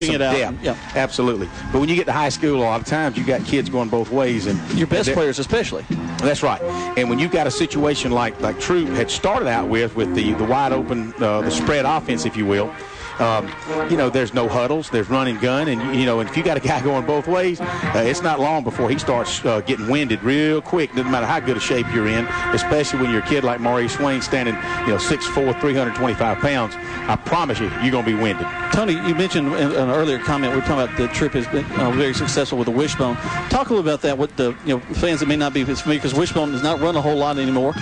It out. Yeah, absolutely. But when you get to high school, a lot of times you got kids going both ways, and your best players especially. That's right. And when you've got a situation like Troup had started out with the wide open, the spread offense, if you will. There's no huddles, there's run and gun, and and if you got a guy going both ways, it's not long before he starts getting winded real quick. Doesn't matter how good a shape you're in, especially when you're a kid like Maurice Swain standing, 6'4", 325 pounds. I promise you're going to be winded. Tony, you mentioned in an earlier comment we were talking about the Troup has been very successful with the wishbone. Talk a little about that. What the fans that may not be as familiar, because wishbone does not run a whole lot anymore.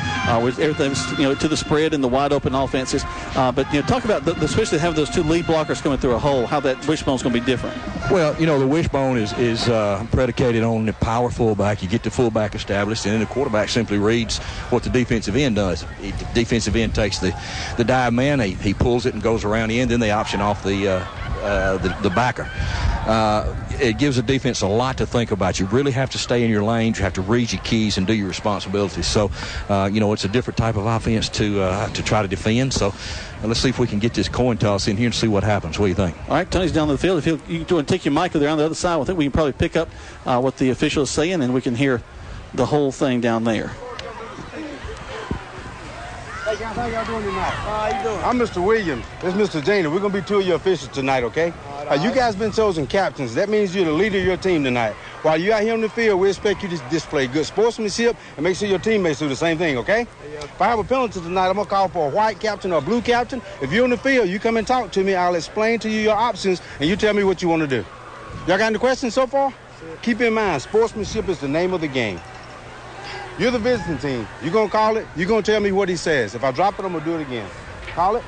With everything's to the spread and the wide open offenses. But talk about especially having those two lead blockers coming through a hole. How that wishbone's going to be different. Well, the wishbone is predicated on the power fullback. You get the fullback established, and then the quarterback simply reads what the defensive end does. The defensive end takes the dive man, he pulls it and goes around the end. Then they option off the backer. It gives the defense a lot to think about. You really have to stay in your lanes. You have to read your keys and do your responsibilities. So, it's a different type of offense to try to defend. So, let's see if we can get this coin toss in here and see what happens. What do you think? All right, Tony's down the field. If you want to take your mic there on the other side, I think we can probably pick up what the official is saying, and we can hear the whole thing down there. Hey guys, how y'all doing tonight? How you doing? I'm Mr. Williams. This is Mr. Janey. We're going to be two of your officials tonight, okay? You guys been chosen captains. That means you're the leader of your team tonight. While you're out here on the field, we expect you to display good sportsmanship and make sure your teammates do the same thing, okay? Yeah. If I have a penalty tonight, I'm going to call for a white captain or a blue captain. If you're on the field, you come and talk to me. I'll explain to you your options, and you tell me what you want to do. Y'all got any questions so far? Sure. Keep in mind, sportsmanship is the name of the game. You're the visiting team. You're going to call it. You're going to tell me what he says. If I drop it, I'm going to do it again. Call it.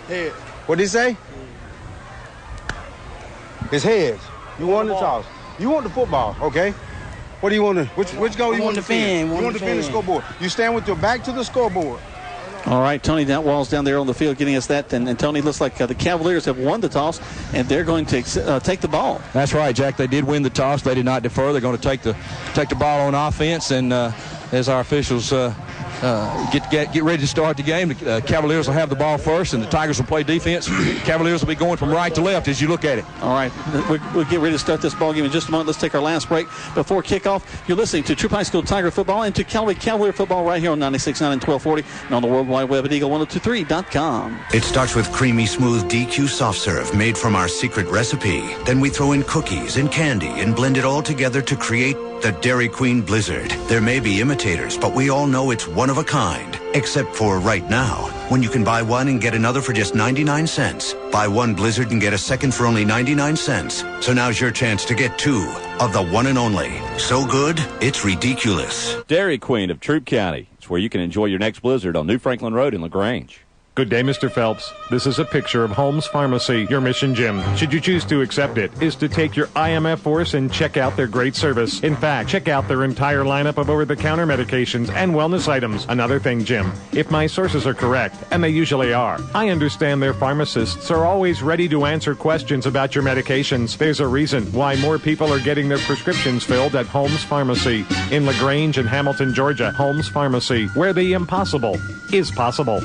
Head. What did he say? It's heads. You want the toss. You want the football, okay? What do you want to, which goal you want to defend? You want to defend the scoreboard. You stand with your back to the scoreboard. All right, Tony Wall's down there on the field getting us that. And Tony, looks like the Cavaliers have won the toss, and they're going to take the ball. That's right, Jack. They did win the toss. They did not defer. They're going to take the ball on offense, and as our officials get ready to start the game, the Cavaliers will have the ball first, and the Tigers will play defense. Cavaliers will be going from right to left as you look at it. All right, we'll get ready to start this ball game in just a moment. Let's take our last break before kickoff. You're listening to Troup High School Tiger football and to Callaway Cavalier football right here on 96.9 and 1240 and on the World Wide Web at Eagle1023.com. It starts with creamy, smooth DQ soft serve made from our secret recipe. Then we throw in cookies and candy and blend it all together to create the Dairy Queen Blizzard. There may be imitators, but we all know it's one of a kind. Except for right now, when you can buy one and get another for just 99 cents. Buy one Blizzard and get a second for only 99 cents. So now's your chance to get two of the one and only. So good, it's ridiculous. Dairy Queen of Troup County. It's where you can enjoy your next Blizzard on New Franklin Road in LaGrange. Good day, Mr. Phelps. This is a picture of Holmes Pharmacy, your mission gym. Should you choose to accept it, is to take your IMF course and check out their great service. In fact, check out their entire lineup of over-the-counter medications and wellness items. Another thing, Jim, if my sources are correct, and they usually are, I understand their pharmacists are always ready to answer questions about your medications. There's a reason why more people are getting their prescriptions filled at Holmes Pharmacy in LaGrange and Hamilton, Georgia. Holmes Pharmacy, where the impossible is possible.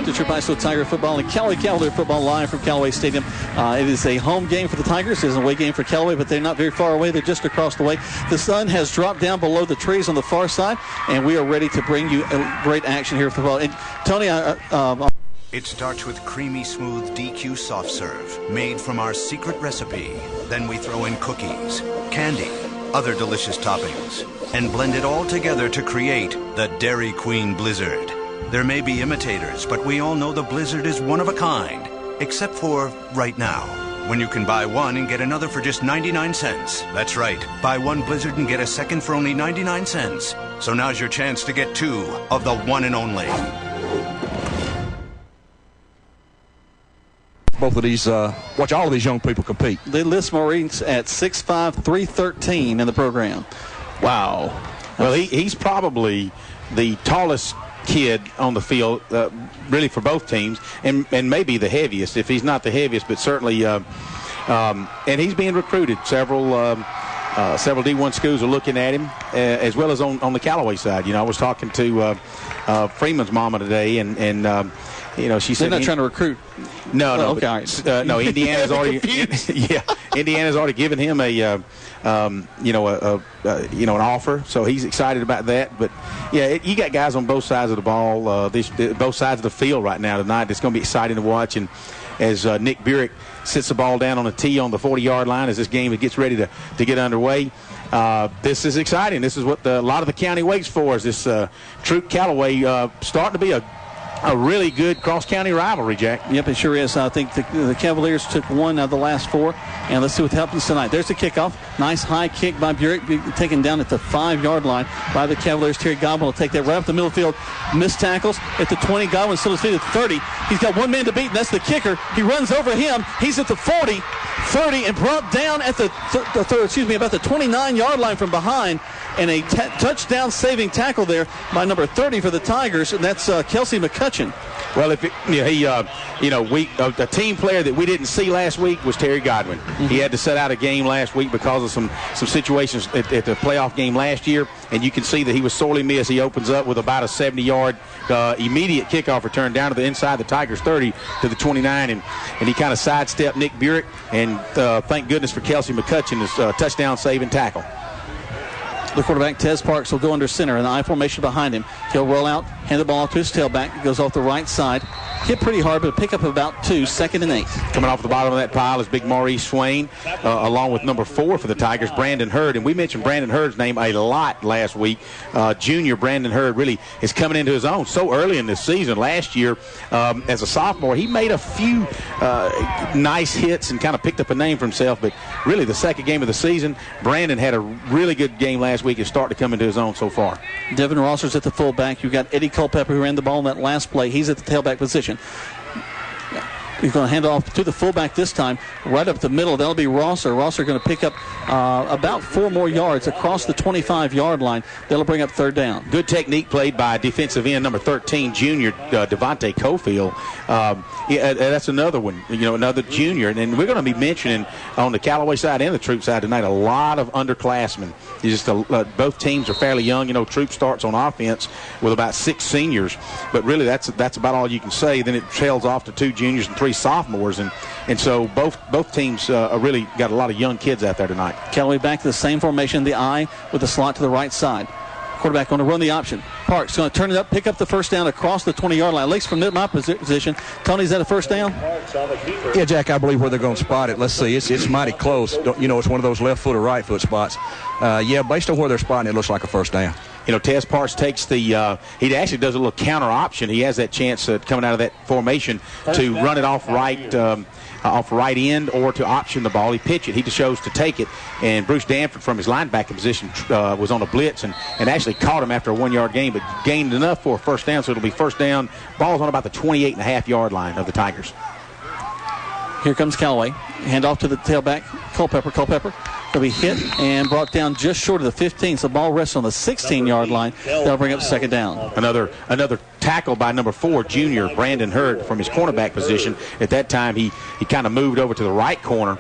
To Troup High School Tiger football and Callaway Cavalier football live from Callaway Stadium. It is a home game for the Tigers. It is an away game for Callaway, but they're not very far away. They're just across the way. The sun has dropped down below the trees on the far side, and we are ready to bring you a great action here for football. And Tony, it starts with creamy, smooth DQ soft serve made from our secret recipe. Then we throw in cookies, candy, other delicious toppings, and blend it all together to create the Dairy Queen Blizzard. There may be imitators, but we all know the Blizzard is one of a kind. Except for right now, when you can buy one and get another for just 99 cents. That's right. Buy one Blizzard and get a second for only 99 cents. So now's your chance to get two of the one and only. Both of these, watch all of these young people compete. They list Maurice at 6'5", 313 in the program. Wow. Well, he's probably the tallest kid on the field, really for both teams, and maybe the heaviest, if he's not the heaviest, but certainly, and he's being recruited. Several several D1 schools are looking at him, as well as on the Callaway side. I was talking to Freeman's mama today, and she said they're not trying to recruit. No, oh, okay, all right. No. Indiana's already, Indiana's already given him an offer, so he's excited about that. But you got guys on both sides of the ball, both sides of the field right now tonight. It's going to be exciting to watch. And as Nick Burek sits the ball down on a tee on the 40-yard line as this game gets ready to get underway. This is exciting. This is what a lot of the county waits for. Is this Troup Callaway starting to be a really good cross-county rivalry, Jack? Yep, it sure is. I think the Cavaliers took one out of the last four, and let's see what happens tonight. There's the kickoff. Nice high kick by Burek, taken down at the 5-yard line by the Cavaliers. Terry Godwin will take that right up the middle field. Missed tackles at the 20. Godwin still his feet at the 30. He's got one man to beat, and that's the kicker. He runs over him. He's at the 40, 30, and brought down at about the 29-yard line from behind. And a touchdown saving tackle there by number 30 for the Tigers, and that's Kelsey McCutcheon. Well, a team player that we didn't see last week was Terry Godwin. Mm-hmm. He had to set out a game last week because of some situations at the playoff game last year, and you can see that he was sorely missed. He opens up with about a 70-yard immediate kickoff return down to the inside the Tigers 30 to the 29, and he kind of sidestepped Nick Burek, and thank goodness for Kelsey McCutcheon, his touchdown saving tackle. The quarterback, Tez Parks, will go under center in the I formation behind him. He'll roll out, hand the ball off to his tailback. Goes off the right side. Hit pretty hard, but pick up about 2, 2nd and 8. Coming off the bottom of that pile is big Maurice Swain, along with number 4 for the Tigers, Brandon Hurd. And we mentioned Brandon Hurd's name a lot last week. Junior Brandon Hurd really is coming into his own so early in this season. Last year, as a sophomore, he made a few nice hits and kind of picked up a name for himself. But really, the second game of the season, Brandon had a really good game last week and started to come into his own so far. Devin Rosser's at the fullback. You've got Eddie Culpepper, who ran the ball in that last play. He's at the tailback position. He's going to hand off to the fullback this time, right up the middle. That'll be Rosser. Rosser going to pick up about 4 more yards across the 25-yard line. That'll bring up 3rd down. Good technique played by defensive end number 13, junior Devontae Cofield. That's another one, another junior. And we're going to be mentioning on the Callaway side and the Troup side tonight a lot of underclassmen. Both teams are fairly young. Troup starts on offense with about 6 seniors, but really that's about all you can say. Then it trails off to 2 juniors and 3 sophomores, and so both teams really got a lot of young kids out there tonight. Callaway back to the same formation, the I with the slot to the right side. Quarterback going to run the option. Parks going to turn it up, pick up the 1st down across the 20-yard line. At least from my position. Tony, is that a 1st down? Yeah, Jack, I believe where they're going to spot it. Let's see. It's mighty close. It's one of those left foot or right foot spots. Based on where they're spotting, it looks like a 1st down. Tez Parks takes he actually does a little counter option. He has that chance coming out of that formation to run it off right end or to option the ball. He pitch it. He just chose to take it. And Bruce Danford from his linebacker position was on a blitz and actually caught him after a 1-yard gain, but gained enough for a 1st down, so it'll be 1st down. Ball's on about the 28.5-yard line of the Tigers. Here comes Callaway. Hand off to the tailback, Culpepper. Will be hit and brought down just short of the 15, so the ball rests on the 16-yard line. That'll bring up 2nd down. Another tackle by number 4, junior Brandon Hurd from his cornerback position. At that time, he kind of moved over to the right corner.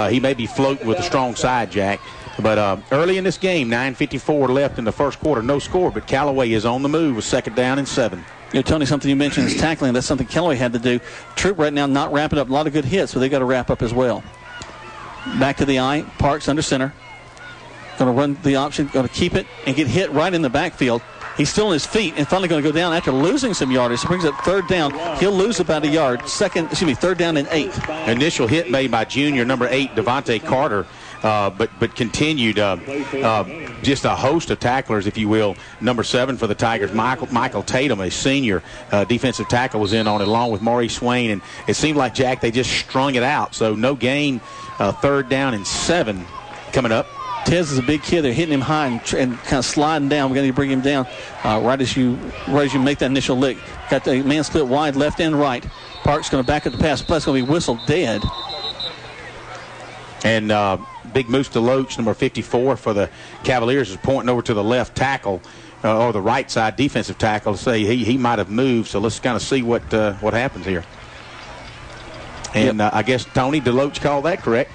He may be floating with a strong side, Jack. But early in this game, 9:54 left in the first quarter, no score, but Callaway is on the move with 2nd down and 7. Tony, something you mentioned is tackling. That's something Callaway had to do. Troup right now not wrapping up. A lot of good hits, so they've got to wrap up as well. Back to the I. Parks under center. Going to run the option, going to keep it and get hit right in the backfield. He's still on his feet and finally going to go down after losing some yardage. He brings up 3rd down. He'll lose about a yard. 3rd down and 8. Initial hit made by junior number 8, Devontae Carter. But continued just a host of tacklers, if you will. Number 7 for the Tigers, Michael Tatum, a senior defensive tackle, was in on it along with Maurice Swain, and it seemed like, Jack, they just strung it out. So no gain, 3rd down and 7 coming up. Tez is a big kid. They're hitting him high and kind of sliding down. We're going to bring him down right as you make that initial lick. Got the man split wide, left and right. Parks going to back up the pass. Plus going to be whistled dead. And big Moose DeLoach, number 54 for the Cavaliers, is pointing over to the left tackle or the right side defensive tackle to say he might have moved. So let's kind of see what happens here. And I guess, Tony, DeLoach called that correct.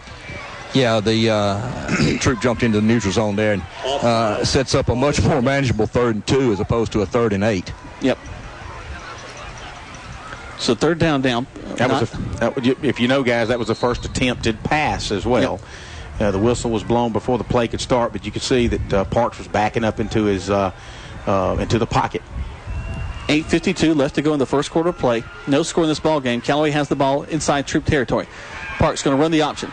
Yeah, the Troup jumped into the neutral zone there and sets up a much more manageable 3rd and 2 as opposed to a 3rd and 8. Yep. So 3rd down. If you know, guys, that was the first attempted pass as well. Yep. The whistle was blown before the play could start, but you could see that Parks was backing up into his into the pocket. 8:52 left to go in the first quarter of play. No score in this ball game. Callaway has the ball inside Troup territory. Parks going to run the option.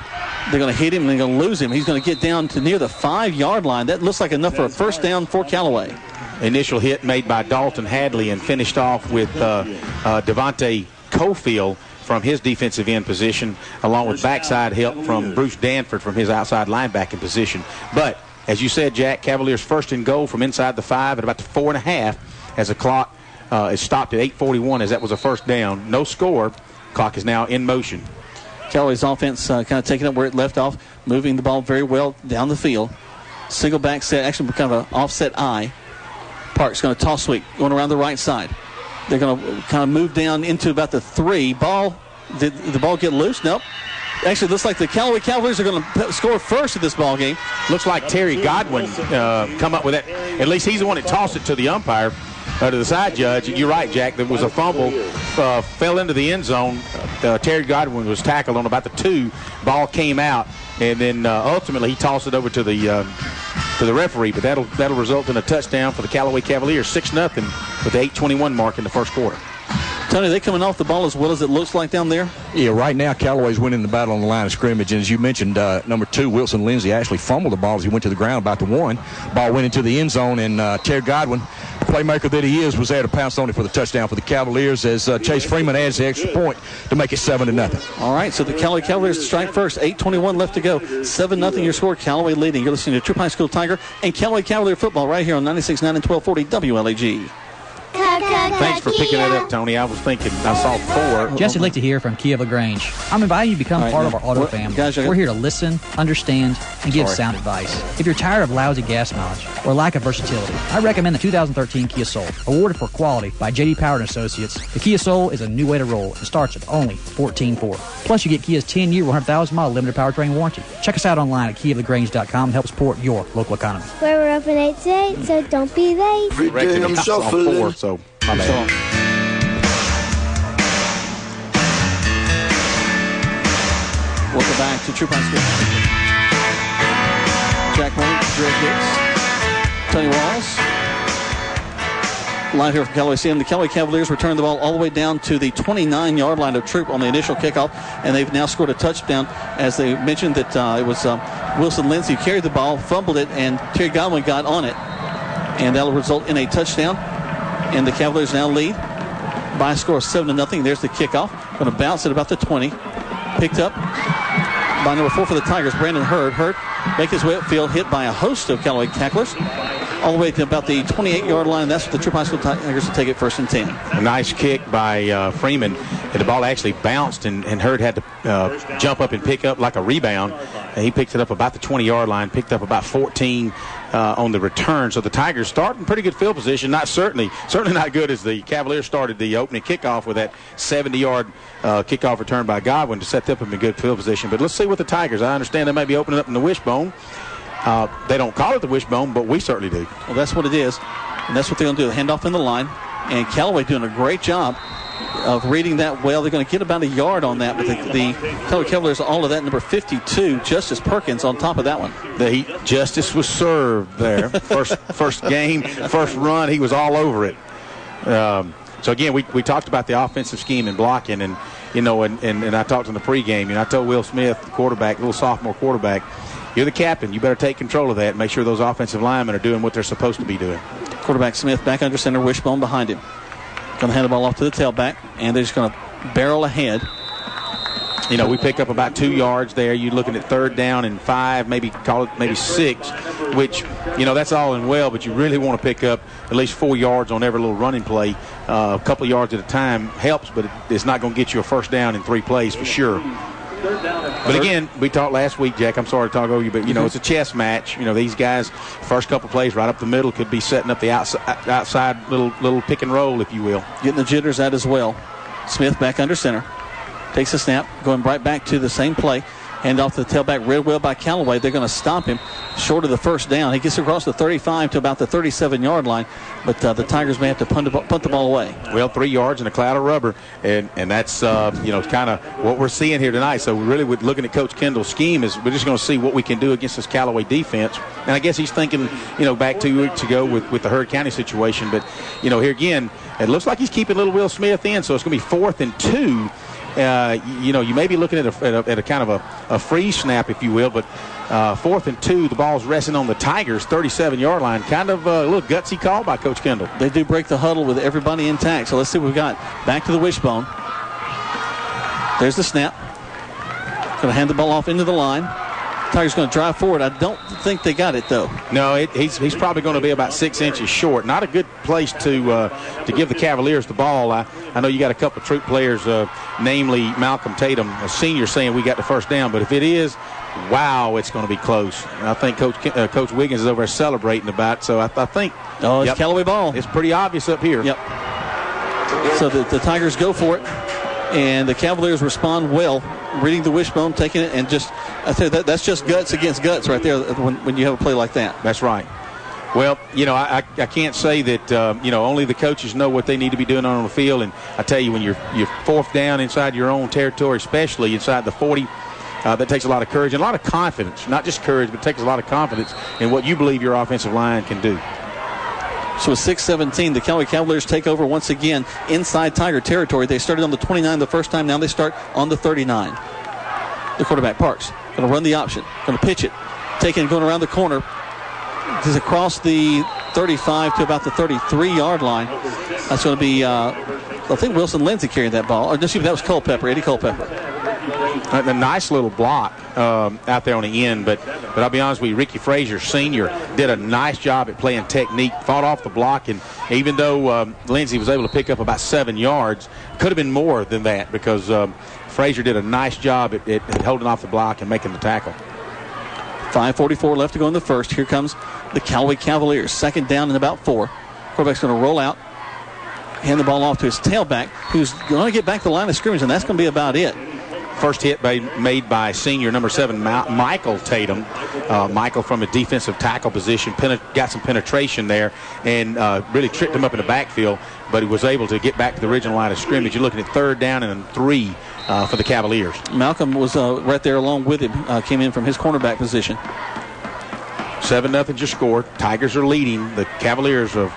They're going to hit him and they're going to lose him. He's going to get down to near the 5-yard line. That looks like enough for a first down for Callaway. Initial hit made by Dalton Hadley and finished off with Devontae Cofield from his defensive end position, along with backside help from Bruce Danford from his outside linebacking position. But, as you said, Jack, Cavaliers first and goal from inside the 5 at about the 4.5 as the clock is stopped at 8:41 as that was a first down. No score. Clock is now in motion. Callaway's offense kind of taking up where it left off, moving the ball very well down the field. Single back set, actually kind of an offset eye. Parks going to toss sweep, going around the right side. They're going to kind of move down into about the 3. Did the ball get loose? Nope. Actually, looks like the Callaway Cavaliers are going to score first in this ball game. Looks like Terry Godwin come up with that. At least he's the one that tossed it to the umpire, to the side judge. You're right, Jack. There was a fumble, fell into the end zone. Terry Godwin was tackled on about the 2. Ball came out, and then ultimately he tossed it over to the referee. But that'll result in a touchdown for the Callaway Cavaliers, 6-0 with the 8:21 mark in the first quarter. Tony, are they coming off the ball as well as it looks like down there? Yeah, right now Callaway's winning the battle on the line of scrimmage. And as you mentioned, number 2, Wilson Lindsay, actually fumbled the ball as he went to the ground about the 1. Ball went into the end zone, and Terry Godwin, the playmaker that he is, was there to pounce on it for the touchdown for the Cavaliers as Chase Freeman adds the extra point to make it 7-0. All right, so the Callaway Cavaliers strike first. 8:21 left to go. 7-0 your score. Callaway leading. You're listening to Troup High School Tiger and Callaway Cavalier football right here on 96.9 and 1240 WLAG. Thanks for picking that up, Tony. I was thinking I saw 4. Jesse Lichter here from Kia of LaGrange. I'm inviting you to become part of our auto family. We're here to listen, understand, and give sound advice. If you're tired of lousy gas mileage or lack of versatility, I recommend the 2013 Kia Soul. Awarded for quality by J.D. Power & Associates, the Kia Soul is a new way to roll and starts at only $14,400. Plus, you get Kia's 10-year, 100,000-mile limited powertrain warranty. Check us out online at KiaofLaGrange.com and help support your local economy. We're open 8 to 8, so don't be late. Every shuffling. 4, so my bad. Welcome back to Troup High School. Jack Morgan, Greg Hicks, Tony Walls. Live here from Callaway Stadium. The Callaway Cavaliers return the ball all the way down to the 29-yard line of Troup on the initial kickoff, and they've now scored a touchdown. As they mentioned that it was Wilson Lindsay who carried the ball, fumbled it, and Terry Godwin got on it, and that'll result in a touchdown. And the Cavaliers now lead by a score of 7-0. There's the kickoff. Going to bounce at about the 20. Picked up by number 4 for the Tigers, Brandon Hurd. Hurd make his way upfield, hit by a host of Callaway tacklers, all the way to about the 28-yard line. That's what the Troup High School Tigers will take it 1st and 10. A nice kick by Freeman. And the ball actually bounced, and Hurd had to jump up and pick up like a rebound. And he picked it up about the 20-yard line, picked up about 14 on the return. So the Tigers start in pretty good field position. Certainly not good as the Cavaliers started the opening kickoff with that 70-yard kickoff return by Godwin to set them up in good field position. But let's see what the Tigers. I understand they may be opening up in the wishbone. They don't call it the wishbone, but we certainly do. Well, that's what it is, and that's what they're going to do. Hand off in the line, and Callaway doing a great job of reading that well. They're going to get about a yard on that, but the Callaway Cavaliers, all of that, number 52, Justice Perkins, on top of that one. Justice was served there. First game, first run, he was all over it. So, again, we talked about the offensive scheme and blocking, and I talked in the pregame. I told Will Smith, the quarterback, little sophomore quarterback, you're the captain. You better take control of that and make sure those offensive linemen are doing what they're supposed to be doing. Quarterback Smith back under center, wishbone behind him. Going to hand the ball off to the tailback, and they're just going to barrel ahead. We pick up about 2 yards there. You're looking at 3rd down and 5, maybe 6, which, that's all in well, but you really want to pick up at least 4 yards on every little running play. A couple of yards at a time helps, but it's not going to get you a first down in 3 plays for sure. But again, we talked last week, Jack. I'm sorry to talk over you, but it's a chess match. These guys, first couple plays right up the middle, could be setting up the outside little pick and roll, if you will. Getting the jitters out as well. Smith back under center, takes a snap, going right back to the same play. Hand off to the tailback, read well by Callaway. They're going to stop him short of the first down. He gets across the 35 to about the 37-yard line, but the Tigers may have to punt the ball away. Well, 3 yards in a cloud of rubber, and that's kind of what we're seeing here tonight. So really, with looking at Coach Kendall's scheme, is we're just going to see what we can do against this Callaway defense. And I guess he's thinking, back 2 weeks ago with the Heard County situation. But here again, it looks like he's keeping little Will Smith in, so it's going to be 4th and 2. You may be looking at a kind of a free snap, if you will, but 4th and 2, the ball's resting on the Tigers' 37-yard line. Kind of a little gutsy call by Coach Kendall. They do break the huddle with everybody intact, so let's see what we've got. Back to the wishbone. There's the snap. Going to hand the ball off into the line. Tigers going to drive forward. I don't think they got it, though. No, he's probably going to be about 6 inches short. Not a good place to give the Cavaliers the ball. I know you got a couple of Troup players, namely Malcolm Tatum, a senior, saying we got the first down. But if it is, wow, it's going to be close. And I think Coach Wiggins is over there celebrating about it. So I think it's Callaway ball. It's pretty obvious up here. Yep. So the Tigers go for it, and the Cavaliers respond well, reading the wishbone, taking it, and I tell you, that's just guts against guts right there when you have a play like that. That's right. Well, I can't say that, only the coaches know what they need to be doing on the field. And I tell you, when you're 4th down inside your own territory, especially inside the 40, that takes a lot of courage and a lot of confidence. Not just courage, but it takes a lot of confidence in what you believe your offensive line can do. So with 6:17, the Callaway Cavaliers take over once again inside Tiger territory. They started on the 29 the first time. Now they start on the 39. The quarterback, Parks, going to run the option. Going to pitch it. Taking going around the corner. This is across the 35 to about the 33-yard line. That's going to be, I think Wilson Lindsay carried that ball. Or no, that was Culpepper, Eddie Culpepper. A nice little block out there on the end, but I'll be honest with you, Ricky Frazier Sr. did a nice job at playing technique, fought off the block, and even though Lindsay was able to pick up about 7 yards, could have been more than that because Frazier did a nice job at holding off the block and making the tackle. 5:44 left to go in the first. Here comes the Callaway Cavaliers. 2nd down and about 4. Quarterback's going to roll out, hand the ball off to his tailback, who's going to get back to the line of scrimmage, and that's going to be about it. First hit made by senior number 7, Michael Tatum. Michael from a defensive tackle position, got some penetration there and really tripped him up in the backfield, but he was able to get back to the original line of scrimmage. You're looking at 3rd down and 3 for the Cavaliers. Malcolm was right there along with him, came in from his cornerback position. 7-0 your score. Tigers are leading the Cavaliers of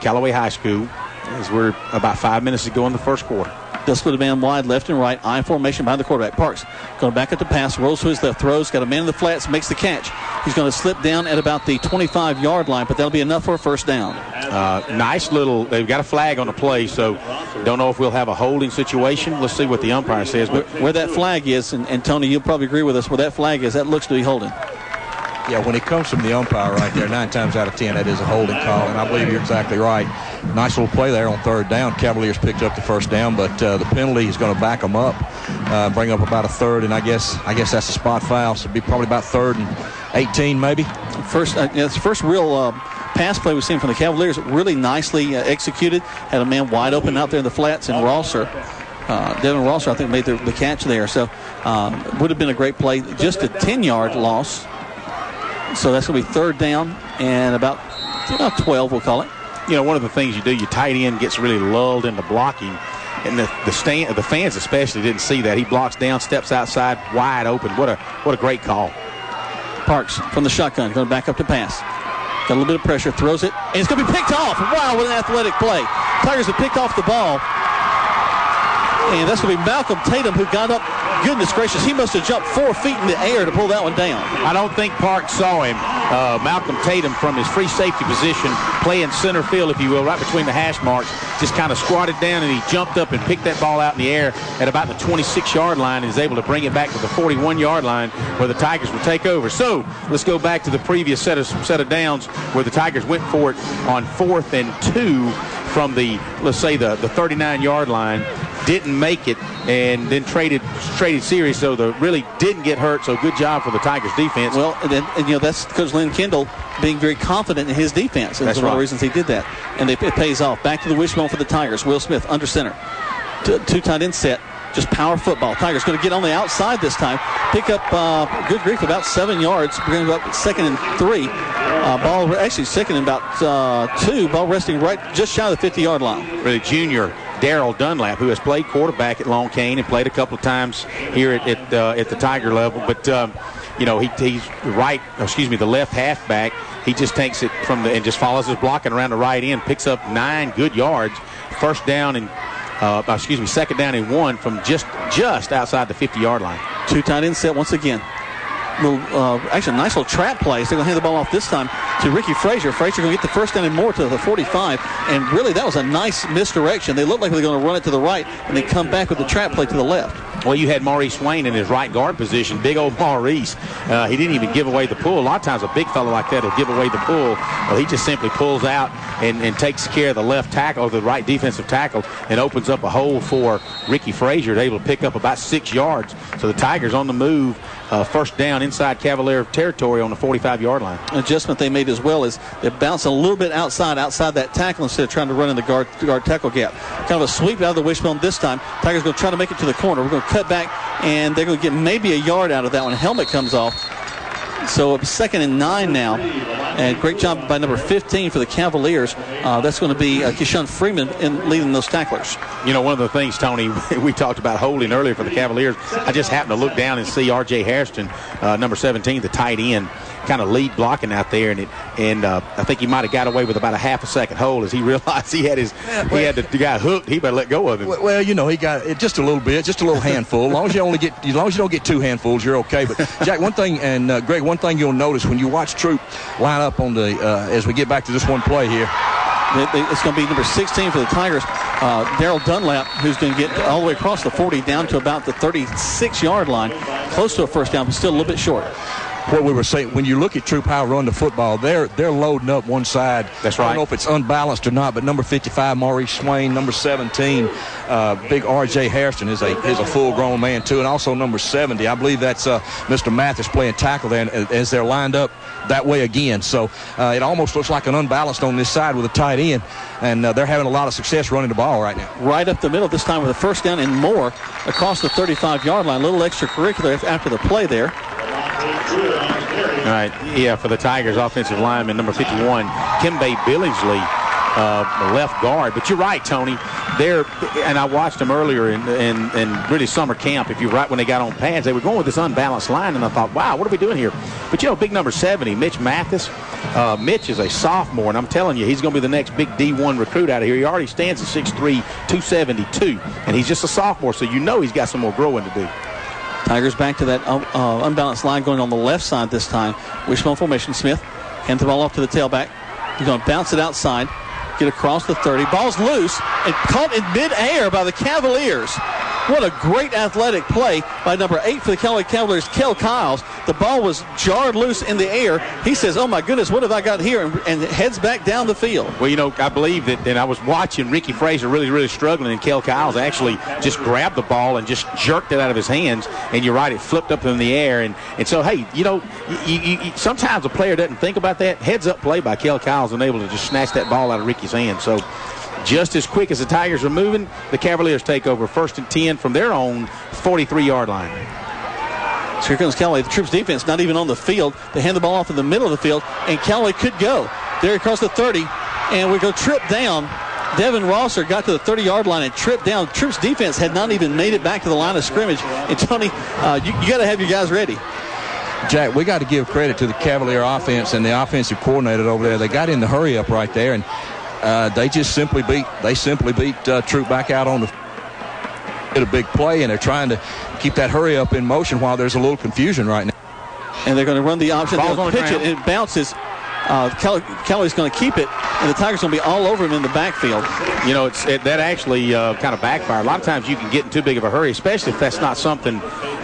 Callaway High School as we're about 5 minutes to go in the first quarter. They'll split a man wide, left and right. I formation behind the quarterback. Parks going back up the pass, rolls to his left, throws, got a man in the flats, makes the catch. He's going to slip down at about the 25-yard line, but that'll be enough for a first down. Nice little, they've got a flag on the play, so don't know if we'll have a holding situation. Let's see what the umpire says. But where that flag is, and Tony, you'll probably agree with us, where that flag is, that looks to be holding. Yeah, when it comes from the umpire right there, 9 times out of 10, that is a holding call, and I believe you're exactly right. Nice little play there on 3rd down. Cavaliers picked up the first down, but the penalty is going to back them up, bring up about a 3rd, and I guess that's a spot foul, so it'll be probably about 3rd and 18 maybe. It's the first real pass play we've seen from the Cavaliers. Really nicely executed. Had a man wide open out there in the flats, and Rosser. Devin Rosser, I think, made the catch there, so would have been a great play. Just a 10-yard loss. So that's going to be 3rd down and about 12, we'll call it. One of the things you do, your tight end gets really lulled into blocking, and the fans especially didn't see that. He blocks down, steps outside, wide open. What a great call. Parks from the shotgun, going back up to pass. Got a little bit of pressure, throws it, and it's going to be picked off. Wow, what an athletic play. Tigers have picked off the ball. And that's going to be Malcolm Tatum, who got up. Goodness gracious, he must have jumped 4 feet in the air to pull that one down. I don't think Parks saw him. Malcolm Tatum, from his free safety position, playing center field, if you will, right between the hash marks, just kind of squatted down, and he jumped up and picked that ball out in the air at about the 26-yard line and is able to bring it back to the 41-yard line where the Tigers will take over. So let's go back to the previous set of downs where the Tigers went for it on 4th and 2 from the, let's say, the 39-yard line. Didn't make it, and then traded series, so they really didn't get hurt. So good job for the Tigers defense. Well, and that's Coach Lynn Kendall being very confident in his defense. And that's one of the reasons he did that. And it pays off. Back to the wishbone for the Tigers. Will Smith under center. Two tight end set. just power football. Tigers going to get on the outside this time. Pick up, good grief, about 7 yards. We're going to go up 2nd and 3. Ball actually 2nd and about 2. Ball resting right just shy of the 50-yard line. Really, junior Daryl Dunlap, who has played quarterback at Long Cane and played a couple of times here at the Tiger level. But, he's the left halfback. He just takes it and just follows his blocking around the right end, picks up 9 good yards. Second down and 1 from just outside the 50-yard line. 2 tight end set once again. Actually, a nice little trap play. So they're going to hand the ball off this time to Ricky Frazier. Frazier going to get the first down and more to the 45. And really, that was a nice misdirection. They looked like they were going to run it to the right and then come back with the trap play to the left. Well, you had Maurice Swain in his right guard position. Big old Maurice. He didn't even give away the pull. A lot of times a big fellow like that will give away the pull. Well, he just simply pulls out and takes care of the left tackle, or the right defensive tackle, and opens up a hole for Ricky Frazier, able to pick up about 6 yards. So the Tigers on the move. First down inside Cavalier territory on the 45-yard line. Adjustment they made as well is they bounce a little bit outside that tackle instead of trying to run in the guard tackle gap. Kind of a sweep out of the wishbone this time. Tigers going to try to make it to the corner. We're going to cut back, and they're going to get maybe a yard out of that one. Helmet comes off. So 2nd and 9 now. And great job by number 15 for the Cavaliers. That's going to be Keyshawn Freeman in leading those tacklers. One of the things, Tony, we talked about holding earlier for the Cavaliers. I just happened to look down and see R.J. Hairston, number 17, the tight end, kind of lead blocking out there, and I think he might have got away with about a half a second hold as he realized he had the guy hooked. He better let go of him. Well, he got it just a little bit, just a little handful. As long as you don't get 2 handfuls, you're okay. But Jack, one thing, and Greg, one thing you'll notice when you watch Troup line up on the as we get back to this one play here. It's going to be number 16 for the Tigers, Daryl Dunlap, who's going to get all the way across the 40 down to about the 36-yard line, close to a first down, but still a little bit short. What we were saying, when you look at Troup how run the football, they're loading up one side. That's right. I don't know if it's unbalanced or not, but number 55, Maurice Swain, number 17, big R.J. Hairston is a full-grown man too, and also number 70. I believe that's Mr. Mathis playing tackle there as they're lined up that way again. So it almost looks like an unbalanced on this side with a tight end, and they're having a lot of success running the ball right now. Right up the middle this time with a first down and more across the 35-yard line. A little extracurricular after the play there. All right, for the Tigers, offensive lineman number 51, Kimbe Billingsley, left guard. But you're right, Tony. And I watched them earlier in really summer camp. Right when they got on pads, they were going with this unbalanced line, and I thought, wow, what are we doing here? But big number 70, Mitch Mathis. Mitch is a sophomore, and I'm telling you, he's going to be the next big D1 recruit out of here. He already stands at 6'3", 272, and he's just a sophomore, so he's got some more growing to do. Tigers back to that unbalanced line going on the left side this time. Wishbone formation. Smith hands the ball off to the tailback. He's going to bounce it outside, get across the 30. Ball's loose and caught in midair by the Cavaliers. What a great athletic play by number 8 for the Callaway Cavaliers, Kel Kiles. The ball was jarred loose in the air. He says, oh, my goodness, what have I got here? And heads back down the field. Well, I believe that, and I was watching Ricky Frazier really, really struggling, and Kel Kiles actually just grabbed the ball and just jerked it out of his hands. And you're right, it flipped up in the air. And so, hey, you sometimes a player doesn't think about that. Heads-up play by Kel Kiles and able to just snatch that ball out of Ricky's hand. So, just as quick as the Tigers are moving, the Cavaliers take over 1st and 10 from their own 43-yard line. So here comes Callaway. The Troup's defense not even on the field. They hand the ball off in the middle of the field, and Callaway could go. There across the 30, and we go trip down. Devin Rosser got to the 30-yard line and tripped down. Troup's defense had not even made it back to the line of scrimmage. And, Tony, you got to have your guys ready. Jack, we got to give credit to the Cavalier offense and the offensive coordinator over there. They got in the hurry up right there, and they simply beat Troup back out on the did a big play, and they're trying to keep that hurry up in motion while there's a little confusion right now. And they're going to run the option. They'll pitch it, and it bounces. Callaway's going to keep it, and the Tigers going to be all over him in the backfield. That actually kind of backfired. A lot of times you can get in too big of a hurry, especially if that's not something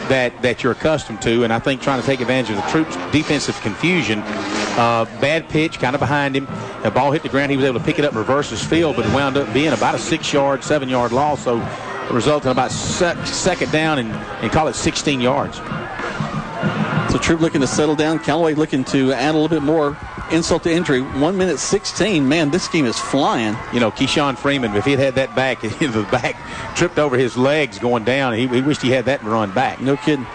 that you're accustomed to. And I think trying to take advantage of the Troup's defensive confusion, bad pitch kind of behind him. The ball hit the ground. He was able to pick it up and reverse his field, but it wound up being about a 6-yard, 7-yard loss. So it resulted in about second down and call it 16 yards. So Troup looking to settle down. Callaway looking to add a little bit more insult to injury. 1 minute 16. Man, this game is flying. You know, Keyshawn Freeman, if he had that back, the back tripped over his legs going down. He wished he had that run back. No kidding.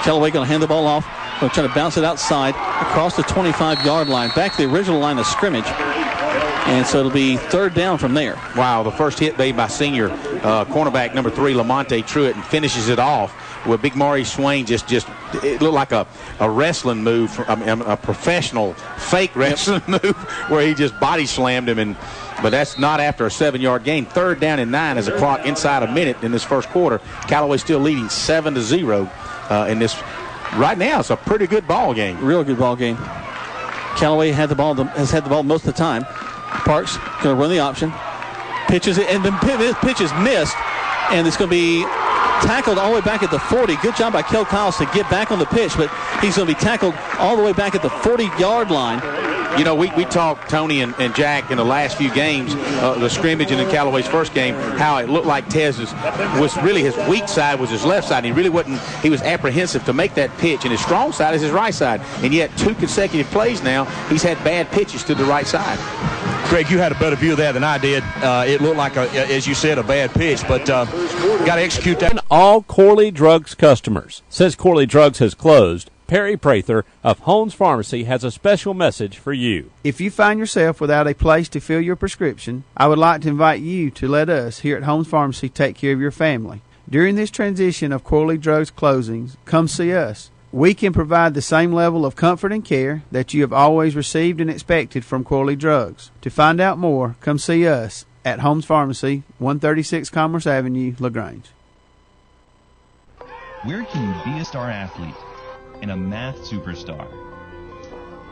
Callaway going to hand the ball off. Going to try to bounce it outside across the 25-yard line, back to the original line of scrimmage. And so it'll be third down from there. Wow, the first hit made by senior cornerback number 3, Lamonte Truitt, and finishes it off with Big Maury Swain. Just it looked like a wrestling move, a professional fake wrestling move where he just body slammed him. But that's not after a 7-yard gain. Third down and 9 as the clock inside a minute in this first quarter. Callaway still leading 7-0 in this. Right now, it's a pretty good ball game. Real good ball game. Callaway has had the ball most of the time. Parks going to run the option. Pitches it, and the pitch is missed. And it's going to be tackled all the way back at the 40. Good job by Kel Kyles to get back on the pitch, but he's going to be tackled all the way back at the 40-yard line. You know, we talked, Tony and Jack, in the last few games, the scrimmage and in Callaway's first game, how it looked like Tez was really his weak side was his left side. He was apprehensive to make that pitch, and his strong side is his right side. And yet 2 consecutive plays now, he's had bad pitches to the right side. Greg, you had a better view of that than I did. It looked like, as you said, a bad pitch, but got to execute that. All Corley Drugs customers. Since Corley Drugs has closed, Perry Prather of Holmes Pharmacy has a special message for you. If you find yourself without a place to fill your prescription, I would like to invite you to let us here at Holmes Pharmacy take care of your family. During this transition of Corley Drugs closings, come see us. We can provide the same level of comfort and care that you have always received and expected from Corley Drugs. To find out more, come see us at Holmes Pharmacy, 136 Commerce Avenue, LaGrange. Where can you be a star athlete and a math superstar?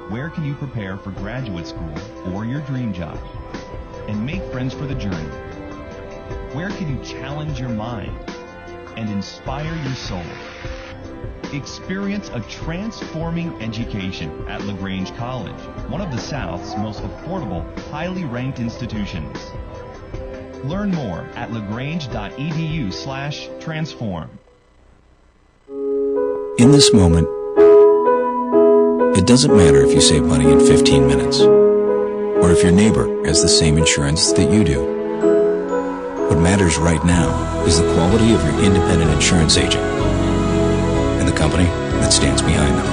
Where can you prepare for graduate school or your dream job and make friends for the journey? Where can you challenge your mind and inspire your soul? Experience a transforming education at LaGrange College, one of the South's most affordable, highly ranked institutions. Learn more at lagrange.edu/transform. In this moment, it doesn't matter if you save money in 15 minutes or if your neighbor has the same insurance that you do. What matters right now is the quality of your independent insurance agent and the company that stands behind them.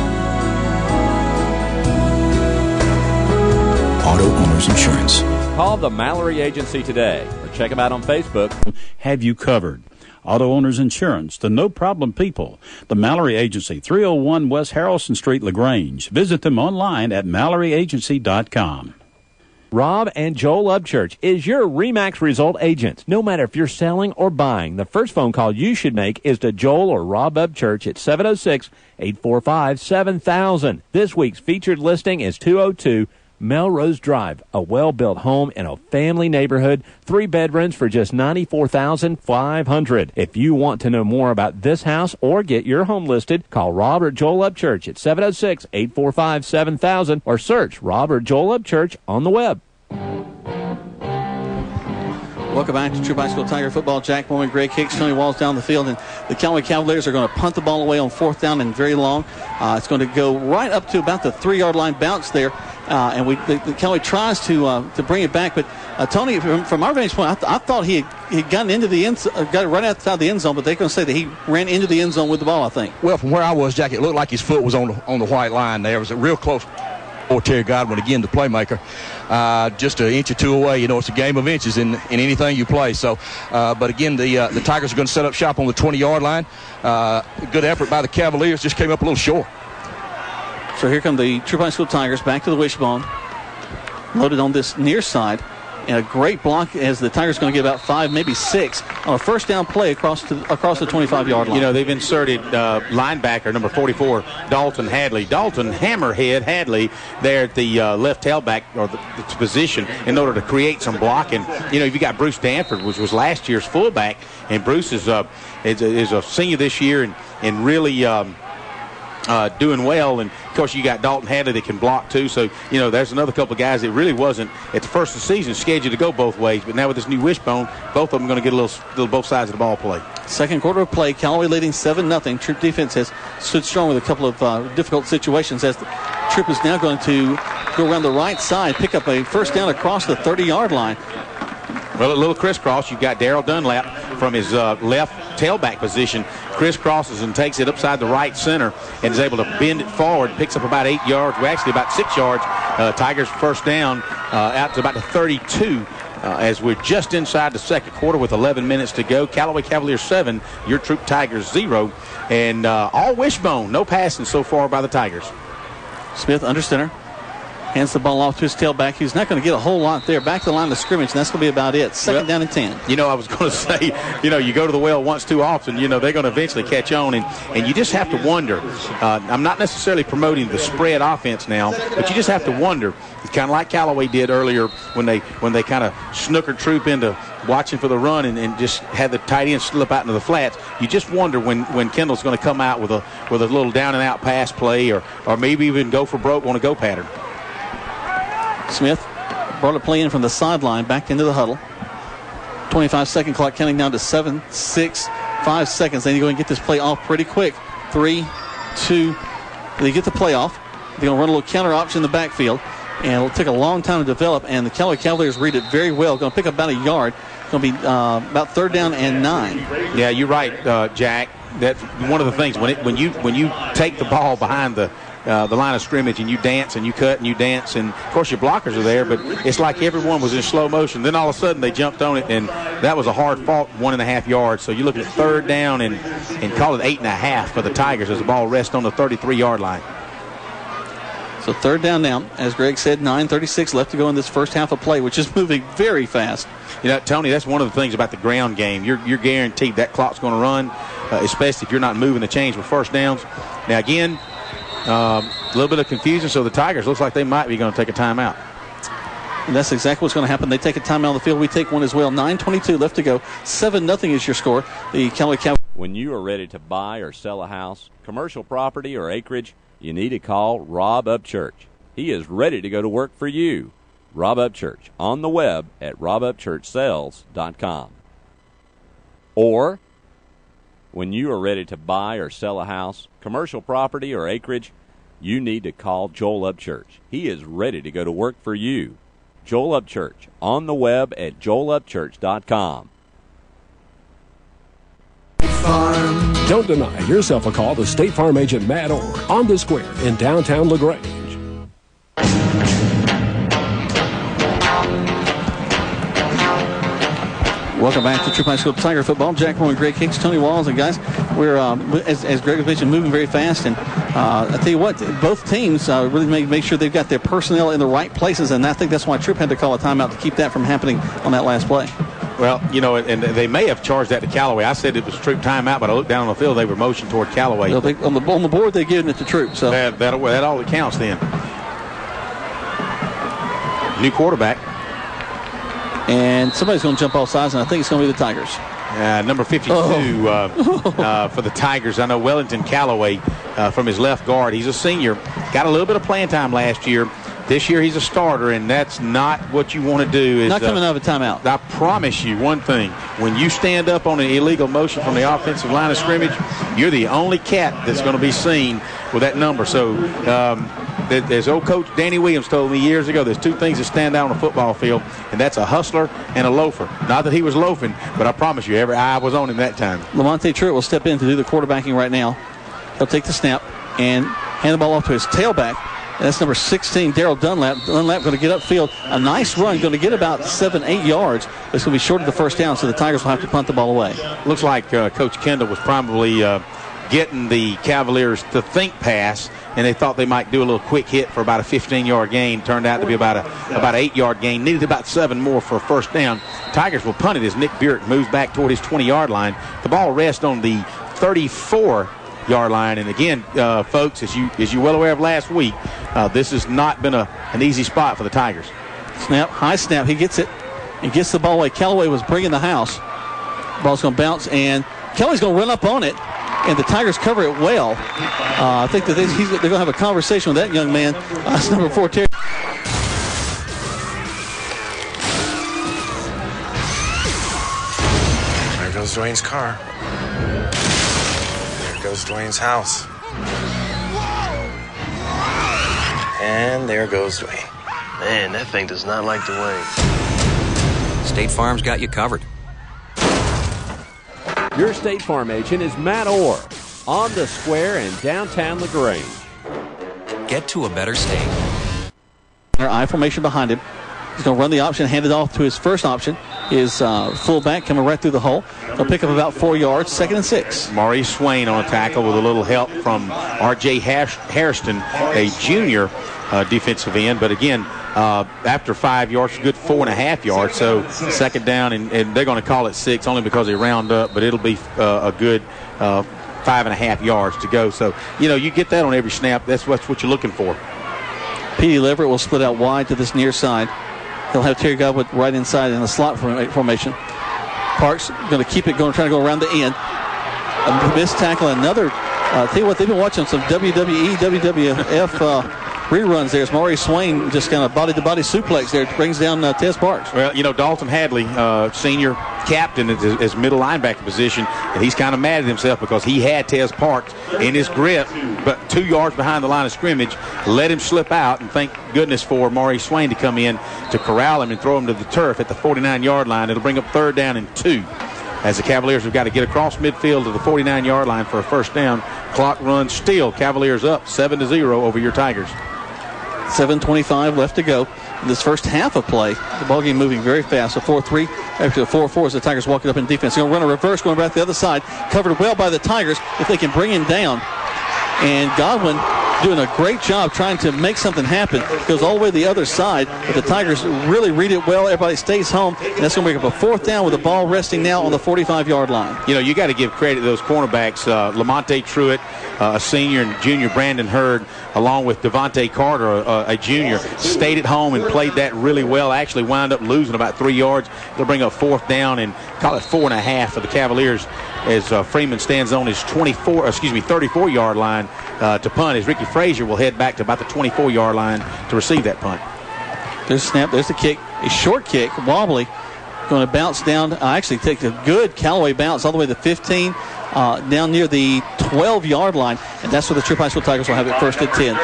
Auto Owners Insurance. Call the Mallory Agency today or check them out on Facebook. Have you covered. Auto Owners Insurance, the no-problem people. The Mallory Agency, 301 West Harrelson Street, LaGrange. Visit them online at MalloryAgency.com. Rob and Joel Upchurch is your RE/MAX result agent. No matter if you're selling or buying, the first phone call you should make is to Joel or Rob Upchurch at 706-845-7000. This week's featured listing is 202 Melrose Drive, a well-built home in a family neighborhood, 3 bedrooms for just $94,500. If you want to know more about this house or get your home listed, call Rob or Joel Upchurch at 706-845-7000 or search Rob or Joel Upchurch on the web. Welcome back to Troup High School Tiger football. Jack Bowman, Greg Hicks, Tony Walls down the field, and the Callaway Cavaliers are going to punt the ball away on 4th down and very long. It's going to go right up to about the 3-yard line bounce there, and the Callaway tries to bring it back. But Tony, from our vantage point, I thought he had gotten into the got it right outside the end zone, but they're going to say that he ran into the end zone with the ball, I think. Well, from where I was, Jack, it looked like his foot was on the white line there. It was a real close. Or Terry Godwin, again, the playmaker, just an inch or two away. You know, it's a game of inches in anything you play. So, but again, the Tigers are going to set up shop on the 20-yard line. Good effort by the Cavaliers, just came up a little short. So here come the Troup High School Tigers back to the wishbone, loaded on this near side. And a great block as the Tigers going to get about 5, maybe 6 on a first down play across the 25-yard line. You know, they've inserted linebacker number 44, Dalton Hadley. Dalton Hammerhead Hadley there at the left tailback or the position in order to create some blocking. You know, you got Bruce Danford, which was last year's fullback, and Bruce is a senior this year and really doing well. And of course you got Dalton Hadley that can block too, so you know there's another couple of guys that really wasn't at the first of the season scheduled to go both ways, but now with this new wishbone, both of them are going to get a little both sides of the ball play. Second quarter of play, Callaway leading 7-0. Troup defense has stood strong with a couple of difficult situations as the Troup Troup is now going to go around the right side, pick up a first down across the 30-yard line. Well, a little crisscross. You've got Darrell Dunlap from his left tailback position, crisscrosses and takes it upside the right center and is able to bend it forward, picks up about 8 yards, well, actually about 6 yards. Tigers first down out to about the 32 as we're just inside the second quarter with 11 minutes to go. Callaway Cavaliers 7, your Troup Tigers 0. And all wishbone, no passing so far by the Tigers. Smith under center. Hands the ball off to his tailback. He's not going to get a whole lot there. Back to the line of scrimmage, and that's going to be about it. Second down and 10. I was going to say, you go to the well once too often, they're going to eventually catch on. And you just have to wonder. I'm not necessarily promoting the spread offense now, but you just have to wonder. It's kind of like Callaway did earlier when they kind of snookered Troup into watching for the run and just had the tight end slip out into the flats. You just wonder when Kendall's going to come out with a little down and out pass play or maybe even go for broke on a go pattern. Smith brought a play in from the sideline back into the huddle. 25-second clock counting down to 7, 6, 5 seconds. They need to go and get this play off pretty quick. 3, 2. They get the play off. They're going to run a little counter option in the backfield. And it'll take a long time to develop. And the Callaway Cavaliers read it very well. Going to pick up about a yard. It's going to be about third down and 9. Yeah, you're right, Jack. That's one of the things. When you take the ball behind the line of scrimmage and you dance and you cut and you dance, and of course your blockers are there, but it's like everyone was in slow motion. Then all of a sudden they jumped on it, and that was a hard fought 1.5 yards. So you look at third down and call it 8.5 for the Tigers as the ball rests on the 33-yard line. So third down now, as Greg said, 9:36 left to go in this first half of play, which is moving very fast. Tony, that's one of the things about the ground game. You're guaranteed that clock's going to run, especially if you're not moving the chains with first downs. Now again, a little bit of confusion, so the Tigers looks like they might be going to take a timeout. And that's exactly what's going to happen. They take a timeout on the field. We take one as well. 9:22 left to go. 7-0 is your score. The Callaway Cavaliers. When you are ready to buy or sell a house, commercial property, or acreage, you need to call Rob Upchurch. He is ready to go to work for you. Rob Upchurch on the web at robupchurchsales.com. Or when you are ready to buy or sell a house, commercial property, or acreage, you need to call Joel Upchurch. He is ready to go to work for you. Joel Upchurch on the web at joelupchurch.com. Farm. Don't deny yourself a call to State Farm agent Matt Orr on the Square in downtown LaGrange. Welcome back to Troup High School Tiger football. Jack Moore and Greg Hicks, Tony Walls, and guys, we're as Greg mentioned, moving very fast. And I tell you what, both teams really make sure they've got their personnel in the right places, and I think that's why Troup had to call a timeout to keep that from happening on that last play. Well, and they may have charged that to Callaway. I said it was Troup timeout, but I looked down on the field, they were motioned toward Callaway. Well, on the board, they're giving it to Troup. So that all that counts then. New quarterback. And somebody's going to jump off sides, and I think it's going to be the Tigers. Number 52 for the Tigers. I know Wellington Callaway from his left guard. He's a senior. Got a little bit of playing time last year. This year he's a starter, and that's not what you want to do. Not coming out of a timeout. I promise you one thing. When you stand up on an illegal motion from the offensive line of scrimmage, you're the only cat that's going to be seen with that number. So as old coach Danny Williams told me years ago, there's two things that stand out on a football field, and that's a hustler and a loafer. Not that he was loafing, but I promise you, every eye was on him that time. Lamonte Truitt will step in to do the quarterbacking right now. He'll take the snap and hand the ball off to his tailback. That's number 16, Darrell Dunlap. Dunlap going to get upfield. A nice run, going to get about 7-8 yards. But it's going to be short of the first down, so the Tigers will have to punt the ball away. Looks like Coach Kendall was probably getting the Cavaliers to think pass, and they thought they might do a little quick hit for about a 15-yard gain. Turned out to be about an 8-yard gain. Needed about 7 more for a first down. Tigers will punt it as Nick Burek moves back toward his 20-yard line. The ball rests on the 34-yard line. And again, folks, as you well aware of last week, this has not been an easy spot for the Tigers. Snap, high snap. He gets it. He gets the ball away. Callaway was bringing the house. Ball's going to bounce, and Kelly's going to run up on it, and the Tigers cover it well. I think that they're going to have a conversation with that young man. That's number 4, Terry. There goes Dwayne's car. There goes Dwayne's house. And there goes Dwayne. Man, that thing does not like Dwayne. State Farm's got you covered. Your State Farm agent is Matt Orr on the square in downtown LaGrange. Get to a better state. I formation behind him. He's going to run the option, hand it off to his first option. His fullback coming right through the hole. He'll pick up about 4 yards, 2nd and 6. Maurice Swain on a tackle with a little help from R.J. Hairston, a junior defensive end. But again, after 5 yards, good 4.5 yards. So 2nd down, and they're going to call it 6 only because they round up, but it'll be a good 5.5 yards to go. So, you get that on every snap. That's what you're looking for. Petey Leverett will split out wide to this near side. He'll have Terry Godwin right inside in the slot formation. Parks going to keep it going, trying to go around the end. A missed tackle, another. Tell you what, they've been watching some WWE, WWF reruns there. As Maurice Swain just kind of body-to-body suplex there, brings down Tez Parks. Well, Dalton Hadley, senior captain at his middle linebacker position, and he's kind of mad at himself because he had Tez Parks in his grip, but 2 yards behind the line of scrimmage, let him slip out, and thank goodness for Maurice Swain to come in to corral him and throw him to the turf at the 49-yard line. It'll bring up 3rd down and 2. As the Cavaliers have got to get across midfield to the 49-yard line for a first down. Clock runs still. Cavaliers up 7-0 over your Tigers. 7:25 left to go in this first half of play. The ballgame moving very fast. A 4-3 after the 4-4 as the Tigers walk it up in defense. They're going to run a reverse going back to the other side. Covered well by the Tigers if they can bring him down. And Godwin doing a great job trying to make something happen. Goes all the way to the other side, but the Tigers really read it well. Everybody stays home, and that's going to make up a 4th down with the ball resting now on the 45-yard line. You got to give credit to those cornerbacks. Lamonte Truitt, a senior, and junior Brandon Hurd, along with Devontae Carter, a junior, stayed at home and played that really well. Actually wound up losing about 3 yards. They'll bring up 4th down and call it 4.5 for the Cavaliers as Freeman stands on his 34-yard line to punt, as Ricky Frazier will head back to about the 24-yard line to receive that punt. There's a snap. There's the kick. A short kick, wobbly, going to bounce down. Actually take a good Callaway bounce all the way to 15, down near the 12-yard line, and that's where the Troup High School Tigers will have it 1st and 10.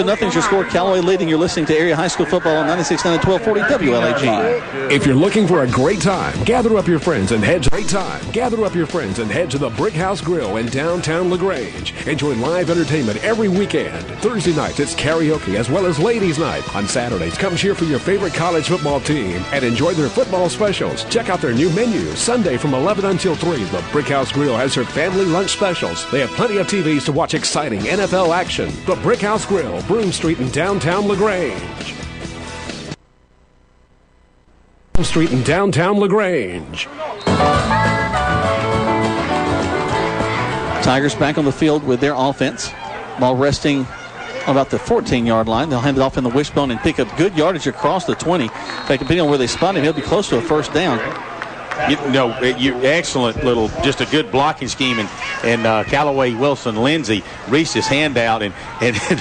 7-0 is your score. Callaway leading. You're listening to Area High School Football on 96.9 and 1240 WLAG. If you're looking for a great time, gather up your friends and head to the Brick House Grill in downtown LaGrange. Enjoy live entertainment every weekend. Thursday nights it's karaoke as well as ladies' night. On Saturdays, come cheer for your favorite college football team and enjoy their football specials. Check out their new menu. Sunday from 11 until 3, the Brick House Grill has their family lunch specials. They have plenty of TVs to watch exciting NFL action. The Brick House Grill, Broome Street in downtown LaGrange. Tigers back on the field with their offense. Ball resting about the 14-yard line. They'll hand it off in the wishbone and pick up good yardage across the 20. In fact, depending on where they spot him, he'll be close to a 1st down. Excellent little, just a good blocking scheme, and Callaway, Wilson, Lindsey reached his hand out and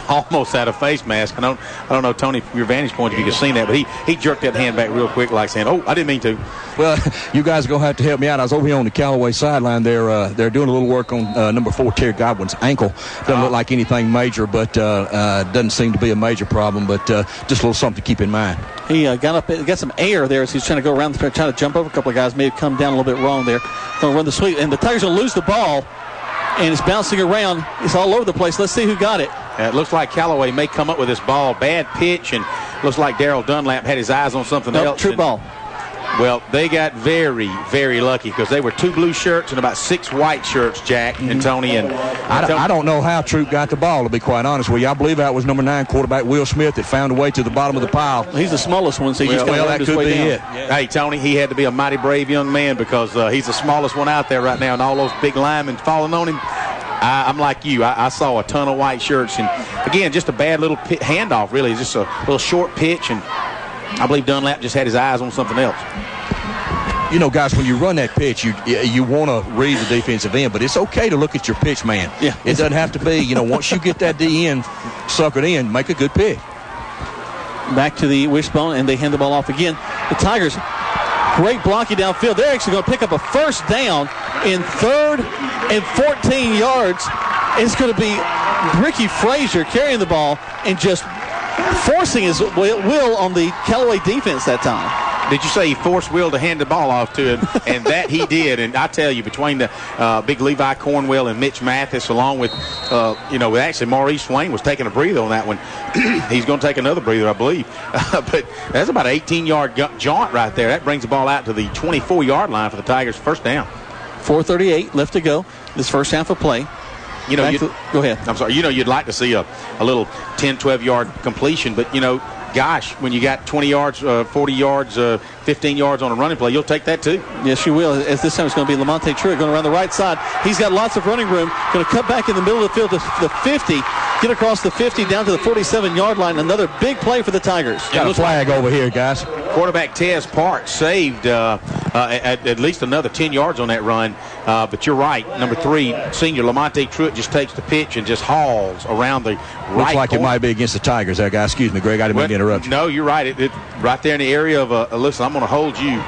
almost had a face mask. I don't know, Tony, from your vantage point if you could see that, but he jerked that hand back real quick, like saying, "Oh, I didn't mean to." Well, you guys are going to have to help me out. I was over here on the Callaway sideline. They're doing a little work on number 4, Terry Godwin's ankle. Doesn't look like anything major, but doesn't seem to be a major problem, but just a little something to keep in mind. He got some air there as he's trying to go around, trying to jump over a couple of guys. May have come down a little bit wrong there. Going to run the sweep, and the Tigers will lose the ball, and it's bouncing around. It's all over the place. Let's see who got it. It looks like Callaway may come up with this ball. Bad pitch, and looks like Darrell Dunlap had his eyes on something else. True ball. Well, they got very, very lucky because they were 2 blue shirts and about 6 white shirts, Jack and Tony. And I don't know how Troup got the ball, to be quite honest with you. I believe that was number 9 quarterback Will Smith that found a way to the bottom of the pile. He's the smallest one, so he just that could be it. Yeah. Hey, Tony, he had to be a mighty brave young man because he's the smallest one out there right now, and all those big linemen falling on him. I'm like you. I saw a ton of white shirts, and again, just a bad little handoff, really. Just a little short pitch, and I believe Dunlap just had his eyes on something else. You know, guys, when you run that pitch, you want to read the defensive end, but it's okay to look at your pitch man. Yeah. It doesn't have to be, once you get that DN suckered in, make a good pick. Back to the wishbone, and they hand the ball off again. The Tigers, great blocking downfield. They're actually going to pick up a 1st down in 3rd and 14 yards. It's going to be Ricky Frazier carrying the ball and just forcing his will on the Callaway defense that time. Did you say he forced Will to hand the ball off to him? And that he did. And I tell you, between the big Levi Cornwell and Mitch Mathis, along with, actually Maurice Swain was taking a breather on that one. He's going to take another breather, I believe. But that's about an 18-yard jaunt right there. That brings the ball out to the 24-yard line for the Tigers' first down. 4:38 left to go. This first half of play. Go ahead. I'm sorry. You'd like to see a little 10, 12-yard completion, but, gosh, when you got 20 yards, 40 yards, 15 yards on a running play, you'll take that too. Yes, you will. As this time it's going to be Lamonte Truitt going around the right side. He's got lots of running room. Going to cut back in the middle of the field to the 50, get across the 50 down to the 47-yard line. Another big play for the Tigers. Got a flag over here, guys. Quarterback Tez Park saved at least another 10 yards on that run. But you're right. Number 3, senior Lamonte Truitt just takes the pitch and just hauls around the right. Looks like it might be against the Tigers there, guys. Excuse me, Greg. I didn't mean to interrupt you. No, you're right. It right there in the area of listen, I'm going to hold you.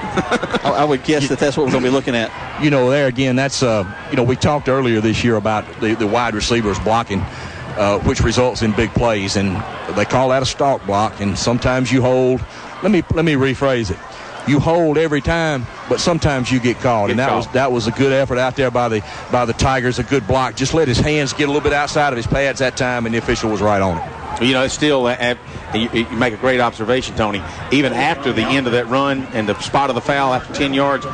I would guess that's what we're going to be looking at. There again, that's we talked earlier this year about the wide receivers blocking, which results in big plays, and they call that a stalk block. And sometimes you hold. Let me rephrase it. You hold every time, but sometimes you get caught, and that was a good effort out there by the Tigers. A good block. Just let his hands get a little bit outside of his pads that time, and the official was right on it. It's still, you make a great observation, Tony. Even after the end of that run and the spot of the foul after 10 yards,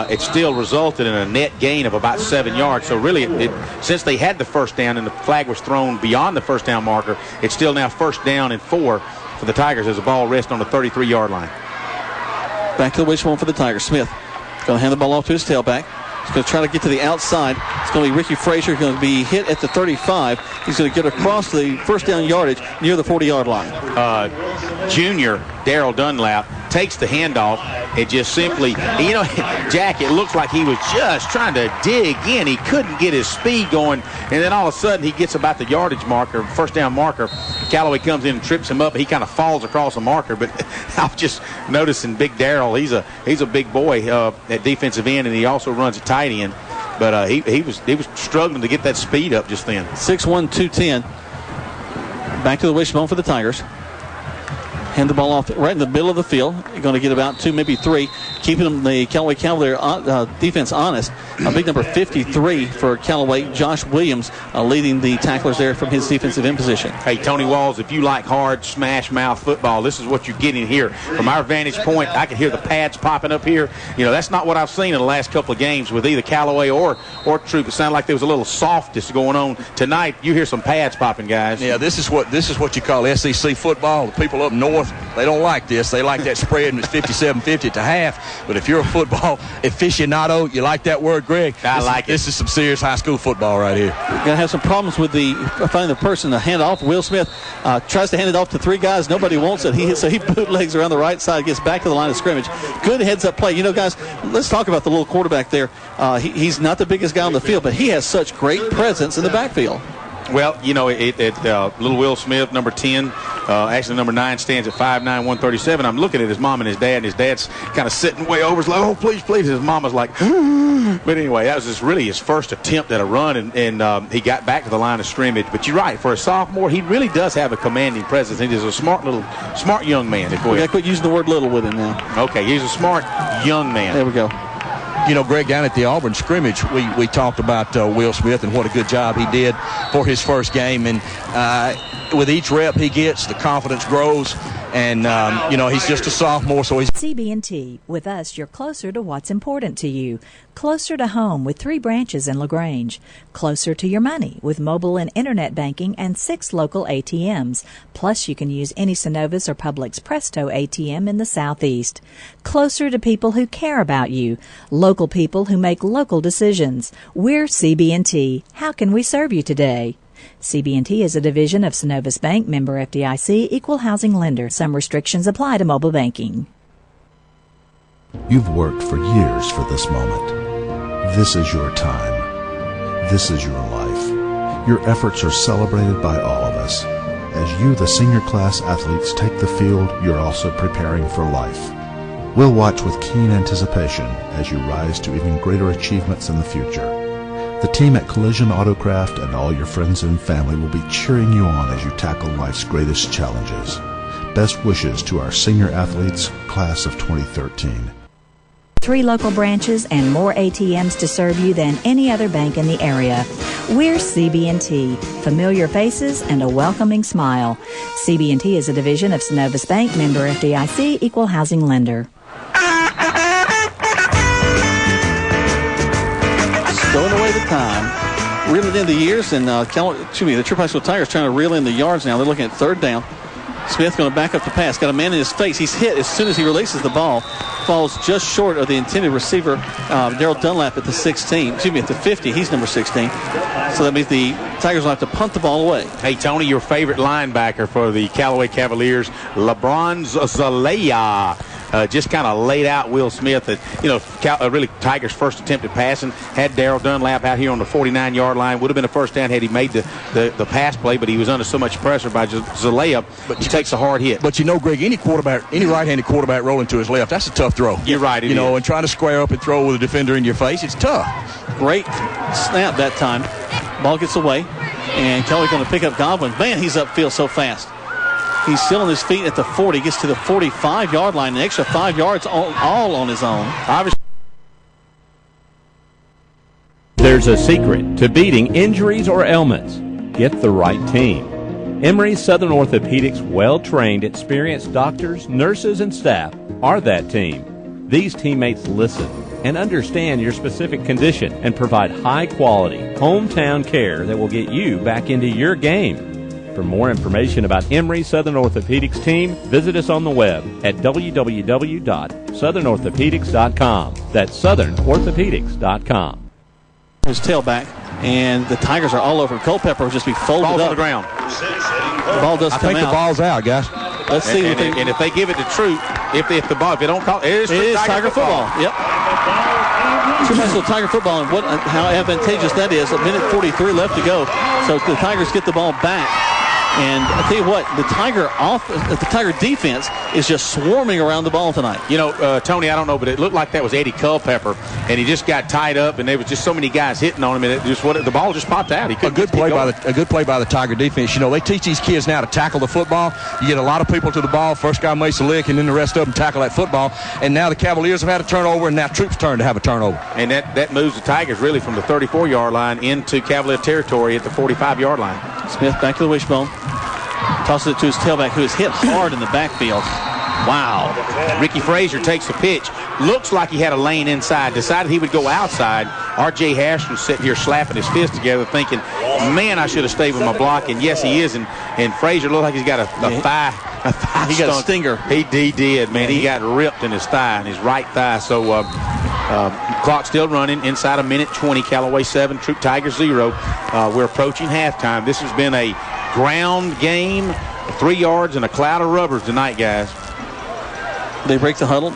it still resulted in a net gain of about 7 yards. So really, since they had the first down and the flag was thrown beyond the first down marker, it's still now first down and 4 for the Tigers as the ball rests on the 33-yard line. Back to the wishbone for the Tigers. Smith going to hand the ball off to his tailback. He's going to try to get to the outside. It's going to be Ricky Frazier going to be hit at the 35. He's going to get across the first down yardage near the 40-yard line. Junior Darrell Dunlap takes the handoff and just simply, Jack, it looks like he was just trying to dig in. He couldn't get his speed going, and then all of a sudden he gets about the yardage marker, first down marker. Callaway comes in and trips him up. He kind of falls across the marker, but I was just noticing Big Darrell. He's a big boy at defensive end, and he also runs a tight end. But he was struggling to get that speed up just then. 6'1", 210. Back to the wishbone for the Tigers. Hand the ball off right in the middle of the field. You're going to get about 2, maybe 3, keeping the Callaway Cavalier defense honest. Big number 53 for Callaway, Josh Williams, leading the tacklers there from his defensive end position. Hey, Tony Walls, if you like hard smash mouth football, this is what you're getting here. From our vantage point, I can hear the pads popping up here. That's not what I've seen in the last couple of games with either Callaway or Troup. It sounded like there was a little softness going on. Tonight, you hear some pads popping, guys. Yeah, this is what you call SEC football. The people up north, they don't like this. They like that spread, and it's 57-50 at the half. But if you're a football aficionado, you like that word, Greg? I like it. This is some serious high school football right here. Going to have some problems with finding the person to hand off. Will Smith tries to hand it off to 3 guys. Nobody wants it. So he bootlegs around the right side, gets back to the line of scrimmage. Good heads-up play. Guys, let's talk about the little quarterback there. He's not the biggest guy on the field, but he has such great presence in the backfield. Well, little Will Smith, number 10, actually number 9, stands at 5'9", 137. I'm looking at his mom and his dad, and his dad's kind of sitting way over. He's like, oh, please, please. His mama's like, but anyway, that was really his first attempt at a run, and he got back to the line of scrimmage. But you're right, for a sophomore, he really does have a commanding presence. He's a smart young man. We got to quit using the word little with him now. Okay, he's a smart young man. There we go. Greg, down at the Auburn scrimmage, we talked about Will Smith and what a good job he did for his first game. And with each rep he gets, the confidence grows. And, he's just a sophomore, so he's... CB&T. With us, you're closer to what's important to you. Closer to home with 3 branches in LaGrange. Closer to your money with mobile and internet banking and 6 local ATMs. Plus, you can use any Synovus or Publix Presto ATM in the Southeast. Closer to people who care about you. Local people who make local decisions. We're CB&T. How can we serve you today? CB&T is a division of Synovus Bank, member FDIC, equal housing lender. Some restrictions apply to mobile banking. You've worked for years for this moment. This is your time. This is your life. Your efforts are celebrated by all of us. As you, the senior class athletes, take the field, you're also preparing for life. We'll watch with keen anticipation as you rise to even greater achievements in the future. The team at Collision Autocraft and all your friends and family will be cheering you on as you tackle life's greatest challenges. Best wishes to our senior athletes, class of 2013. 3 local branches and more ATMs to serve you than any other bank in the area. We're CB&T, familiar faces and a welcoming smile. CB&T is a division of Synovus Bank, member FDIC, equal housing lender. Throwing away the time, reeling in the years, and the Troup High School Tigers trying to reel in the yards now. They're looking at 3rd down. Smith going to back up the pass. Got a man in his face. He's hit as soon as he releases the ball. Falls just short of the intended receiver, Daryl Dunlap, at the 16. Excuse me, at the 50. He's number 16. So that means the Tigers will have to punt the ball away. Hey, Tony, your favorite linebacker for the Callaway Cavaliers, LeBron Zalea. Just kind of laid out Will Smith. Really Tigers' first attempt at passing. Had Daryl Dunlap out here on the 49-yard line. Would have been a first down had he made the pass play, but he was under so much pressure by Zalea. But he takes a hard hit. But Greg, any right-handed quarterback rolling to his left, that's a tough throw. You're right. And trying to square up and throw with a defender in your face, it's tough. Great snap that time. Ball gets away, and Kelly's going to pick up Godwin. Man, he's upfield so fast. He's still on his feet at the 40. Gets to the 45-yard line. An extra 5 yards all on his own. There's a secret to beating injuries or ailments. Get the right team. Emory Southern Orthopedics' well-trained, experienced doctors, nurses, and staff are that team. These teammates listen and understand your specific condition and provide high-quality, hometown care that will get you back into your game. For more information about Emory Southern Orthopedics team, visit us on the web at www.southernorthopedics.com. That's southernorthopedics.com. His tailback, and the Tigers are all over. Culpepper will just be folded Ball's up. on the ground. The ball does come out. I think the ball's out, guys. Let's see. And if they give it to Troup, if they don't call it, it is Tiger football. Yep. Troup Tiger football, and how advantageous that is. 1:43 left to go. So the Tigers get the ball back. And I tell you what, the Tiger defense is just swarming around the ball tonight. Tony, I don't know, but it looked like that was Eddie Culpepper, and he just got tied up, and there was just so many guys hitting on him, and the ball just popped out. A good play by the Tiger defense. They teach these kids now to tackle the football. You get a lot of people to the ball. First guy makes a lick, and then the rest of them tackle that football. And now the Cavaliers have had a turnover, and now Troup's turn to have a turnover. And that moves the Tigers really from the 34-yard line into Cavalier territory at the 45-yard line. Smith back to the wishbone. Tosses it to his tailback, who is hit hard in the backfield. Wow. Ricky Frazier takes the pitch. Looks like he had a lane inside. Decided he would go outside. R.J. Hashton's sitting here slapping his fist together thinking, man, I should have stayed with my block. And, yes, he is. And Frazier looks like he's got a thigh. He got a stinger. He did, man. He got ripped in his thigh, in his right thigh. So clock still running. Inside a minute 20. Callaway 7, Troup Tigers 0. We're approaching halftime. This has been a ground game, 3 yards and a cloud of rubbers tonight, guys. They break the huddle.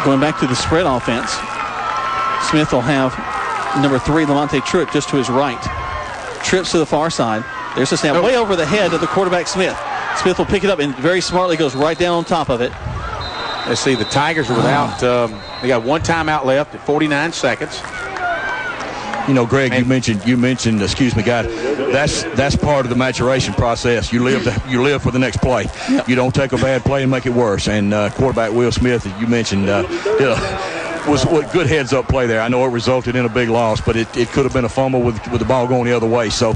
Going back to the spread offense, Smith will have number 3, Lamonte Troup, just to his right. Trips to the far side. There's a snap way over the head of the quarterback, Smith. Smith will pick it up and very smartly goes right down on top of it. Let's see, the Tigers are without, they got 1 timeout left at 49 seconds. Greg, you mentioned, excuse me, guys, that's part of the maturation process. You live for the next play. Yep. You don't take a bad play and make it worse. And quarterback Will Smith, as you mentioned, was a good heads-up play there. I know it resulted in a big loss, but it could have been a fumble with the ball going the other way. So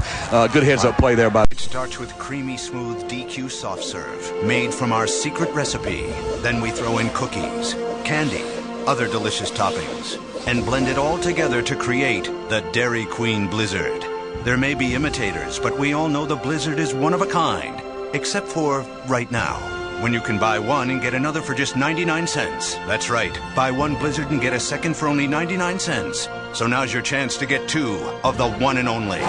good heads-up play there. It starts with creamy, smooth DQ soft serve, made from our secret recipe. Then we throw in cookies, candy, other delicious toppings, and blend it all together to create the Dairy Queen Blizzard. There may be imitators, but we all know the Blizzard is one of a kind, except for right now, when you can buy one and get another for just 99 cents. That's right, buy one Blizzard and get a second for only 99 cents. So now's your chance to get 2 of the one and only.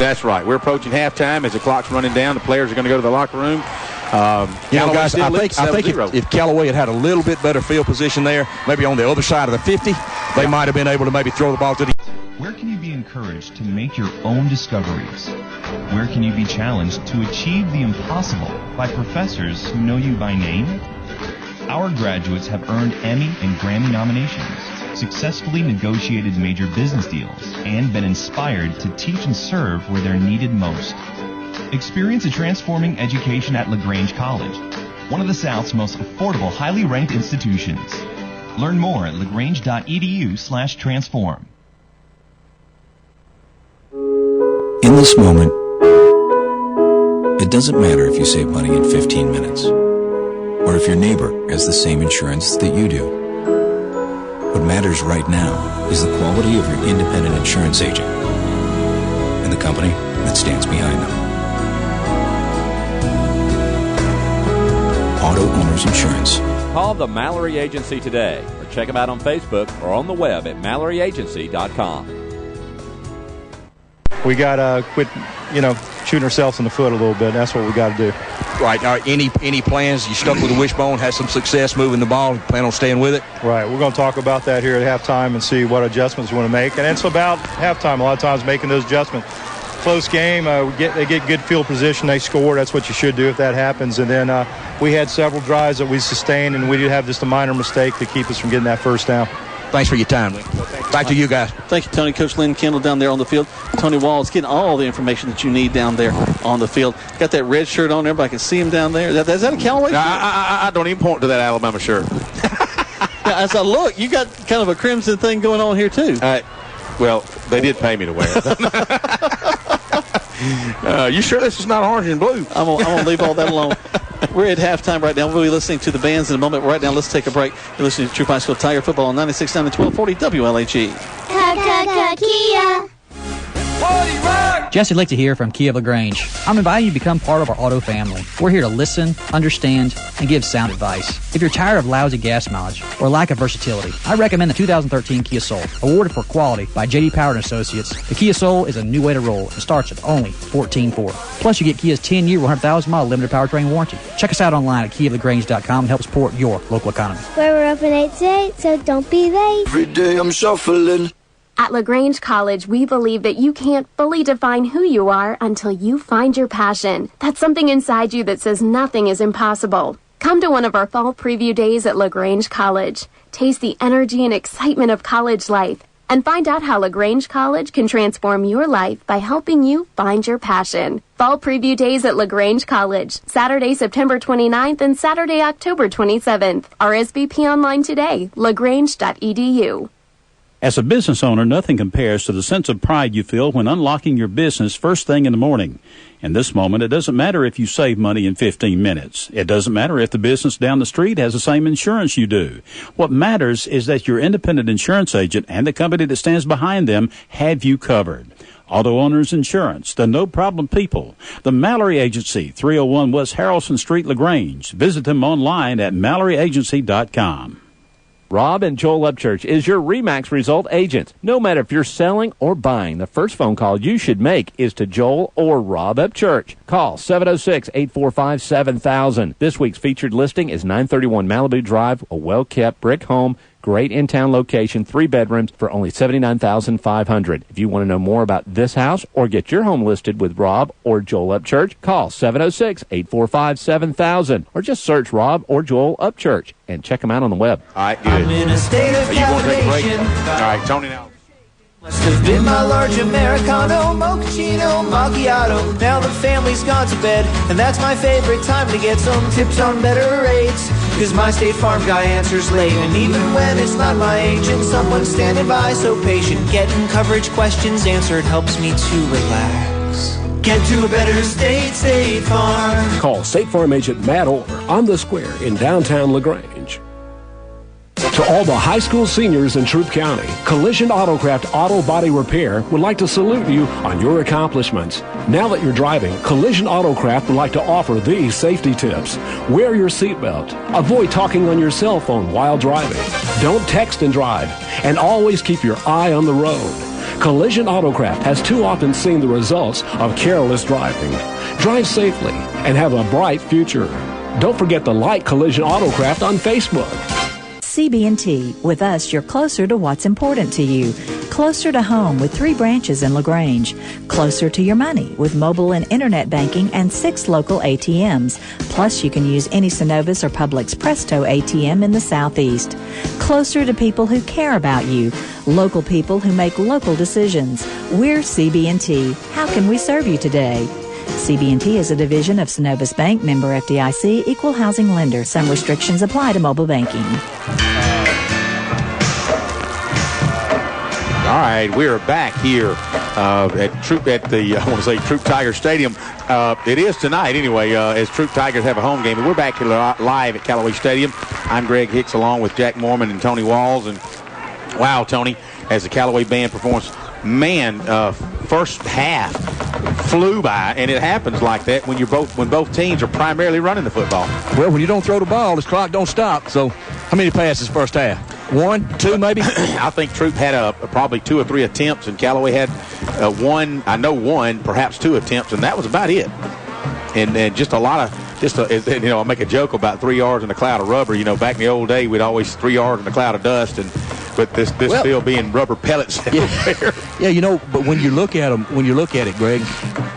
That's right. We're approaching halftime as the clock's running down. The players are going to go to the locker room. Guys, I think if Callaway had a little bit better field position there, maybe on the other side of the 50, they might have been able to maybe throw the ball to the... Where can you be encouraged to make your own discoveries? Where can you be challenged to achieve the impossible by professors who know you by name? Our graduates have earned Emmy and Grammy nominations, successfully negotiated major business deals, and been inspired to teach and serve where they're needed most. Experience a transforming education at LaGrange College, one of the South's most affordable, highly ranked institutions. Learn more at lagrange.edu/transform. In this moment, it doesn't matter if you save money in 15 minutes, or if your neighbor has the same insurance that you do. What matters right now is the quality of your independent insurance agent and the company that stands behind them. Auto Owners Insurance. Call the Mallory Agency today or check them out on Facebook or on the web at MalloryAgency.com. We got to quit, shooting ourselves in the foot a little bit. That's what we got to do. Right. Any plans? You stuck with the wishbone, had some success moving the ball, plan on staying with it? Right. We're going to talk about that here at halftime and see what adjustments we want to make. And it's about halftime a lot of times making those adjustments. Close game. They get good field position. They score. That's what you should do if that happens. And then we had several drives that we sustained, and we did have just a minor mistake to keep us from getting that first down. Thanks for your time, Lee. Back to you guys. Thank you, Tony. Coach Lynn Kendall down there on the field. Tony Walls getting all the information that you need down there on the field. Got that red shirt on. Everybody can see him down there. Is that a Callaway shirt? I don't even point to that Alabama shirt. As I look, you got kind of a crimson thing going on here, too. Well, they did pay me to wear it. You sure this is not orange and blue? I'm going to leave all that alone. We're at halftime right now. We'll be listening to the bands in a moment. Right now, let's take a break. You're listening to Troup High School Tiger Football on 96.9 and 1240 WLAG. Kia. Jesse Lichter here from Kia of LaGrange. I'm inviting you to become part of our auto family. We're here to listen, understand, and give sound advice. If you're tired of lousy gas mileage or lack of versatility, I recommend the 2013 Kia Soul. Awarded for quality by J.D. Power & Associates, the Kia Soul is a new way to roll and starts at only $14,400. Plus, you get Kia's 10-year, 100,000-mile limited powertrain warranty. Check us out online at KiaofLaGrange.com and help support your local economy. Where we're open 8 to 8, so don't be late. Every day I'm shuffling. At LaGrange College, we believe that you can't fully define who you are until you find your passion. That's something inside you that says nothing is impossible. Come to one of our fall preview days at LaGrange College. Taste the energy and excitement of college life and find out how LaGrange College can transform your life by helping you find your passion. Fall preview days at LaGrange College, Saturday, September 29th and Saturday, October 27th. RSVP online today, lagrange.edu. As a business owner, nothing compares to the sense of pride you feel when unlocking your business first thing in the morning. In this moment, it doesn't matter if you save money in 15 minutes. It doesn't matter if the business down the street has the same insurance you do. What matters is that your independent insurance agent and the company that stands behind them have you covered. Auto Owners Insurance, the no-problem people. The Mallory Agency, 301 West Harrelson Street, LaGrange. Visit them online at MalloryAgency.com. Rob and Joel Upchurch is your RE/MAX result agent. No matter if you're selling or buying, the first phone call you should make is to Joel or Rob Upchurch. Call 706-845-7000. This week's featured listing is 931 Malibu Drive, a well-kept brick home. Great in-town location, 3 bedrooms for only $79,500. If you want to know more about this house or get your home listed with Rob or Joel Upchurch, call 706-845-7000 or just search Rob or Joel Upchurch and check them out on the web. All right, good. I'm in a state of captivation. All right, Tony now. Must have been my large Americano, mochaccino, macchiato. Now the family's gone to bed, and that's my favorite time to get some tips on better rates. Cause my State Farm guy answers late, and even when it's not my agent, someone's standing by so patient. Getting coverage questions answered helps me to relax. Get to a better State Farm. Call State Farm agent Matt Orr on the square in downtown LaGrange. To all the high school seniors in Troup County, Collision Autocraft Auto Body Repair would like to salute you on your accomplishments. Now that you're driving, Collision Autocraft would like to offer these safety tips. Wear your seatbelt. Avoid talking on your cell phone while driving. Don't text and drive. And always keep your eye on the road. Collision Autocraft has too often seen the results of careless driving. Drive safely and have a bright future. Don't forget to like Collision Autocraft on Facebook. CB&T. With us, you're closer to what's important to you. Closer to home with 3 branches in LaGrange. Closer to your money with mobile and internet banking and 6 local ATMs. Plus, you can use any Synovus or Publix Presto ATM in the Southeast. Closer to people who care about you. Local people who make local decisions. We're CB&T. How can we serve you today? CB&T is a division of Synovus Bank, member FDIC, equal housing lender. Some restrictions apply to mobile banking. All right, we are back here at Troup at the Troup Tiger Stadium. It is tonight anyway, as Troup Tigers have a home game. And we're back here live at Callaway Stadium. I'm Greg Hicks along with Jack Mormon and Tony Walls. And wow, Tony, as the Callaway band performs, man, first half flew by, and it happens like that when both teams are primarily running the football. Well, when you don't throw the ball, this clock don't stop. So, how many passes first half? 1, 2, maybe? I think Troup had probably 2 or 3 attempts, and Callaway had one, perhaps 2 attempts, and that was about it. And just a lot of, I'll make a joke about 3 yards in a cloud of rubber. Back in the old day, we'd always 3 yards in a cloud of dust, but this field being rubber pellets. Yeah, but when you look at it, Greg,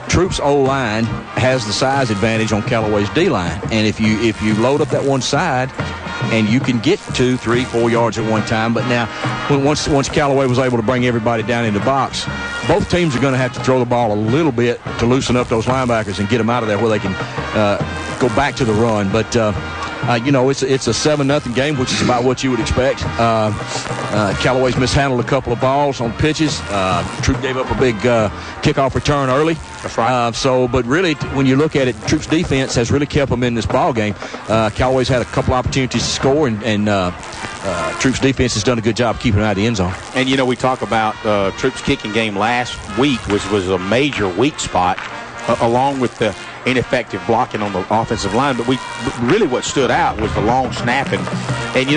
Troup's O-line has the size advantage on Callaway's D-line, and if you load up that one side, and you can get 2, 3, 4 yards at one time. But now, once Callaway was able to bring everybody down in the box, both teams are going to have to throw the ball a little bit to loosen up those linebackers and get them out of there where they can go back to the run. But it's a 7-0 game, which is about what you would expect. Callaway's mishandled a couple of balls on pitches. Troup gave up a big kickoff return early. That's right. But really, when you look at it, Troup's defense has really kept them in this ball game. Callaway's had a couple opportunities to score, and Troup's defense has done a good job keeping them out of the end zone. And we talk about Troup's kicking game last week, which was a major weak spot, along with the ineffective blocking on the offensive line. But really what stood out was the long snapping. And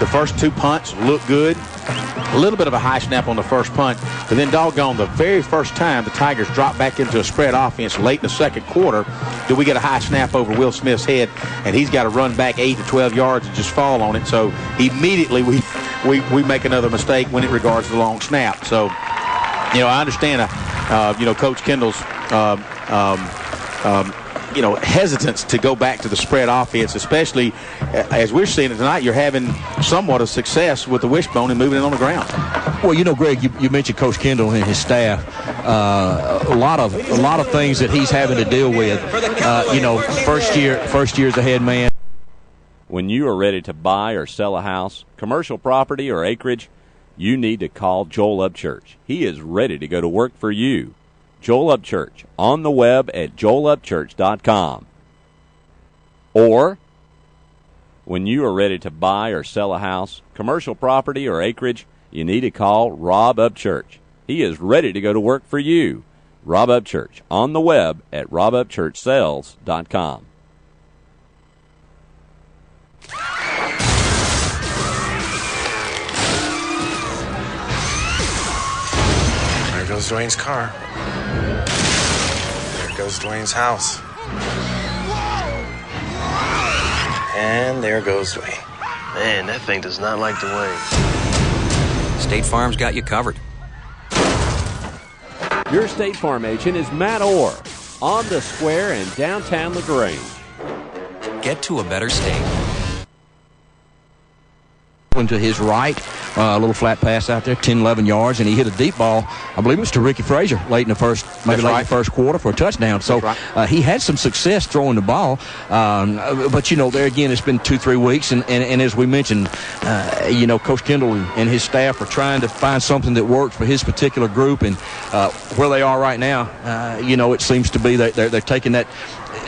the first 2 punts looked good. A little bit of a high snap on the first punt, but then doggone, the very first time the Tigers dropped back into a spread offense late in the second quarter, did we get a high snap over Will Smith's head, and he's got to run back 8 to 12 yards and just fall on it. So immediately we make another mistake when it regards the long snap. So, I understand, Coach Kendall's hesitance to go back to the spread offense, especially as we're seeing it tonight. You're having somewhat of success with the wishbone and moving it on the ground. Well, Greg, you mentioned Coach Kendall and his staff. A lot of things that he's having to deal with. First year's a head man. When you are ready to buy or sell a house, commercial property, or acreage, you need to call Joel Upchurch. He is ready to go to work for you. Joel Upchurch, on the web at joelupchurch.com. Or, when you are ready to buy or sell a house, commercial property, or acreage, you need to call Rob Upchurch. He is ready to go to work for you. Rob Upchurch, on the web at robupchurchsales.com. There goes Dwayne's car. There goes Dwayne's house. And there goes Dwayne. Man, that thing does not like Dwayne. State Farm's got you covered. Your State Farm agent is Matt Orr, on the square in downtown LaGrange. Get to a better state. To his right, a little flat pass out there, 10, 11 yards, and he hit a deep ball. I believe it was to Ricky Frazier late in the first quarter for a touchdown. So he had some success throwing the ball. But, there again, it's been 2-3 weeks, and as we mentioned, Coach Kendall and his staff are trying to find something that works for his particular group, and where they are right now, it seems to be that they're taking that.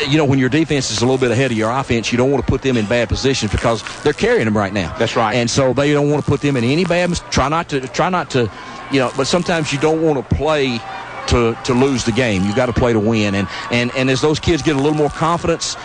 When your defense is a little bit ahead of your offense, you don't want to put them in bad positions because they're carrying them right now. That's right. And so they don't want to put them in any bad. Try not to. But sometimes you don't want to play to lose the game. You've got to play to win. And as those kids get a little more confidence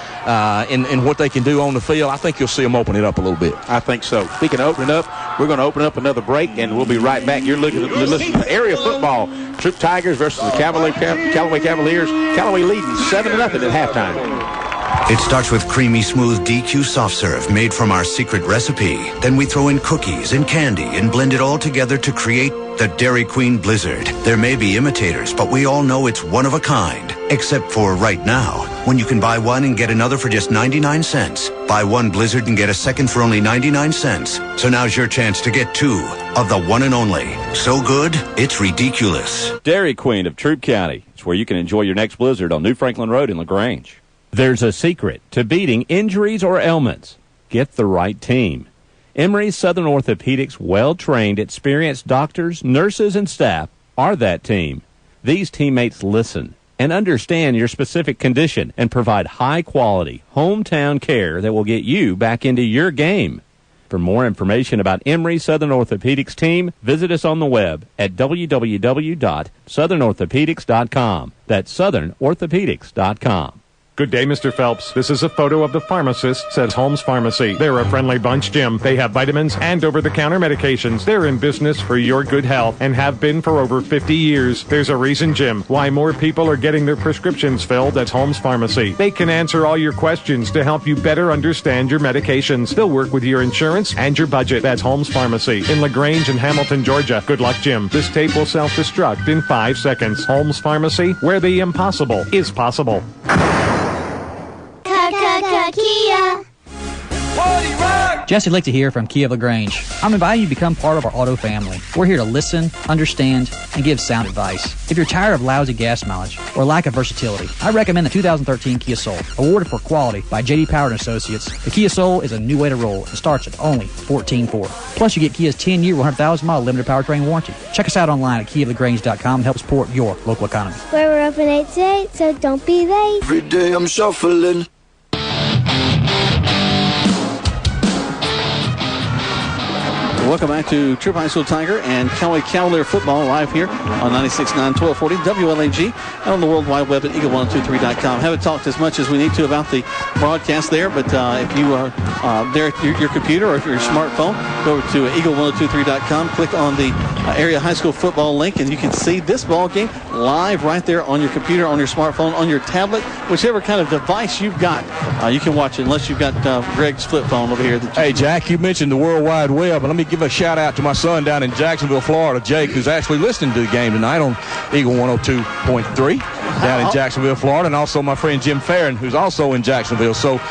in what they can do on the field, I think you'll see them open it up a little bit. I think so. Speaking of opening up, we're going to open up another break, and we'll be right back. You're listening to area football. Troup Tigers versus the Callaway Cavaliers. Callaway leading 7-0 at halftime. It starts with creamy, smooth DQ soft serve made from our secret recipe. Then we throw in cookies and candy and blend it all together to create the Dairy Queen Blizzard. There may be imitators, but we all know it's one of a kind. Except for right now, when you can buy one and get another for just 99 cents. Buy one Blizzard and get a second for only 99 cents. So now's your chance to get two of the one and only. So good, it's ridiculous. Dairy Queen of Troup County. It's where you can enjoy your next Blizzard on New Franklin Road in LaGrange. There's a secret to beating injuries or ailments. Get the right team. Emory's Southern Orthopedics' well-trained, experienced doctors, nurses, and staff are that team. These teammates listen and understand your specific condition and provide high-quality, hometown care that will get you back into your game. For more information about Emory Southern Orthopedics team, visit us on the web at www.southernorthopedics.com. That's southernorthopedics.com. Good day, Mr. Phelps. This is a photo of the pharmacist at Holmes Pharmacy. They're a friendly bunch, Jim. They have vitamins and over-the-counter medications. They're in business for your good health and have been for over 50 years. There's a reason, Jim, why more people are getting their prescriptions filled at Holmes Pharmacy. They can answer all your questions to help you better understand your medications. They'll work with your insurance and your budget. That's Holmes Pharmacy in LaGrange and Hamilton, Georgia. Good luck, Jim. This tape will self-destruct in 5 seconds. Holmes Pharmacy, where the impossible is possible. Kia. Jesse Lichter here from Kia of LaGrange. I'm inviting you to become part of our auto family. We're here to listen, understand, and give sound advice. If you're tired of lousy gas mileage or lack of versatility, I recommend the 2013 Kia Soul. Awarded for quality by J.D. Power & Associates, the Kia Soul is a new way to roll and starts at only $14,400. Plus, you get Kia's 10-year, 100,000-mile limited powertrain warranty. Check us out online at KiaofLaGrange.com and help support your local economy. Where we're open 8 to 8, so don't be late. Every day I'm shuffling. Welcome back to Troup High School Tiger and Callaway Cavalier football live here on 96.9, 1240 WLAG and on the World Wide Web at eagle1023.com. Haven't talked as much as we need to about the broadcast there, but if you are there at your computer or if your smartphone, go over to eagle1023.com, click on the area high school football link, and you can see this ball game live right there on your computer, on your smartphone, on your tablet, whichever kind of device you've got. You can watch it unless you've got Greg's flip phone over here. Hey, Jack, you mentioned the World Wide Web, and let me give a shout out to my son down in Jacksonville, Florida, Jake, who's actually listening to the game tonight on Eagle 102.3 down in Jacksonville, Florida, and also my friend Jim Farron, who's also in Jacksonville. So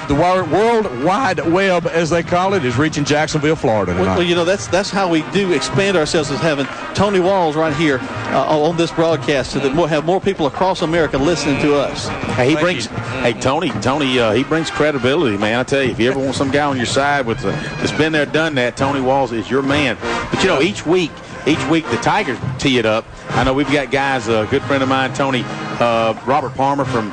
the World Wide Web, as they call it, is reaching Jacksonville, Florida tonight. Well, you know, that's how we do expand ourselves, as having Tony Walls right here on this broadcast, so that we'll have more people across America listening to us. Hey, Tony, he brings credibility, man. I tell you, if you ever want some guy on your side that's been there, done that, Tony Walls is your man. But you know, each week the Tigers tee it up. I know we've got guys, a good friend of mine, Tony, Robert Palmer, from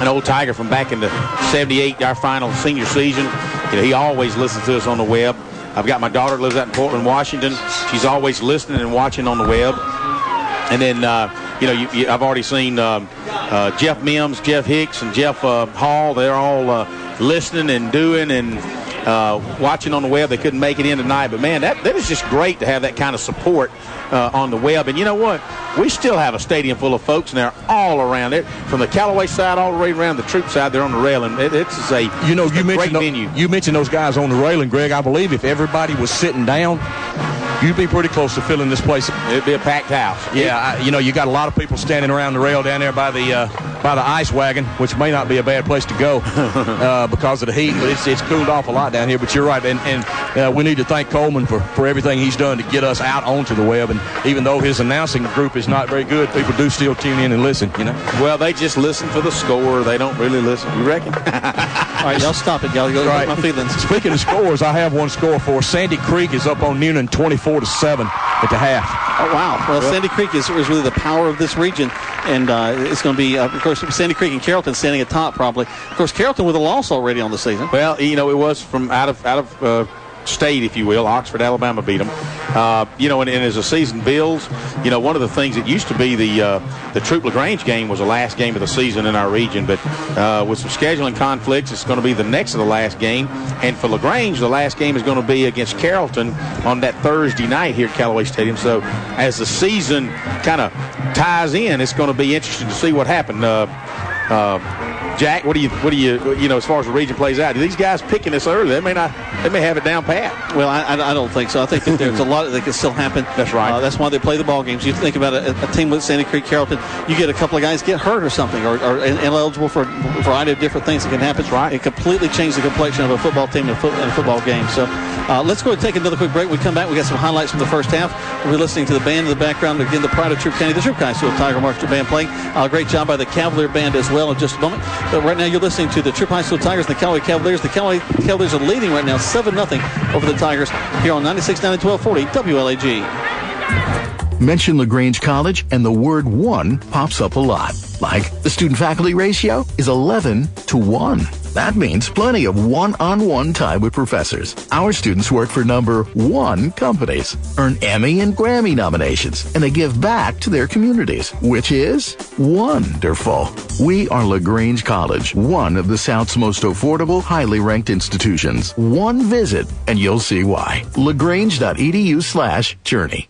an old Tiger from back in the 78, our final senior season. You know, he always listens to us on the web. I've got my daughter lives out in Portland, Washington. She's always listening and watching on the web. And then, I've already seen Jeff Mims, Jeff Hicks, and Jeff Hall. They're all listening and doing and watching on the web. They couldn't make it in tonight. But, man, that is just great to have that kind of support on the web. And you know what? We still have a stadium full of folks, and they're all around it. From the Callaway side all the way around the Troup side, they're on the railing. It's a great venue. You mentioned those guys on the railing, Greg. I believe if everybody was sitting down, you'd be pretty close to filling this place. It'd be a packed house. Yeah, you got a lot of people standing around the rail down there by the ice wagon, which may not be a bad place to go because of the heat, but it's cooled off a lot down here. But you're right, and we need to thank Coleman for everything he's done to get us out onto the web. And even though his announcing group is not very good, people do still tune in and listen, you know. Well, they just listen for the score. They don't really listen. You reckon? All right, y'all stop it. Y'all go right. My feelings. Speaking of scores, I have one score for Sandy Creek is up on Newnan 24-7 at the half. Oh, wow. Well, Sandy Creek is really the power of this region, and it's going to be, of course, Sandy Creek and Carrollton standing atop probably. Of course, Carrollton with a loss already on the season. Well, it was from out of state, if you will. Oxford, Alabama beat them. And as the season builds, one of the things that used to be the Troup LaGrange game was the last game of the season in our region, but with some scheduling conflicts, it's going to be the next to the last game. And for LaGrange, the last game is going to be against Carrollton on that Thursday night here at Callaway Stadium. So as the season kind of ties in, it's going to be interesting to see what happened. Jack, what do you as far as the region plays out? Do these guys picking this early? They may have it down pat. Well, I don't think so. I think that there's a lot that can still happen. That's right. That's why they play the ball games. You think about a team with Sandy Creek, Carrollton, you get a couple of guys get hurt or something, or ineligible for a variety of different things that can happen. That's right. It completely changed the complexion of a football team and a football game. So let's go and take another quick break. When we come back, we got some highlights from the first half. We're listening to the band in the background. Again, the pride of Troup County, the Troup County School Tiger Marching Band playing. Great job by the Cavalier Band as well in just a moment. But right now you're listening to the Troup High School Tigers and the Callaway Cavaliers. The Callaway Cavaliers are leading right now 7-0 over the Tigers here on 96.9 and 1240 WLAG. Mention LaGrange College and the word one pops up a lot. Like the student-faculty ratio is 11-1. That means plenty of one-on-one time with professors. Our students work for number one companies, earn Emmy and Grammy nominations, and they give back to their communities, which is wonderful. We are LaGrange College, one of the South's most affordable, highly ranked institutions. One visit, and you'll see why. LaGrange.edu/journey.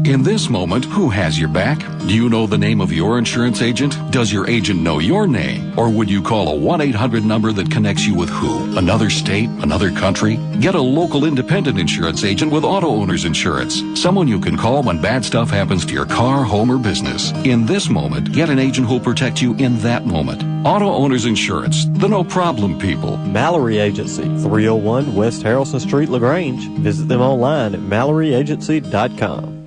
In this moment, who has your back? Do you know the name of your insurance agent? Does your agent know your name? Or would you call a 1-800 number that connects you with who? Another state? Another country? Get a local independent insurance agent with Auto Owners Insurance. Someone you can call when bad stuff happens to your car, home, or business. In this moment, get an agent who'll protect you in that moment. Auto Owners Insurance, the no-problem people. Mallory Agency, 301 West Harrelson Street, LaGrange. Visit them online at MalloryAgency.com.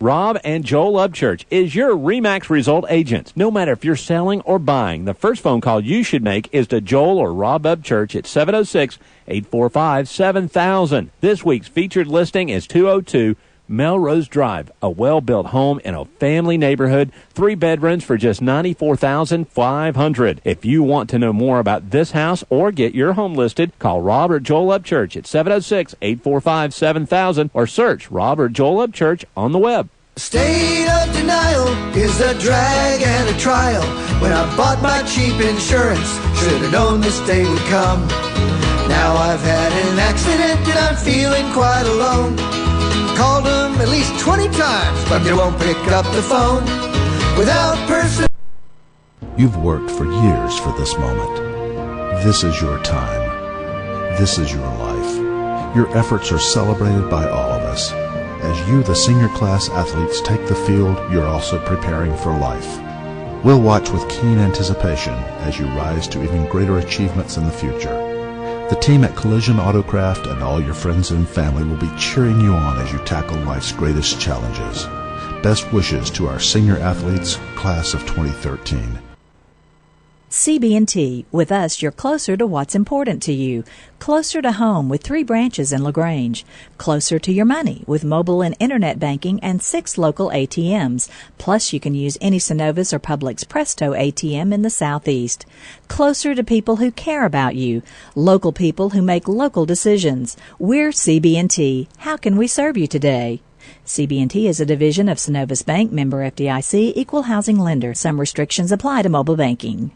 Rob and Joel Upchurch is your RE/MAX result agent. No matter if you're selling or buying, the first phone call you should make is to Joel or Rob Upchurch at 706-845-7000. This week's featured listing is 202 Melrose Drive, a well-built home in a family neighborhood, 3 bedrooms for just $94,500. If you want to know more about this house or get your home listed, call Rob or Joel Upchurch at 706-845-7000 or search Rob or Joel Upchurch on the web. State of denial is a drag and a trial. When I bought my cheap insurance, should have known this day would come. Now I've had an accident and I'm feeling quite alone. Called them at least 20 times, but they won't pick up the phone. Without person. You've worked for years for this moment. This is your time. This is your life. Your efforts are celebrated by all of us. As you, the senior class athletes, take the field, you're also preparing for life. We'll watch with keen anticipation as you rise to even greater achievements in the future. The team at Collision Autocraft and all your friends and family will be cheering you on as you tackle life's greatest challenges. Best wishes to our senior athletes, class of 2013. CB&T. With us, you're closer to what's important to you. Closer to home with 3 branches in LaGrange. Closer to your money with mobile and internet banking and 6 local ATMs. Plus, you can use any Synovus or Publix Presto ATM in the Southeast. Closer to people who care about you. Local people who make local decisions. We're CB&T. How can we serve you today? CB&T is a division of Synovus Bank, member FDIC, equal housing lender. Some restrictions apply to mobile banking.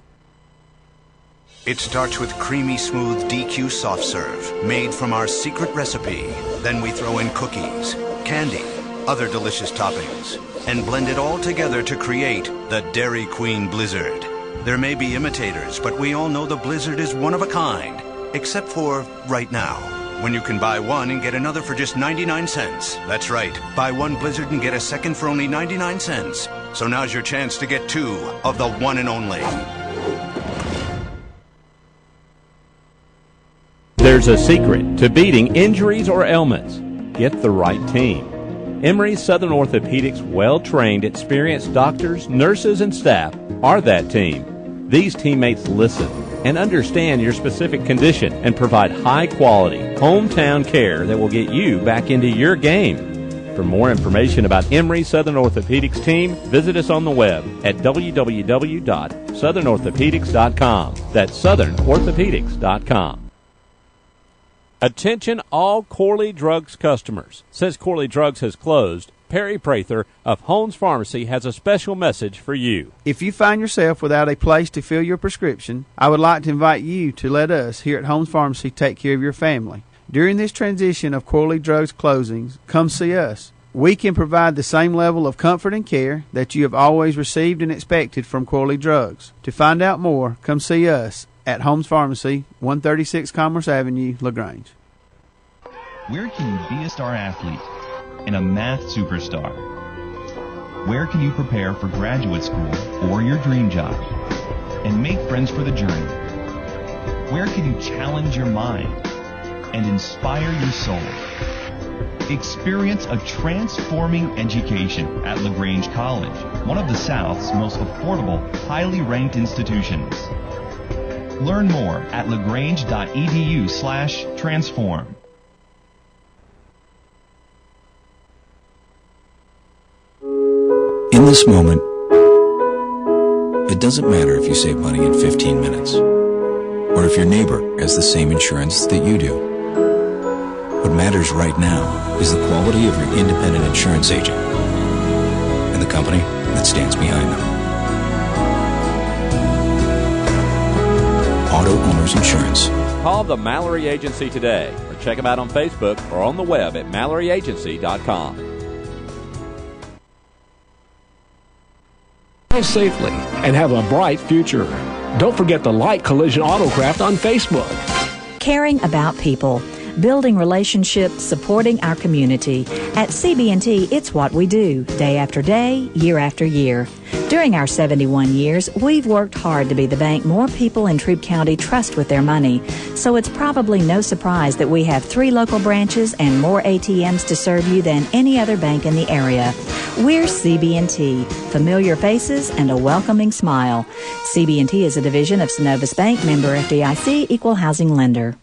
It starts with creamy smooth DQ soft serve, made from our secret recipe. Then we throw in cookies, candy, other delicious toppings, and blend it all together to create the Dairy Queen Blizzard. There may be imitators, but we all know the Blizzard is one of a kind, except for right now, when you can buy one and get another for just 99 cents. That's right, buy one Blizzard and get a second for only 99 cents. So now's your chance to get 2 of the one and only. There's a secret to beating injuries or ailments. Get the right team. Emory Southern Orthopedics' well-trained, experienced doctors, nurses, and staff are that team. These teammates listen and understand your specific condition and provide high-quality, hometown care that will get you back into your game. For more information about Emory Southern Orthopedics team, visit us on the web at www.southernorthopedics.com. That's southernorthopedics.com. Attention all Corley Drugs customers. Since Corley Drugs has closed, Perry Prather of Holmes Pharmacy has a special message for you. If you find yourself without a place to fill your prescription, I would like to invite you to let us here at Holmes Pharmacy take care of your family. During this transition of Corley Drugs closings, come see us. We can provide the same level of comfort and care that you have always received and expected from Corley Drugs. To find out more, come see us at Holmes Pharmacy, 136 Commerce Avenue, LaGrange. Where can you be a star athlete and a math superstar? Where can you prepare for graduate school or your dream job and make friends for the journey? Where can you challenge your mind and inspire your soul? Experience a transforming education at LaGrange College, one of the South's most affordable, highly ranked institutions. Learn more at lagrange.edu/transform. In this moment, it doesn't matter if you save money in 15 minutes or if your neighbor has the same insurance that you do. What matters right now is the quality of your independent insurance agent and the company that stands behind them. Auto Owners Insurance. Call the Mallory Agency today or check them out on Facebook or on the web at MalloryAgency.com. Drive safely and have a bright future. Don't forget to like Collision Autocraft on Facebook. Caring about people, building relationships, supporting our community. At CB&T, it's what we do, day after day, year after year. During our 71 years, we've worked hard to be the bank more people in Troup County trust with their money. So it's probably no surprise that we have 3 local branches and more ATMs to serve you than any other bank in the area. We're CB&T, familiar faces and a welcoming smile. CB&T is a division of Synovus Bank, member FDIC, equal housing lender.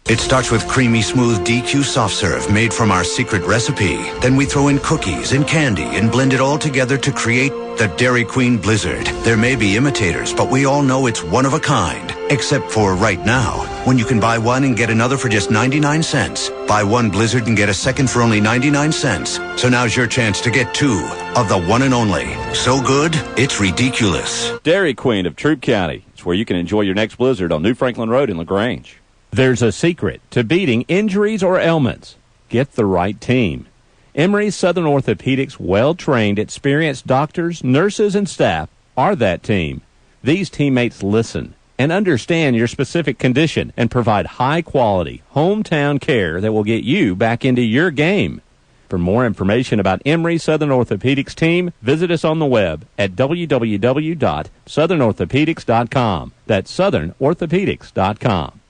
It starts with creamy smooth DQ soft serve made from our secret recipe. Then we throw in cookies and candy and blend it all together to create the Dairy Queen Blizzard. There may be imitators, but we all know it's one of a kind. Except for right now, when you can buy one and get another for just 99 cents. Buy one Blizzard and get a second for only 99 cents. So now's your chance to get 2 of the one and only. So good, it's ridiculous. Dairy Queen of Troup County. It's where you can enjoy your next Blizzard on New Franklin Road in LaGrange. There's a secret to beating injuries or ailments. Get the right team. Emory Southern Orthopedics' well-trained, experienced doctors, nurses, and staff are that team. These teammates listen and understand your specific condition and provide high-quality, hometown care that will get you back into your game. For more information about Emory Southern Orthopedics team, visit us on the web at www.southernorthopedics.com. That's southernorthopedics.com.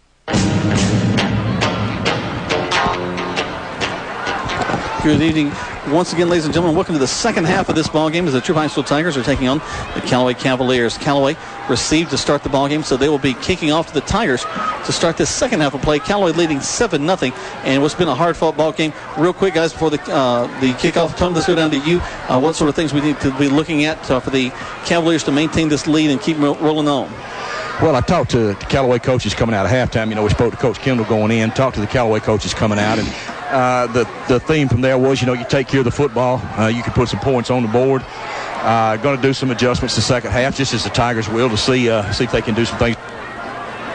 Good evening once again, ladies and gentlemen. Welcome to the second half of this ball game as the Troup High School Tigers are taking on the Callaway Cavaliers. Callaway received to start the ball game, so they will be kicking off to the Tigers to start this second half of play. Callaway leading 7-0, and what's been a hard-fought ball game. Real quick, guys, before the kickoff, Tony, let's go down to you. What sort of things we need to be looking at for the Cavaliers to maintain this lead and keep rolling on? Well, I talked to the Callaway coaches coming out of halftime. We spoke to Coach Kendall going in, talked to the Callaway coaches coming out, and the theme from there was, you take care of the football. You can put some points on the board. Going to do some adjustments the second half, just as the Tigers will, to see if they can do some things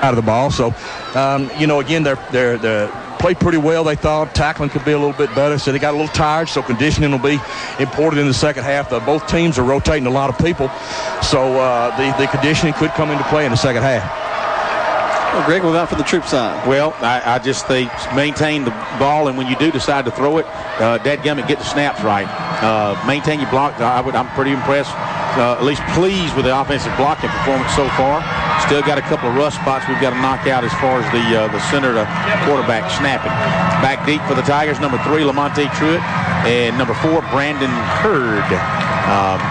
out of the ball. So, again, they're played pretty well, they thought. Tackling could be a little bit better, so they got a little tired, so conditioning will be important in the second half. Both teams are rotating a lot of people, so the conditioning could come into play in the second half. Well, Greg, what about for the Troup side? Well, I just think maintain the ball, and when you do decide to throw it, dadgummit, get the snaps right. Maintain your block. I'm pretty impressed, at least pleased with the offensive blocking performance so far. Still got a couple of rough spots we've got to knock out as far as the center to quarterback snapping. Back deep for the Tigers, number 3, Lamonte Truitt, and number 4, Brandon Hurd.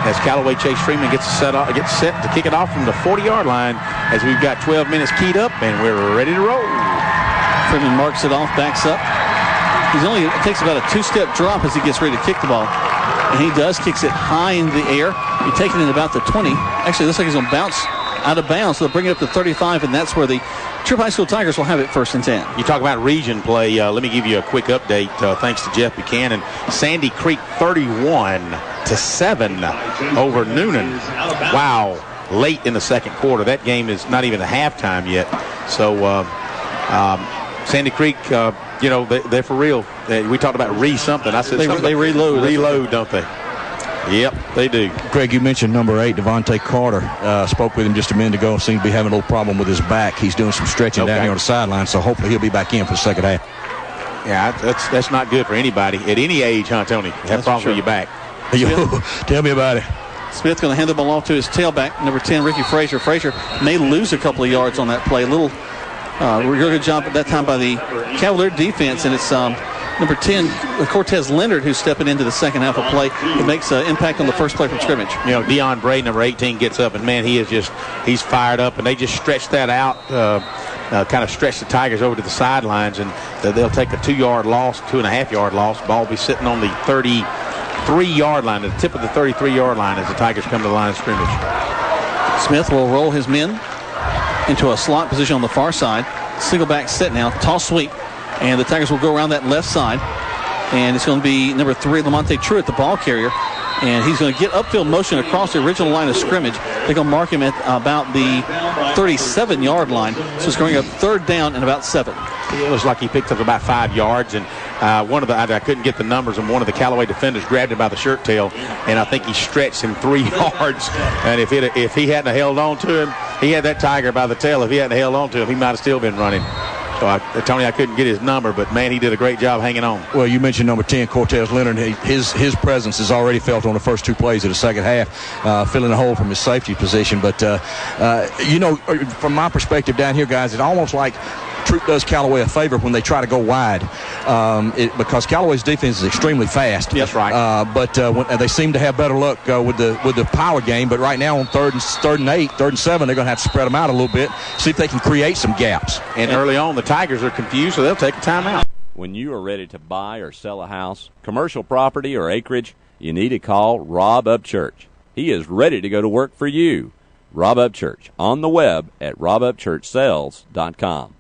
As Callaway Chase Freeman gets set to kick it off from the 40-yard line as we've got 12 minutes keyed up and we're ready to roll. Freeman marks it off, backs up. It takes about a 2-step drop as he gets ready to kick the ball. And he does, kicks it high in the air. He takes it in about the 20. Actually, it looks like he's going to bounce out of bounds. So they'll bring it up to 35, and that's where the Troup High School Tigers will have it 1st and 10. You talk about region play. Let me give you a quick update. Thanks to Jeff Buchanan. Sandy Creek 31-7 over Noonan. Wow. Late in the second quarter. That game is not even a halftime yet. So Sandy Creek, they're for real. We talked about something. I said they reload. Reload, don't they? Yep, they do. Greg, you mentioned number 8, Devontae Carter. Spoke with him just a minute ago. Seemed to be having a little problem with his back. He's doing some stretching down here on the sideline, so hopefully he'll be back in for the second half. Yeah, that's not good for anybody at any age, huh, Tony? Have problems with your back. Tell me about it. Smith going to hand the ball off to his tailback, number 10, Ricky Frazier. Frazier may lose a couple of yards on that play. A little real good job at that time by the Cavalier defense, and it's number 10, Cortez Leonard, who's stepping into the second half of play. It makes an impact on the first play from scrimmage. Deion Bray, number 18, gets up, and, man, he's fired up, and they just stretch that out, kind of stretch the Tigers over to the sidelines, and they'll take a 2-yard loss, 2.5-yard loss. Ball will be sitting on the 33-yard line, at the tip of the 33-yard line as the Tigers come to the line of scrimmage. Smith will roll his men into a slot position on the far side. Single back set now, toss sweep. And the Tigers will go around that left side. And it's going to be number 3, Lamonte Truitt, the ball carrier. And he's going to get upfield motion across the original line of scrimmage. They're going to mark him at about the 37-yard line. So it's going up 3rd down and about 7. It was like he picked up about 5 yards. And I couldn't get the numbers, and one of the Callaway defenders grabbed him by the shirt tail. And I think he stretched him 3 yards. And if he hadn't held on to him, he had that Tiger by the tail. If he hadn't held on to him, he might have still been running. So Tony, I couldn't get his number, but, man, he did a great job hanging on. Well, you mentioned number 10, Cortez Leonard. His presence is already felt on the first 2 plays of the second half, filling a hole from his safety position. But, from my perspective down here, guys, it's almost like Troup does Callaway a favor when they try to go wide because Callaway's defense is extremely fast. That's right. But they seem to have better luck with the power game. But right now on 3rd and 8, 3rd and 7, they're going to have to spread them out a little bit, see if they can create some gaps. And early on, the Tigers are confused, so they'll take a timeout. When you are ready to buy or sell a house, commercial property, or acreage, you need to call Rob Upchurch. He is ready to go to work for you. Rob Upchurch on the web at robupchurchsales.com.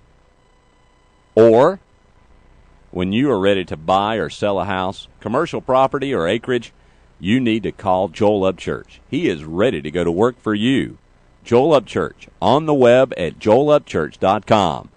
Or, when you are ready to buy or sell a house, commercial property, or acreage, you need to call Joel Upchurch. He is ready to go to work for you. Joel Upchurch on the web at joelupchurch.com.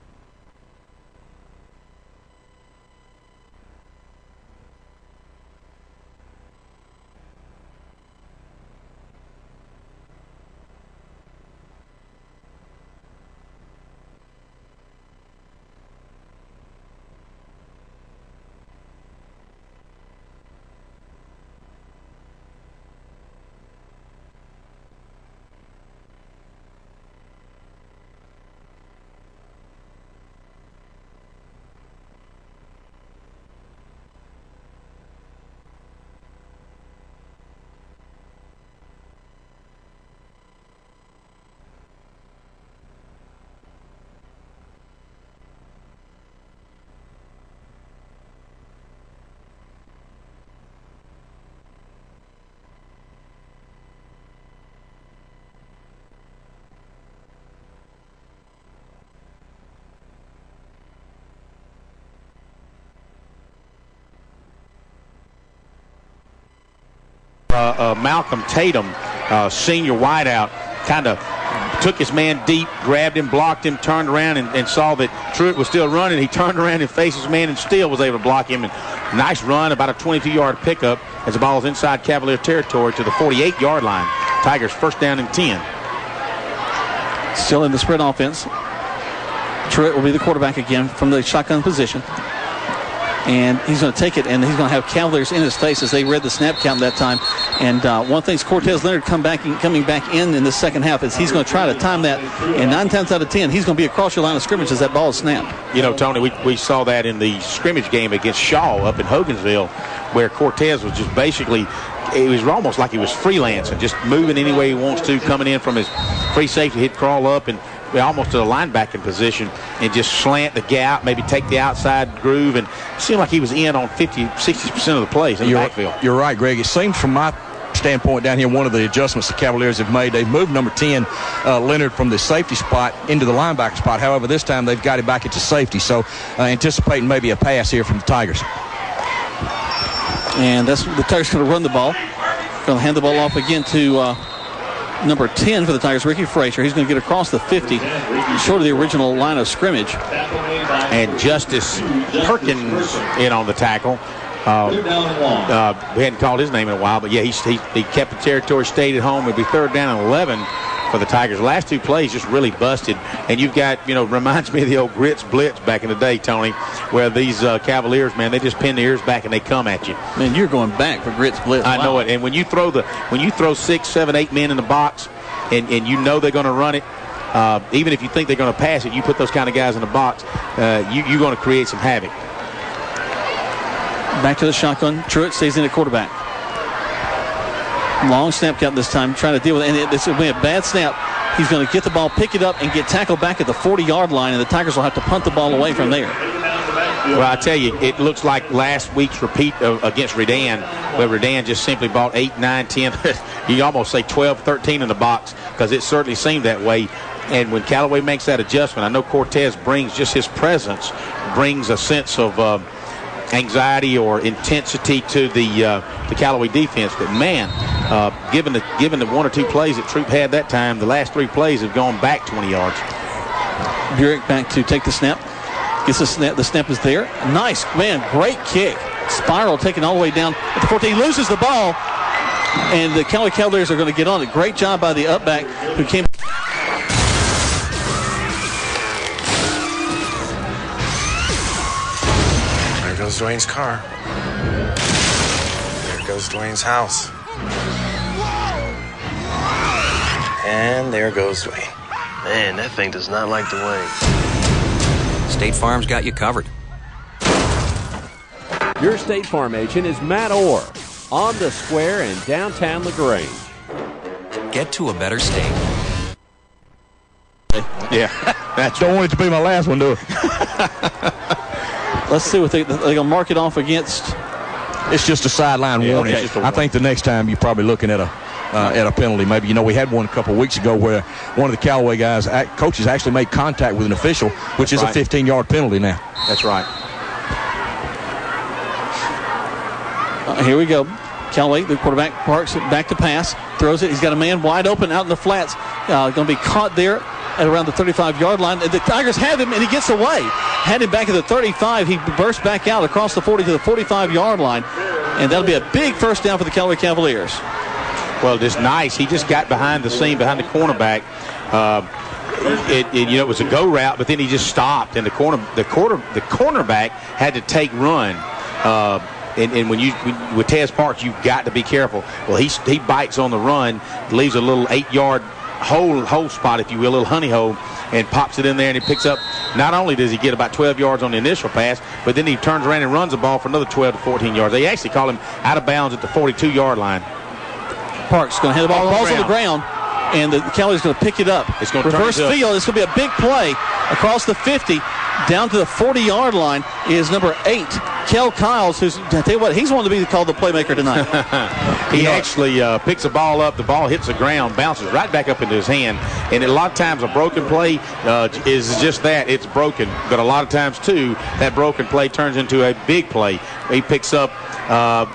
Malcolm Tatum, senior wideout, kind of took his man deep, grabbed him, blocked him, turned around and saw that Truitt was still running. He turned around and faced his man and still was able to block him. And nice run, about a 22-yard pickup as the ball is inside Cavalier territory to the 48-yard line. Tigers 1st down and 10. Still in the spread offense. Truitt will be the quarterback again from the shotgun position. And he's going to take it, and he's going to have Cavaliers in his face as they read the snap count that time. And one thing is Cortez Leonard coming back in the second half is he's going to try to time that. And 9 times out of 10, he's going to be across your line of scrimmage as that ball is snapped. Tony, we saw that in the scrimmage game against Shaw up in Hogansville, where Cortez was just basically, it was almost like he was freelancing, just moving any way he wants to, coming in from his free safety, he'd crawl up and almost to the linebacking position and just slant the gap, maybe take the outside groove, and it seemed like he was in on 50-60% of the plays in the backfield. You're right, Greg. It seems from my standpoint down here, one of the adjustments the Cavaliers have made, they've moved number 10, Leonard, from the safety spot into the linebacker spot. However, this time they've got him back into safety. So anticipating maybe a pass here from the Tigers. And the Tigers going to run the ball. Going to hand the ball off again to number 10 for the Tigers, Ricky Frazier. He's going to get across the 50, short of the original line of scrimmage. And Justice Perkins in on the tackle. We hadn't called his name in a while, but yeah, he kept the territory, stayed at home. It'll be 3rd down and 11 for the Tigers. The last 2 plays just really busted. And you've got, reminds me of the old Grits Blitz back in the day, Tony, where these Cavaliers, man, they just pin their ears back and they come at you. Man, you're going back for Grits Blitz. I know it. And when you throw 6, 7, 8 men in the box, and you know they're going to run it, even if you think they're going to pass it, you put those kind of guys in the box, you're going to create some havoc. Back to the shotgun. Truitt stays in at quarterback. Long snap count this time, trying to deal with it. And this will be a bad snap. He's going to get the ball, pick it up, and get tackled back at the 40-yard line, and the Tigers will have to punt the ball away from there. Well, I tell you, it looks like last week's repeat against Redan, where Redan just simply bought 8, 9, 10, you almost say 12, 13 in the box, because it certainly seemed that way. And when Callaway makes that adjustment, I know Cortez brings, just his presence brings a sense of anxiety or intensity to the Callaway defense. But man, given the 1 or 2 plays that Troup had that time, the last 3 plays have gone back 20 yards. Burek back to take the snap. Gets the snap. The snap is there. Nice, man, great kick. Spiral taken all the way down at the 14. He loses the ball, and the Callaway Cavaliers are going to get on it. Great job by the upback who came. There goes Dwayne's car. There goes Dwayne's house. And there goes Dwayne. Man, that thing does not like Dwayne. State Farm's got you covered. Your State Farm agent is Matt Orr on the square in downtown LaGrange. Get to a better state. Yeah, that's don't want it to be my last one, do it. Let's see what they're going to mark it off against. It's just a sideline warning. Okay. I think the next time you're probably looking at a penalty. Maybe, we had one a couple of weeks ago where one of the Callaway coaches actually made contact with an official, which is a 15-yard penalty now. That's right. Here we go. Callaway, the quarterback, parks it back to pass, throws it. He's got a man wide open out in the flats. Going to be caught there at around the 35-yard line. The Tigers have him, and he gets away. Had him back at the 35. He bursts back out across the 40 to the 45-yard line, and that'll be a big first down for the Callaway Cavaliers. Well, just nice. He just got behind the cornerback. It was a go route, but then he just stopped, and the cornerback had to take run. And with Tez Parks, you've got to be careful. Well, he bites on the run, leaves a little 8-yard hole spot, if you will, a little honey hole, and pops it in there, and he picks up. Not only does he get about 12 yards on the initial pass, but then he turns around and runs the ball for another 12 to 14 yards. They actually call him out of bounds at the 42-yard line. Parks going to hand the ball. Ball's on the ground, and the Callaway's going to pick it up. It's going to reverse field. It's going to be a big play across the 50 down to the 40-yard line is number 8, Kel Kiles, who's, I tell you what, he's one to be called the playmaker tonight. He actually picks the ball up. The ball hits the ground, bounces right back up into his hand. And a lot of times a broken play is just that. It's broken. But a lot of times, too, that broken play turns into a big play. He picks up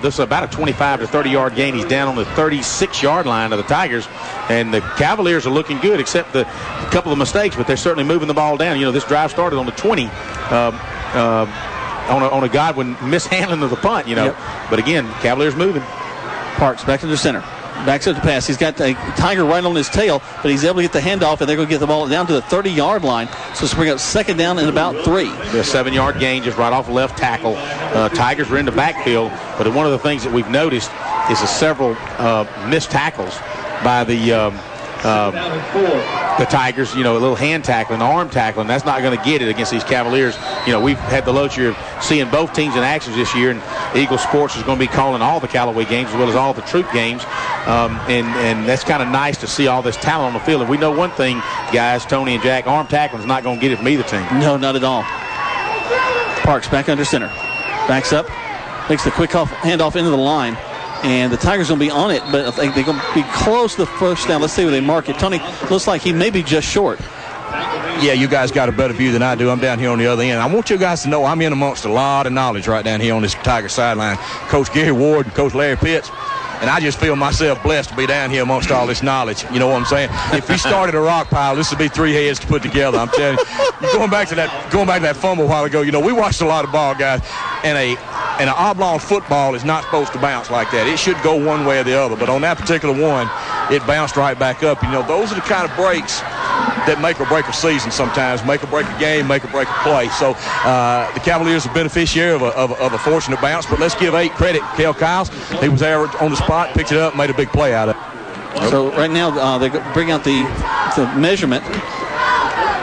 this is about a 25 to 30-yard gain. He's down on the 36-yard line of the Tigers. And the Cavaliers are looking good, except a couple of mistakes, but they're certainly moving the ball down. This drive started on the 20 on a Godwin mishandling of the punt, Yep. But again, Cavaliers moving. Parks back to the center. Backs up the pass. He's got a Tiger right on his tail, but he's able to get the handoff, and they're going to get the ball down to the 30-yard line. So it's bring up second down and about 3. A 7-yard gain just right off the left tackle. Tigers were in the backfield, but one of the things that we've noticed is the several missed tackles by the Tigers, a little hand tackling, arm tackling. That's not going to get it against these Cavaliers. We've had the luxury of seeing both teams in actions this year, and Eagle Sports is going to be calling all the Callaway games as well as all the Troup games. And that's kind of nice to see all this talent on the field. And we know one thing, guys, Tony and Jack, arm tackling is not going to get it from either team. No, not at all. Parks back under center. Backs up. Makes the quick handoff into the line. And the Tigers going to be on it, but I think they're going to be close to the first down. Let's see where they mark it. Tony, looks like he may be just short. Yeah, you guys got a better view than I do. I'm down here on the other end. I want you guys to know I'm in amongst a lot of knowledge right down here on this Tiger sideline. Coach Gary Ward and Coach Larry Pitts. And I just feel myself blessed to be down here amongst all this knowledge. You know what I'm saying? If we started a rock pile, this would be 3 heads to put together. I'm telling you. Going back to that fumble a while ago, we watched a lot of ball, guys, and an oblong football is not supposed to bounce like that. It should go one way or the other. But on that particular one, it bounced right back up. Those are the kind of breaks that make or break a season sometimes, make or break a game, make or break a play. So the Cavaliers are beneficiary of a fortunate bounce, but let's give 8 credit. Kel Kyles, he was there on the spot, picked it up, made a big play out of it. So right now they bring out the measurement.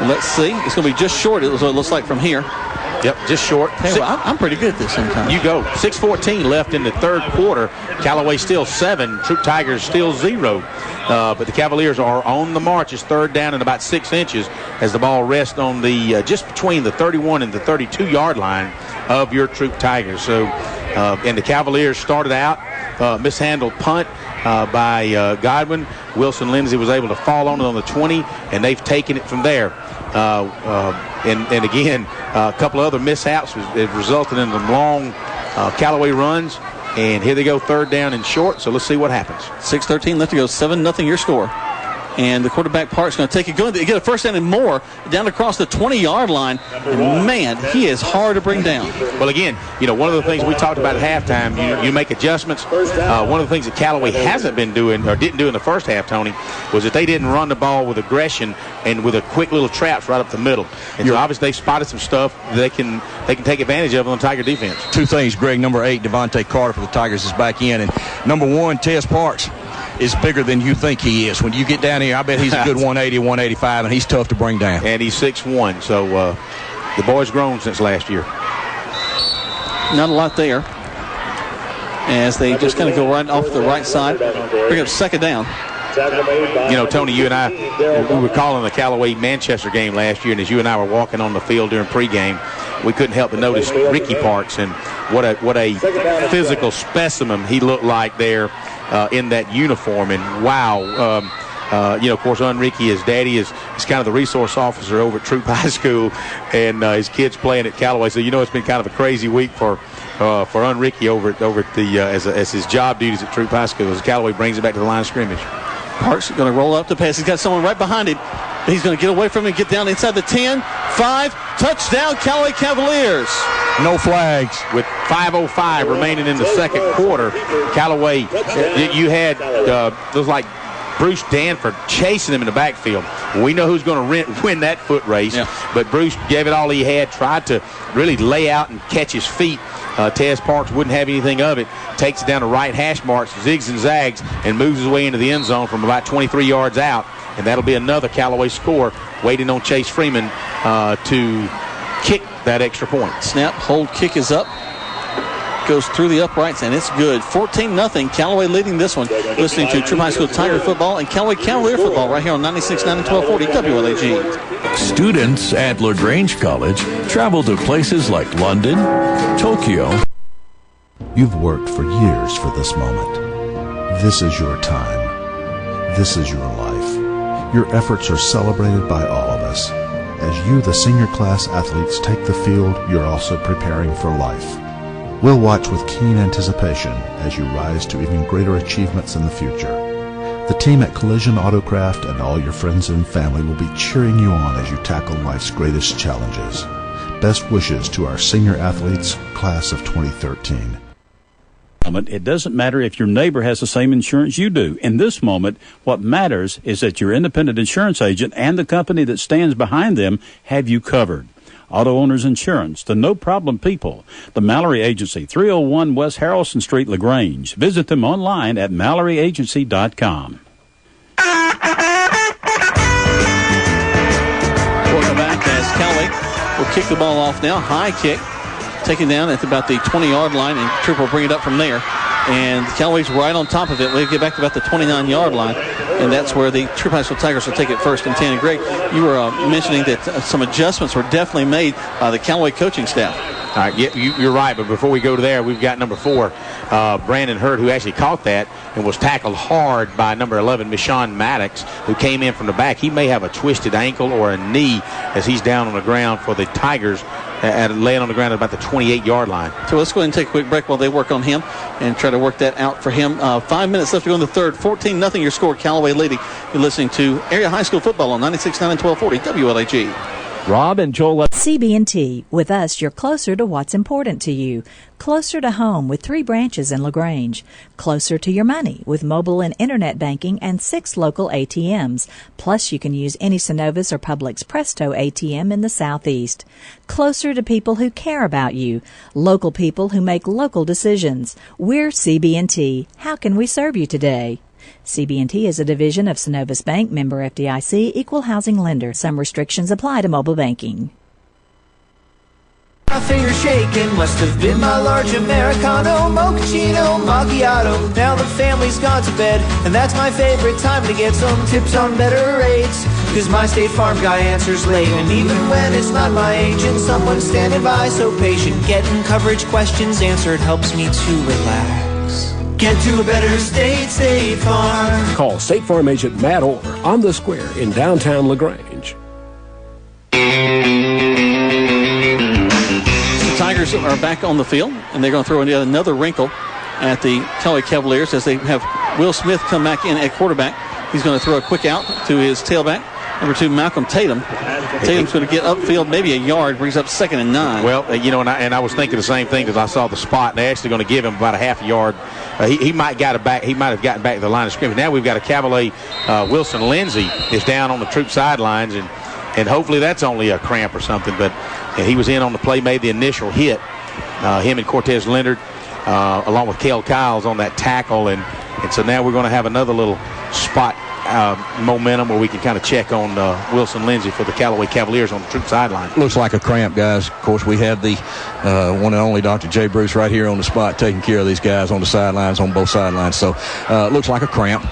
Let's see. It's going to be just short, it looks like from here. Yep, just short. Hey, I'm pretty good at this sometimes. You go. 6:14 left in the third quarter. Callaway still 7. Troup Tigers still 0. But the Cavaliers are on the march. It's third down and about 6 inches as the ball rests on the just between the 31 and the 32-yard line of your Troup Tigers. So, and the Cavaliers started out mishandled punt by Godwin. Wilson Lindsay was able to fall on it on the 20, and they've taken it from there. And again, a couple of other mishaps have resulted in some long Callaway runs. And here they go, third down and short. So let's see what happens. 6:13 left to go, 7-0 your score. And the quarterback Park's going to take it, going to get a first down and more down across the 20-yard line. And man, he is hard to bring down. Well, again, one of the things we talked about at halftime, you make adjustments. One of the things that Callaway hasn't been doing or didn't do in the first half, Tony, was that they didn't run the ball with aggression and with a quick little traps right up the middle. And so obviously they spotted some stuff they can take advantage of on the Tiger defense. 2 things, Greg. Number 8, Devontae Carter for the Tigers is back in. And number 1, Tez Parks is bigger than you think he is. When you get down here, I bet he's a good 180, 185, and he's tough to bring down. And he's 6'1", so the boy's grown since last year. Not a lot there, as they just kind of go right off the right side, bring up second down. Tony, you and I, we were calling the Callaway-Manchester game last year, and as you and I were walking on the field during pregame, we couldn't help but notice Ricky Parks and what a physical specimen he looked like there in that uniform. And wow, of course, Enrique, his daddy, is kind of the resource officer over at Troup High School, and his kids playing at Callaway. So it's been kind of a crazy week for Enrique over at the as his job duties at Troup High School as Callaway brings it back to the line of scrimmage. Parks going to roll up the pass. He's got someone right behind him. He's going to get away from him and get down inside the 10, 5, touchdown Callaway Cavaliers. No flags. With 5:05 remaining in the second quarter, Callaway, you had those like Bruce Danford chasing him in the backfield. We know who's going to win that foot race, but Bruce gave it all he had, tried to really lay out and catch his feet. Tez Parks wouldn't have anything of it, takes it down to right hash marks, zigs and zags, and moves his way into the end zone from about 23 yards out. And that'll be another Callaway score, waiting on Chase Freeman to kick that extra point. Snap, hold, kick is up. Goes through the uprights, and it's good. 14-0, Callaway leading this one. Listening to Troup High School Tiger football and Callaway Cavalier football right here on 96.9 and 1240 WLAG. Students at LaGrange College travel to places like London, Tokyo. You've worked for years for this moment. This is your time. This is your life. Your efforts are celebrated by all of us. As you, the senior class athletes, take the field, you're also preparing for life. We'll watch with keen anticipation as you rise to even greater achievements in the future. The team at Collision Autocraft and all your friends and family will be cheering you on as you tackle life's greatest challenges. Best wishes to our senior athletes, class of 2013. It doesn't matter if your neighbor has the same insurance you do. In this moment, what matters is that your independent insurance agent and the company that stands behind them have you covered. Auto Owners Insurance, the no-problem people. The Mallory Agency, 301 West Harrelson Street, LaGrange. Visit them online at MalloryAgency.com. Welcome back as Callaway will kick the ball off now. High kick, taken down at about the 20-yard line, and Troup will bring it up from there. And Callaway's right on top of it. We'll get back to about the 29-yard line, and that's where the Troup High School Tigers will take it first and 10. And Greg, you were mentioning that some adjustments were definitely made by the Callaway coaching staff. All right, you're right, but before we go to there, we've got number 4, Brandon Hurd, who actually caught that and was tackled hard by number 11, Michon Maddox, who came in from the back. He may have a twisted ankle or a knee as he's down on the ground for the Tigers, laying on the ground at about the 28-yard line. So let's go ahead and take a quick break while they work on him and try to work that out for him. 5 minutes left to go in the third. 14-0 your score, Callaway Lady. You're listening to Area High School Football on 96.9 and 1240 WLAG. Rob and Joel. CB&T. With us, you're closer to what's important to you. Closer to home with 3 branches in LaGrange. Closer to your money with mobile and internet banking and 6 local ATMs. Plus, you can use any Synovus or Publix Presto ATM in the Southeast. Closer to people who care about you. Local people who make local decisions. We're CB&T. How can we serve you today? CB&T is a division of Synovus Bank, member FDIC, equal housing lender. Some restrictions apply to mobile banking. My finger shaking must have been my large Americano, mochaccino, macchiato. Now the family's gone to bed, and that's my favorite time to get some tips on better rates. Cause my State Farm guy answers late, and even when it's not my agent, someone's standing by so patient. Getting coverage questions answered helps me to relax. Get to a better State Farm. Call State Farm agent Matt Orr on the square in downtown LaGrange. The Tigers are back on the field, and they're going to throw in another wrinkle at the Callaway Cavaliers as they have Will Smith come back in at quarterback. He's going to throw a quick out to his tailback, number 2, Malcolm Tatum. Tatum's going to get upfield maybe a yard, brings up 2nd and 9. Well, and I was thinking the same thing because I saw the spot, and they're actually going to give him about a half a yard. He might have gotten back to the line of scrimmage. Now we've got a Cavalier. Wilson Lindsay is down on the Troup sidelines, and hopefully that's only a cramp or something. But he was in on the play, made the initial hit. Him and Cortez Leonard, along with Cale Kiles on that tackle, and so now we're going to have another little spot momentum where we can kind of check on Wilson Lindsay for the Callaway Cavaliers on the Troup sideline. Looks like a cramp, guys. Of course, we have the one and only Dr. Jay Bruce right here on the spot taking care of these guys on the sidelines, on both sidelines. So looks like a cramp.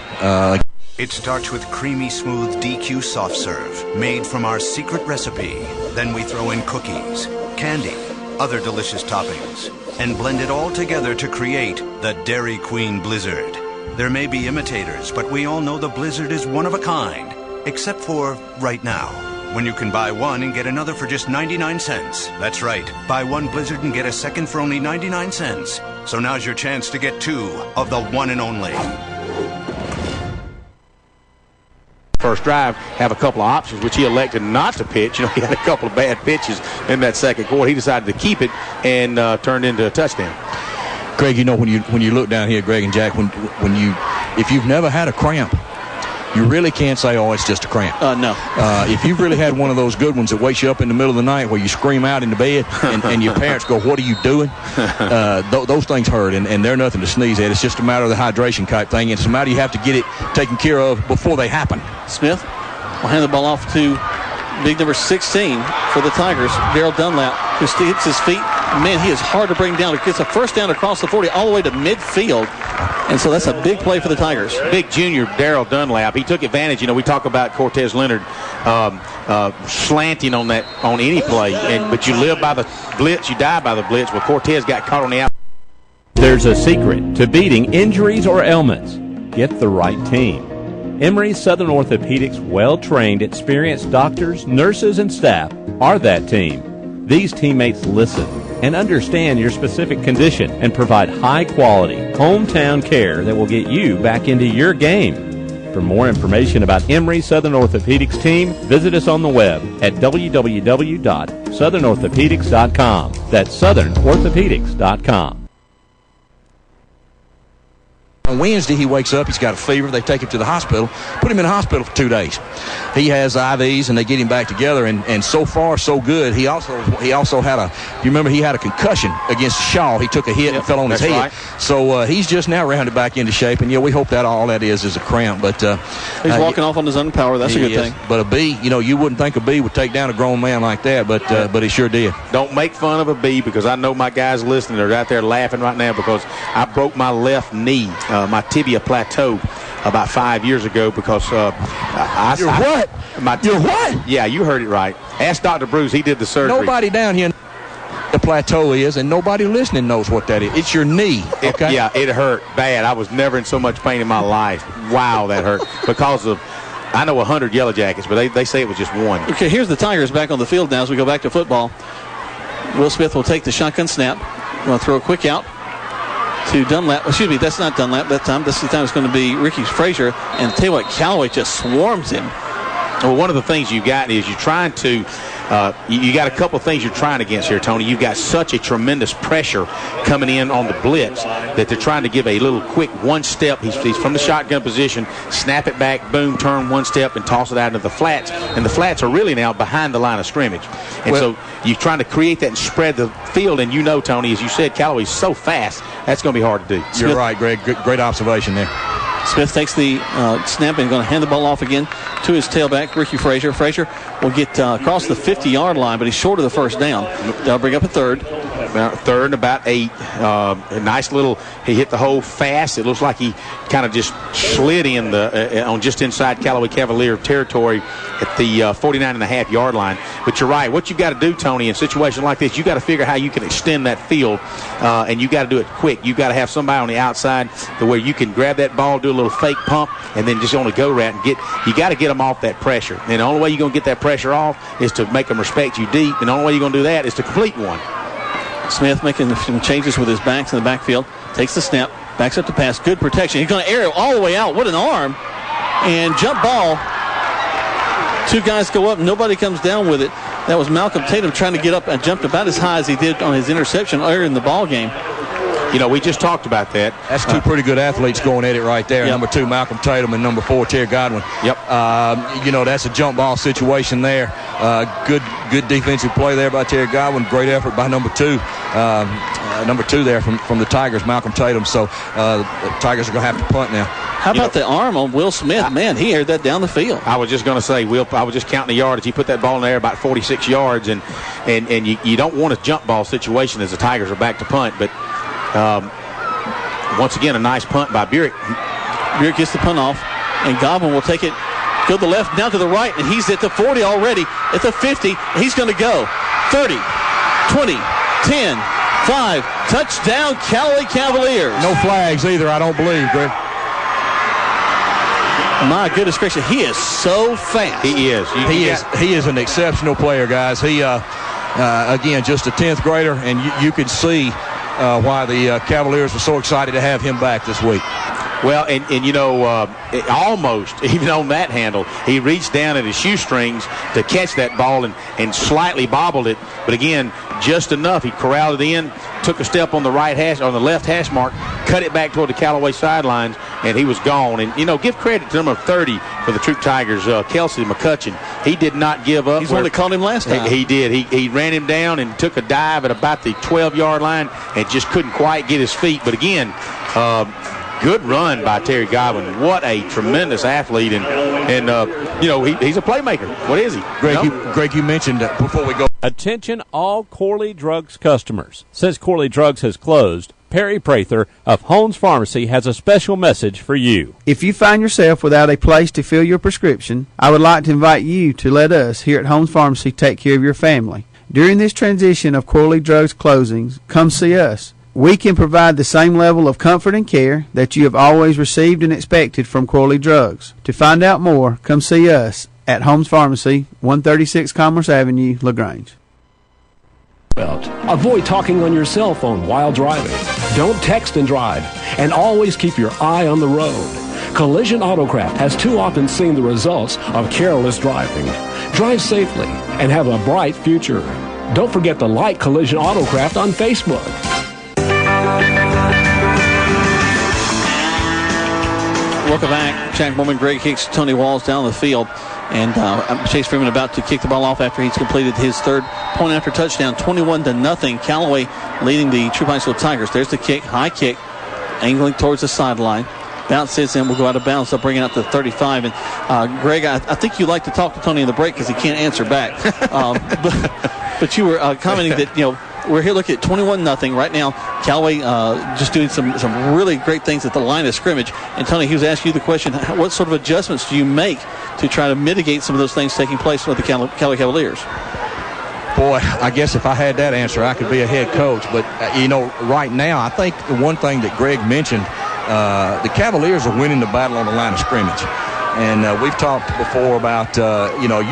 It starts with creamy smooth DQ soft serve made from our secret recipe. Then we throw in cookies, candy, other delicious toppings, and blend it all together to create the Dairy Queen Blizzard. There may be imitators, but we all know the Blizzard is one of a kind, except for right now, when you can buy one and get another for just 99 cents. That's right, buy one Blizzard and get a second for only 99 cents. So now's your chance to get 2 of the one and only. First drive, have a couple of options, which he elected not to pitch. He had a couple of bad pitches in that second quarter. He decided to keep it and turned into a touchdown. Greg, when you look down here, Greg and Jack, if you've never had a cramp, you really can't say, oh, it's just a cramp. No. If you've really had one of those good ones that wakes you up in the middle of the night where you scream out in the bed and your parents go, what are you doing? Those things hurt, and they're nothing to sneeze at. It's just a matter of the hydration type thing. It's a matter you have to get it taken care of before they happen. Smith will hand the ball off to big number 16 for the Tigers, Daryl Dunlap, who hits his feet. Man, he is hard to bring down. It gets a first down across the 40 all the way to midfield. And so that's a big play for the Tigers. Big junior Daryl Dunlap. He took advantage. We talk about Cortez Leonard slanting on any play. But you live by the blitz, you die by the blitz. Well, Cortez got caught on the out. There's a secret to beating injuries or ailments. Get the right team. Emory Southern Orthopedics' well-trained, experienced doctors, nurses, and staff are that team. These teammates listen and understand your specific condition and provide high-quality, hometown care that will get you back into your game. For more information about Emory Southern Orthopedics team, visit us on the web at www.southernorthopedics.com. That's southernorthopedics.com. On Wednesday, he wakes up, he's got a fever, they take him to the hospital, put him in the hospital for 2 days. He has IVs, and they get him back together, and so far, so good. He also had you remember he had a concussion against Shaw. He took a hit and fell on his head. Right. So he's just now rounded back into shape, and we hope that all that is a cramp. But he's walking off on his own power. That's a good thing. But a bee, you wouldn't think a bee would take down a grown man like that, but he sure did. Don't make fun of a bee, because I know my guys listening are out there laughing right now because I broke my left knee. My tibia plateau about 5 years ago because You're what? You're what? Yeah, you heard it right. Ask Dr. Bruce. He did the surgery. Nobody down here plateau is, and nobody listening knows what that is. It's your knee, okay? It hurt bad. I was never in so much pain in my life. Wow, that hurt. Because of, I know 100 Yellow Jackets, but they say it was just one. Okay, here's the Tigers back on the field now as we go back to football. Will Smith will take the shotgun snap. Going to throw a quick out to Dunlap. Excuse me, that's not Dunlap that time. This time it's going to be Ricky Frazier. And tell you what, Callaway just swarms him. Well, one of the things you got is you're trying to, you got a couple of things you're trying against here, Tony. You've got such a tremendous pressure coming in on the blitz that they're trying to give a little quick one step. He's from the shotgun position, snap it back, boom, turn one step, and toss it out into the flats. And the flats are really now behind the line of scrimmage. And so you're trying to create that and spread the field. And you know, Tony, as you said, Callaway's so fast, that's going to be hard to do. You're right, Greg. Great observation there. Smith takes the snap and going to hand the ball off again to his tailback, Ricky Frazier. Frazier will get across the 50-yard line, but he's short of the first down. They'll bring up a third. Third and about 8. A nice little, he hit the hole fast. It looks like he kind of just slid in the on just inside Callaway Cavalier territory at the 49.5-yard line. But you're right. What you've got to do, Tony, in a situation like this, you've got to figure how you can extend that field, and you've got to do it quick. You've got to have somebody on the outside to where you can grab that ball, do a little fake pump, and then just only go route and you got to get them off that pressure. And the only way you're going to get that pressure off is to make them respect you deep, and the only way you're going to do that is to complete one. Smith making some changes with his backs in the backfield. Takes the snap, backs up the pass. Good protection. He's going to air it all the way out. What an arm. And jump ball. 2 guys go up. Nobody comes down with it. That was Malcolm Tatum trying to get up and jumped about as high as he did on his interception earlier in the ball game. You know, we just talked about that. That's 2 pretty good athletes going at it right there. Yep. Number 2, Malcolm Tatum, and number 4, Terry Godwin. Yep. That's a jump ball situation there. Good defensive play there by Terry Godwin. Great effort by number 2. Number 2 there from the Tigers, Malcolm Tatum. So the Tigers are going to have to punt now. How about the arm on Will Smith? Man, he aired that down the field. I was just going to say, Will, I was just counting the yardage. He put that ball in the air about 46 yards, and you don't want a jump ball situation as the Tigers are back to punt. But once again, a nice punt by Burek. Burek gets the punt off, and Godwin will take it, go to the left, now to the right, and he's at the 40 already, at the 50. He's going to go 30, 20, 10, 5. Touchdown, Callaway Cavaliers. No flags either, I don't believe, Greg. My goodness gracious, he is so fast. He is. He is an exceptional player, guys. He, again, just a 10th grader, and you could see why the Cavaliers were so excited to have him back this week. Well, and almost, even on that handle, he reached down at his shoestrings to catch that ball and slightly bobbled it. But again, just enough. He corralled it in, took a step on the right hash, on the left hash mark, cut it back toward the Callaway sidelines, and he was gone. And, give credit to number 30 for the Troup Tigers, Kelsey McCutcheon. He did not give up. He's the one that caught him last time. He did. He ran him down and took a dive at about the 12-yard line and just couldn't quite get his feet. But again, good run by Terry Godwin. What a tremendous athlete. And he's a playmaker. What is he? Greg, you mentioned before we go. Attention all Corley Drugs customers. Since Corley Drugs has closed, Perry Prather of Holmes Pharmacy has a special message for you. If you find yourself without a place to fill your prescription, I would like to invite you to let us here at Holmes Pharmacy take care of your family. During this transition of Corley Drugs closings, come see us. We can provide the same level of comfort and care that you have always received and expected from Corley Drugs. To find out more, come see us at Holmes Pharmacy, 136 Commerce Avenue, LaGrange. Avoid talking on your cell phone while driving. Don't text and drive. And always keep your eye on the road. Collision Autocraft has too often seen the results of careless driving. Drive safely and have a bright future. Don't forget to like Collision Autocraft on Facebook. Welcome back. Jack Mormon, Greg Hicks, Tony Walls down the field. And Chase Freeman about to kick the ball off after he's completed his third point after touchdown, 21-0. Callaway leading the Troup High School Tigers. There's the kick, high kick, angling towards the sideline. Bounces in, will go out of bounds. They'll bring it out to 35. And Greg, I think you like to talk to Tony in the break because he can't answer back. But you were commenting that, we're here looking at 21-0 right now. Callaway just doing some really great things at the line of scrimmage. And Tony, he was asking you the question, what sort of adjustments do you make to try to mitigate some of those things taking place with the Callaway Cavaliers? Boy, I guess if I had that answer, I could be a head coach. But, right now, I think the one thing that Greg mentioned, the Cavaliers are winning the battle on the line of scrimmage. And we've talked before about,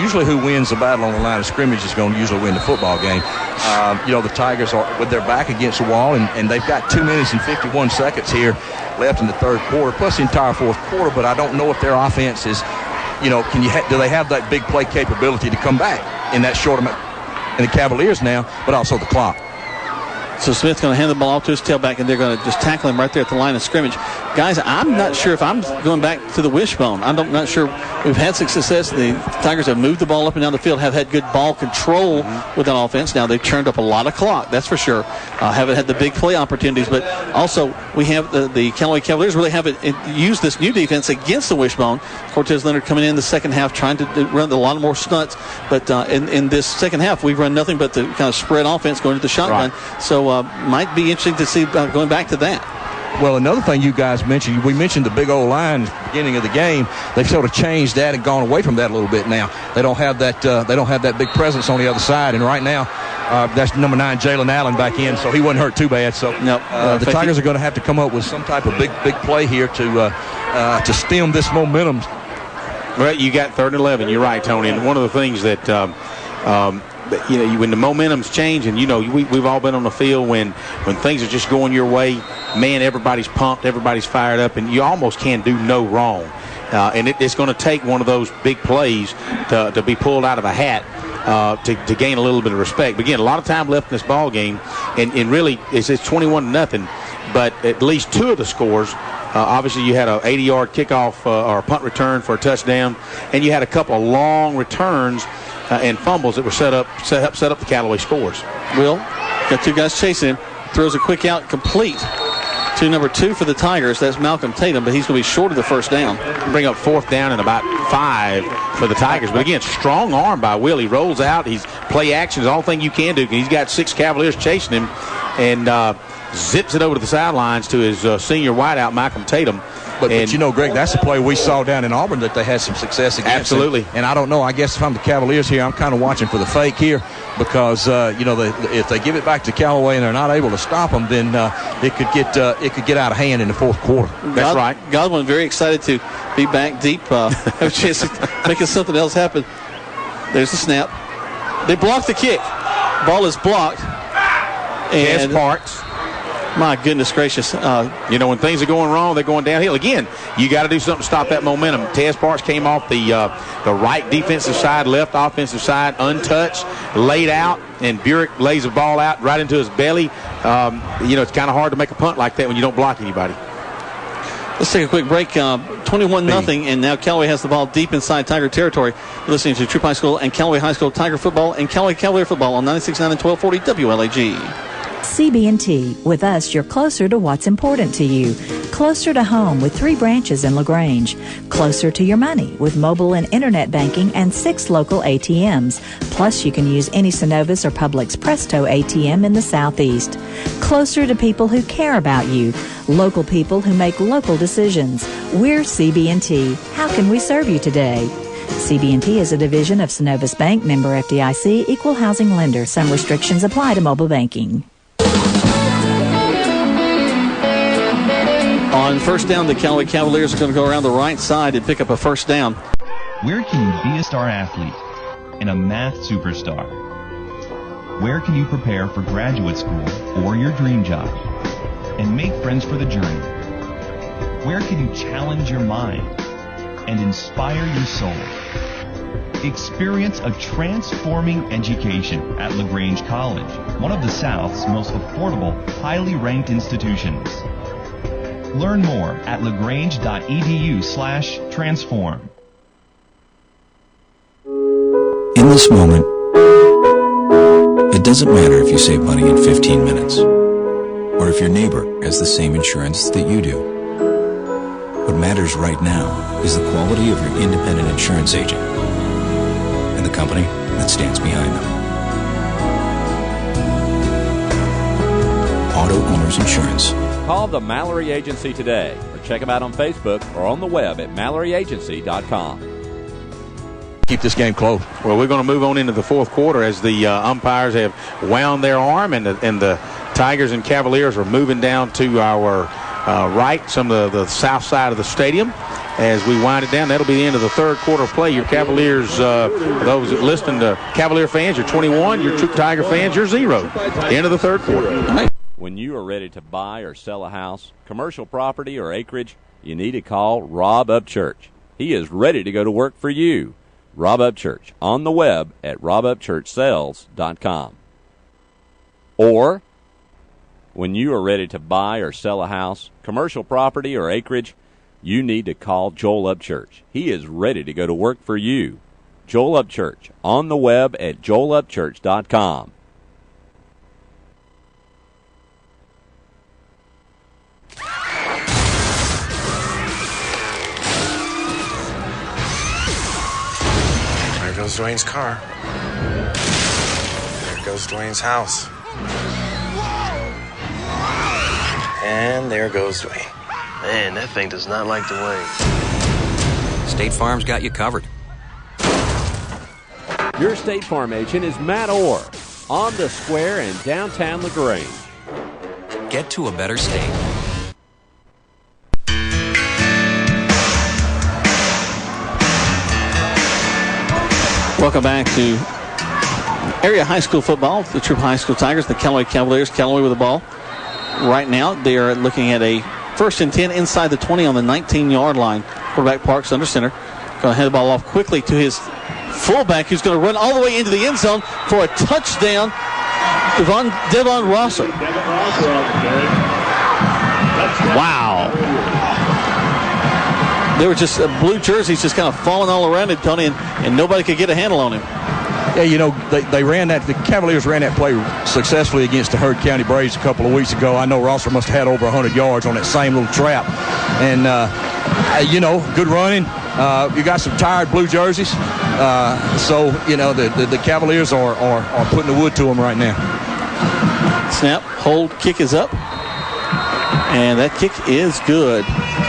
usually who wins the battle on the line of scrimmage is going to usually win the football game. The Tigers are with their back against the wall, and they've got 2 minutes and 51 seconds here left in the third quarter, plus the entire fourth quarter. But I don't know if their offense is, do they have that big play capability to come back in that short amount? And the Cavaliers now, but also the clock. So Smith's going to hand the ball off to his tailback, and they're going to just tackle him right there at the line of scrimmage. Guys, I'm not sure if I'm going back to the wishbone. I'm not sure. We've had success. The Tigers have moved the ball up and down the field, have had good ball control with that offense. Now, they've turned up a lot of clock, that's for sure. Haven't had the big play opportunities, but also we have the Callaway Cavaliers really haven't used this new defense against the wishbone. Cortez Leonard coming in the second half trying to run a lot more stunts, but in this second half, we've run nothing but the kind of spread offense going to the shotgun. Right. So might be interesting to see going back to that. Well, another thing you guys mentioned, we mentioned the big old line at the beginning of the game. They've sort of changed that and gone away from that a little bit now. They don't have that. They don't have that big presence on the other side. And right now, that's number 9, Jalen Allen, back in, so he wasn't hurt too bad. So the Tigers are going to have to come up with some type of big play here to stem this momentum. Well, you got 3rd and 11. You're right, Tony. And one of the things that when the momentum's changing, we've all been on the field when things are just going your way. Man, everybody's pumped, everybody's fired up, and you almost can't do no wrong. And it's going to take one of those big plays to be pulled out of a hat to gain a little bit of respect. But again, a lot of time left in this ball game, and really it's 21-0. But at least 2 of the scores. Obviously, you had an 80-yard kickoff or a punt return for a touchdown, and you had a couple of long returns and fumbles that were set up the Callaway scores. Will got 2 guys chasing him. Throws a quick out, complete to number 2 for the Tigers. That's Malcolm Tatum, but he's going to be short of the first down. Bring up 4th down and about 5 for the Tigers. But again, strong arm by Will. He rolls out. He's play action is all thing you can do. He's got 6 Cavaliers chasing him, and zips it over to the sidelines to his senior wideout, Malcolm Tatum. But Greg, that's the play we saw down in Auburn that they had some success against. Absolutely. And I don't know. I guess if I'm the Cavaliers here, I'm kind of watching for the fake here because if they give it back to Callaway and they're not able to stop them, then it could get out of hand in the fourth quarter. That's right. Godwin very excited to be back deep. Have a chance of making something else happen. There's the snap. They block the kick. Ball is blocked. And Parks. My goodness gracious. When things are going wrong, they're going downhill. Again, you got to do something to stop that momentum. Tez Parks came off the right defensive side, left offensive side, untouched, laid out, and Burek lays the ball out right into his belly. It's kind of hard to make a punt like that when you don't block anybody. Let's take a quick break. 21-0, and now Callaway has the ball deep inside Tiger territory. You're listening to Troup High School and Callaway High School Tiger football and Callaway Cavalier football on 96.9 and 1240 WLAG. CB&T. With us, you're closer to what's important to you. Closer to home with 3 branches in LaGrange. Closer to your money with mobile and internet banking and 6 local ATMs. Plus, you can use any Synovus or Publix Presto ATM in the Southeast. Closer to people who care about you. Local people who make local decisions. We're CB&T. How can we serve you today? CB&T is a division of Synovus Bank, member FDIC, equal housing lender. Some restrictions apply to mobile banking. On first down, the Callaway Cavaliers are going to go around the right side and pick up a first down. Where can you be a star athlete and a math superstar? Where can you prepare for graduate school or your dream job and make friends for the journey? Where can you challenge your mind and inspire your soul? Experience a transforming education at LaGrange College, one of the South's most affordable, highly ranked institutions. Learn more at lagrange.edu/transform. In this moment, it doesn't matter if you save money in 15 minutes or if your neighbor has the same insurance that you do. What matters right now is the quality of your independent insurance agent and the company that stands behind them. Auto Owners Insurance. Call the Mallory Agency today or check them out on Facebook or on the web at MalloryAgency.com. keep this game close. Well, we're going to move on into the fourth quarter as the umpires have wound their arm, and the Tigers and Cavaliers are moving down to our right, some of the south side of the stadium. As we wind it down, that'll be the end of the third quarter play. Your Cavaliers, those listening to Cavalier fans, you're 21. Your Troup Tiger fans, you're 0. End of the third quarter. When you are ready to buy or sell a house, commercial property, or acreage, you need to call Rob Upchurch. He is ready to go to work for you. Rob Upchurch on the web at robupchurchsales.com. Or when you are ready to buy or sell a house, commercial property, or acreage, you need to call Joel Upchurch. He is ready to go to work for you. Joel Upchurch on the web at joelupchurch.com. There goes Dwayne's car. There goes Dwayne's house. And there goes Dwayne. Man, that thing does not like Dwayne. State Farm's got you covered. Your State Farm agent is Matt Orr on the square in downtown LaGrange. Get to a better state. Welcome back to area high school football. The Troup High School Tigers, the Callaway Cavaliers. Callaway with the ball. Right now, they are looking at a 1st and 10 inside the 20 on the 19-yard line. Quarterback Parks under center. Going to hand the ball off quickly to his fullback, who's going to run all the way into the end zone for a touchdown. Devon Rosser. Wow. They were just blue jerseys just kind of falling all around him, Tony, and nobody could get a handle on him. Yeah, you know, they ran that. The Cavaliers ran that play successfully against the Heard County Braves a couple of weeks ago. I know Rosser must have had over 100 yards on that same little trap. And, you know, good running. You got some tired blue jerseys. So, you know, the Cavaliers are putting the wood to them right now. Snap, hold, kick is up. And that kick is good.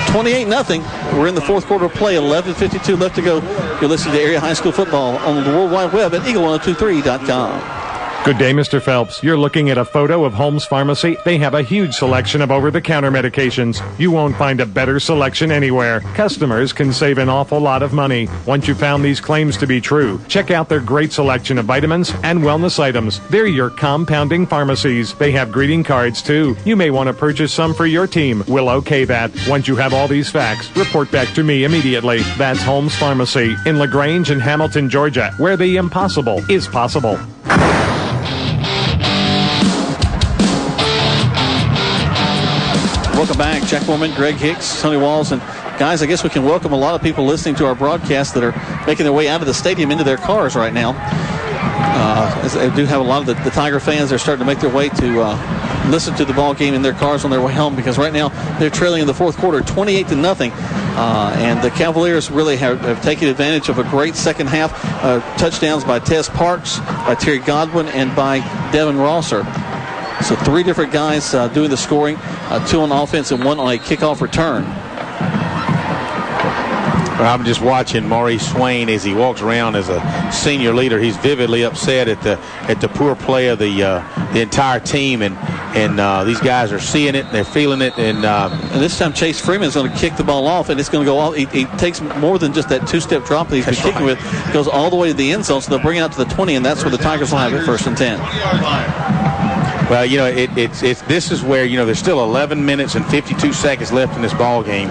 28-0. We're in the fourth quarter of play. 11:52 left to go. You're listening to Area High School Football on the World Wide Web at eagle1023.com. Good day, Mr. Phelps. You're looking at a photo of Holmes Pharmacy. They have a huge selection of over-the-counter medications. You won't find a better selection anywhere. Customers can save an awful lot of money. Once you found these claims to be true, check out their great selection of vitamins and wellness items. They're your compounding pharmacies. They have greeting cards, too. You may want to purchase some for your team. We'll okay that. Once you have all these facts, report back to me immediately. That's Holmes Pharmacy in LaGrange and Hamilton, Georgia, where the impossible is possible. Welcome back. Jack Mormon, Greg Hicks, Tony Walls, and guys, I guess we can welcome a lot of people listening to our broadcast that are making their way out of the stadium into their cars right now. As I do have a lot of the Tiger fans that are starting to make their way to listen to the ball game in their cars on their way home, because right now they're trailing in the fourth quarter 28-0. And the Cavaliers really have taken advantage of a great second half. Touchdowns by Tess Parks, by Terry Godwin, and by Devin Rosser. So 3 different guys doing the scoring, 2 on offense and 1 on a kickoff return. I'm just watching Maurice Swain as he walks around as a senior leader. He's vividly upset at the poor play of the entire team, and these guys are seeing it, they're feeling it, and this time Chase Freeman is going to kick the ball off, and it's going to go all. He takes more than just that 2-step drop that he's been kicking with. Goes all the way to the end zone, so they'll bring it out to the 20, and that's where the Tigers will have it 1st and 10. Well, you know, this is where, you know, there's still 11 minutes and 52 seconds left in this ball game,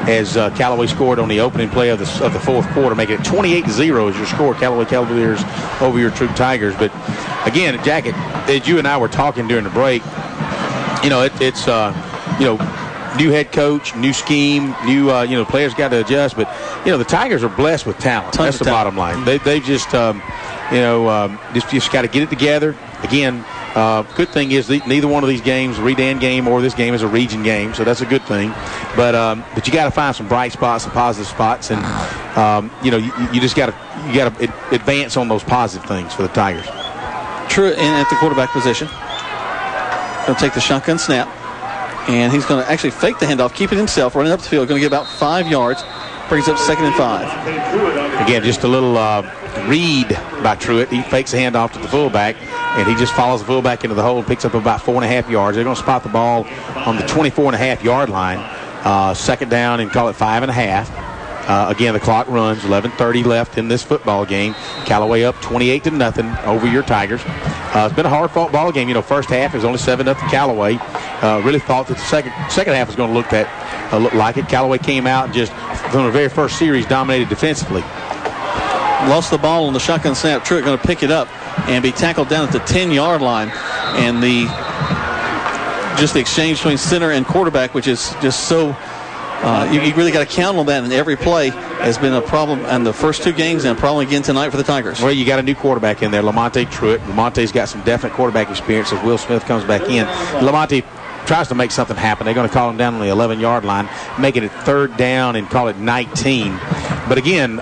as Callaway scored on the opening play of the fourth quarter, making it 28-0 as your score. Callaway Cavaliers over your Troup Tigers. But again, Jack, as you and I were talking during the break, you know, it's you know, new head coach, new scheme, new you know, players got to adjust. But you know, the Tigers are blessed with talent. That's the bottom line. They just you know, just got to get it together again. Good thing is neither one of these games, Redan game or this game, is a region game, so that's a good thing. But you got to find some bright spots, some positive spots, and you know, you just got to advance on those positive things for the Tigers. True, and at the quarterback position, going to take the shotgun snap, and he's going to actually fake the handoff, keep it himself, running up the field, going to get about 5 yards. Brings up 2nd and 5. Again, just a little read by Truitt. He fakes a handoff to the fullback, and he just follows the fullback into the hole and picks up about 4.5 yards. They're going to spot the ball on the 24.5-yard line. 2nd down and call it 5.5. Again, the clock runs. 11:30 left in this football game. Callaway up 28-0 over your Tigers. It's been a hard-fought ball game. First half is only 7-0 Callaway. Really thought that the second half was going to look like it. Callaway came out and just from the very first series dominated defensively. Lost the ball on the shotgun snap. Truitt going to pick it up and be tackled down at the 10-yard line. And the exchange between center and quarterback, which is just so. You really got to count on that, and every play has been a problem in the first 2 games and a problem again tonight for the Tigers. Well, you got a new quarterback in there, Lamonte Truitt. Lamonte's got some definite quarterback experience as Will Smith comes back in. Lamonte tries to make something happen. They're going to call him down on the 11-yard line, making it 3rd down and call it 19. But again,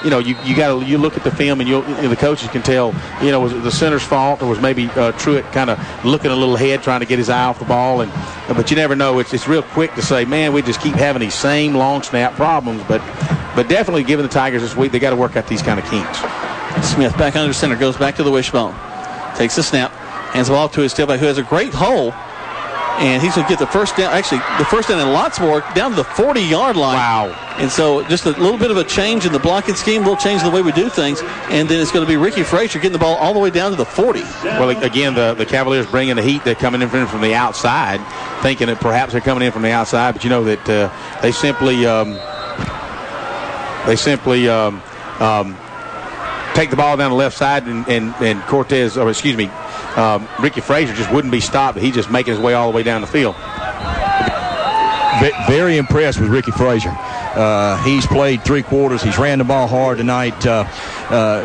you look at the film and the coaches can tell, was it the center's fault or was maybe Truitt kind of looking a little ahead trying to get his eye off the ball. But you never know. It's real quick to say, man, we just keep having these same long snap problems. But definitely given the Tigers this week, they got to work out these kind of kinks. Smith back under center, goes back to the wishbone. Takes the snap, hands the ball to his tailback who has a great hole. And he's going to get the first down, actually the first down and lots more, down to the 40-yard line. Wow. And so just a little bit of a change in the blocking scheme, a little change in the way we do things, and then it's going to be Ricky Frazier getting the ball all the way down to the 40. Well, again, the Cavaliers bringing the heat. They're coming in from the outside, thinking that perhaps they're coming in from the outside, but that they simply take the ball down the left side, and Cortez, or excuse me, Ricky Frazier just wouldn't be stopped. He's just making his way all the way down the field. Very impressed with Ricky Frazier. He's played 3 quarters. He's ran the ball hard tonight.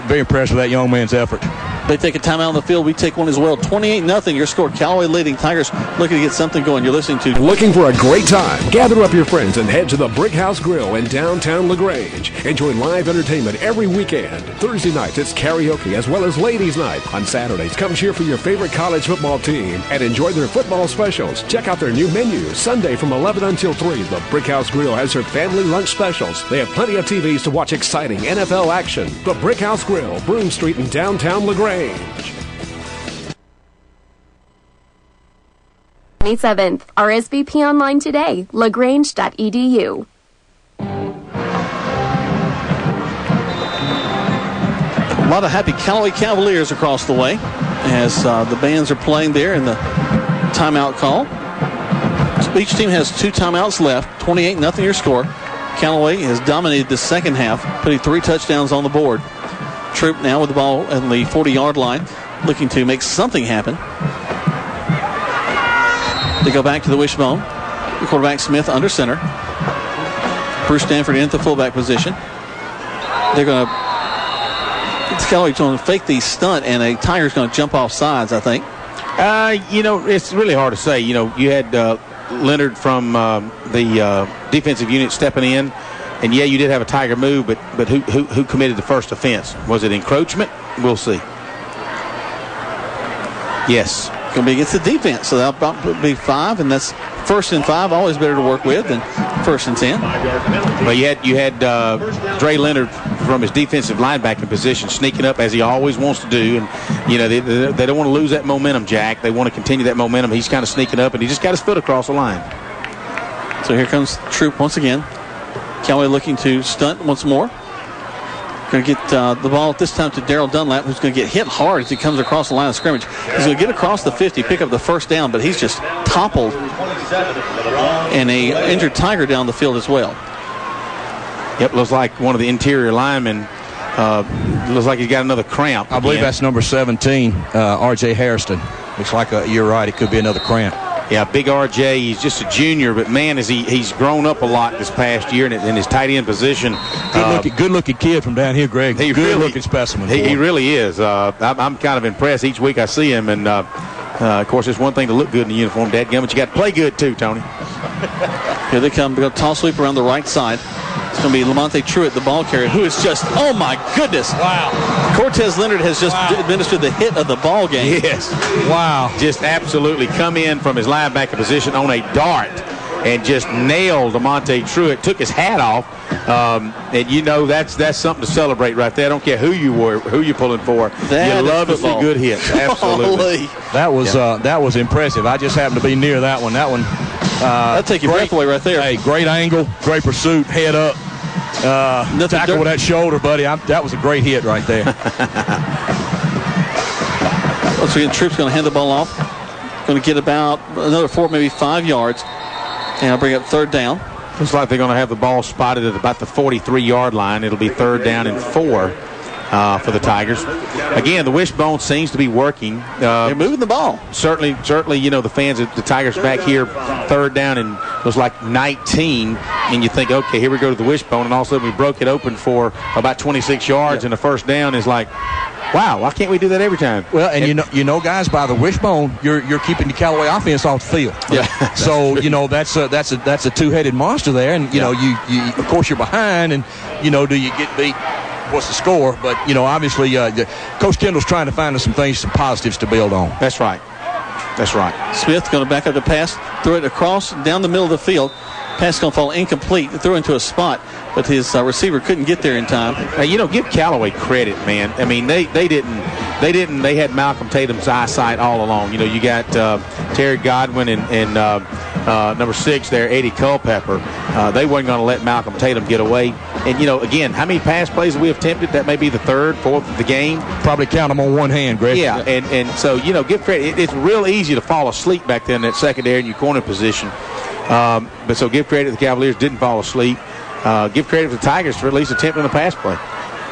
Very impressed with that young man's effort. They take a timeout on the field. We take one as well. 28-0. Your score. Callaway leading. Tigers looking to get something going. You're listening to. Looking for a great time? Gather up your friends and head to the Brick House Grill in downtown LaGrange. Enjoy live entertainment every weekend. Thursday nights it's karaoke as well as ladies' night. On Saturdays, come cheer for your favorite college football team and enjoy their football specials. Check out their new menu. Sunday from 11 until 3. The Brick House Grill has their family lunch specials. They have plenty of TVs to watch exciting NFL action. The Brick House Grill, Broome Street in downtown LaGrange. 27th. RSVP online today. lagrange.edu. A lot of happy Callaway Cavaliers across the way as the bands are playing there in the timeout call. Each team has 2 timeouts left. 28-0 your score. Callaway has dominated the second half, putting 3 touchdowns on the board. Troup now with the ball on the 40-yard line, looking to make something happen. They go back to the wishbone. The quarterback Smith under center. Bruce Stanford in the fullback position. They're going to. Callaway's going to fake the stunt, and a Tiger's going to jump off sides, I think. It's really hard to say. You had Leonard from the defensive unit stepping in. And, yeah, you did have a Tiger move, but who committed the first offense? Was it encroachment? We'll see. Yes. It's going to be against the defense, so that'll be 5, and that's 1st and 5. Always better to work with than 1st and 10. Well, you had Dre Leonard from his defensive linebacking position sneaking up as he always wants to do, and they don't want to lose that momentum, Jack. They want to continue that momentum. He's kind of sneaking up, and he just got his foot across the line. So here comes Troup once again. Callaway looking to stunt once more. Going to get the ball at this time to Darrell Dunlap, who's going to get hit hard as he comes across the line of scrimmage. He's going to get across the 50, pick up the first down, but he's just toppled. And a injured Tiger down the field as well. Yep, looks like one of the interior linemen. Looks like he's got another cramp. I believe that's number 17, R.J. Hairston. Looks like you're right. It could be another cramp. Yeah, big RJ. He's just a junior, but man, he's grown up a lot this past year in his tight end position. Good-looking kid from down here, Greg. Good-looking specimen. He really is. I'm kind of impressed each week I see him, and of course, it's one thing to look good in the uniform, dadgummit, you got to play good too, Tony. Here they come. They're going to toss sweep around the right side. It's going to be Lamonte Truitt, the ball carrier, who is just, oh my goodness. Wow. Cortez Leonard has just administered the hit of the ball game. Yes. Wow. Just absolutely come in from his linebacker position on a dart and just nailed Amonte Truitt, took his hat off. And you know that's something to celebrate right there. I don't care who you're pulling for. You love to see good hits. Absolutely. That was impressive. I just happened to be near that one. That'll take your breath away right there. Hey, great angle, great pursuit, head up. Tackle with that shoulder, buddy. That was a great hit right there. Once again, Troup's going to hand the ball off. Going to get about another 4, maybe 5 yards. And I'll bring up third down. Looks like they're going to have the ball spotted at about the 43-yard line. It'll be third down and 4 for the Tigers. Again, the wishbone seems to be working. They're moving the ball. Certainly, you know, the fans at the Tigers back here, third down and it was like 19, and you think, okay, here we go to the wishbone, and all of a sudden we broke it open for about 26 yards, and the first down is like, wow, why can't we do that every time? Well, and you know, guys, by the wishbone, you're keeping the Callaway offense off the field. Yeah. So you know that's a two-headed monster there, and you know you of course you're behind, and you know, do you get beat? What's the score? But you know, obviously, Coach Kendall's trying to find us some positives to build on. That's right. Smith going to back up the pass, throw it across down the middle of the field. Pass going to fall incomplete. Threw into a spot, but his receiver couldn't get there in time. Now, you know, give Callaway credit, man. I mean, they didn't. They had Malcolm Tatum's eyesight all along. You know, you got Terry Godwin and number 6 there, Eddie Culpepper. They weren't going to let Malcolm Tatum get away. And, you know, again, how many pass plays we have attempted? That may be the third, fourth of the game. Probably count them on one hand, Greg. Yeah, and so, you know, give credit. It's real easy to fall asleep back there in that secondary in your corner position. But so give credit to the Cavaliers, didn't fall asleep. Give credit to the Tigers for at least attempting a pass play.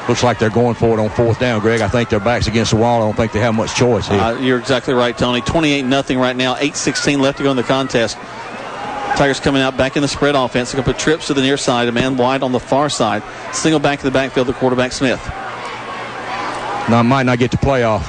Looks like they're going for it on fourth down, Greg. I think their back's against the wall. I don't think they have much choice here. You're exactly right, Tony. 28-0 right now. 8:16 left to go in the contest. Tigers coming out back in the spread offense. They're going to put trips to the near side, a man wide on the far side. Single back in the backfield, the quarterback Smith. Now, might not get to playoff.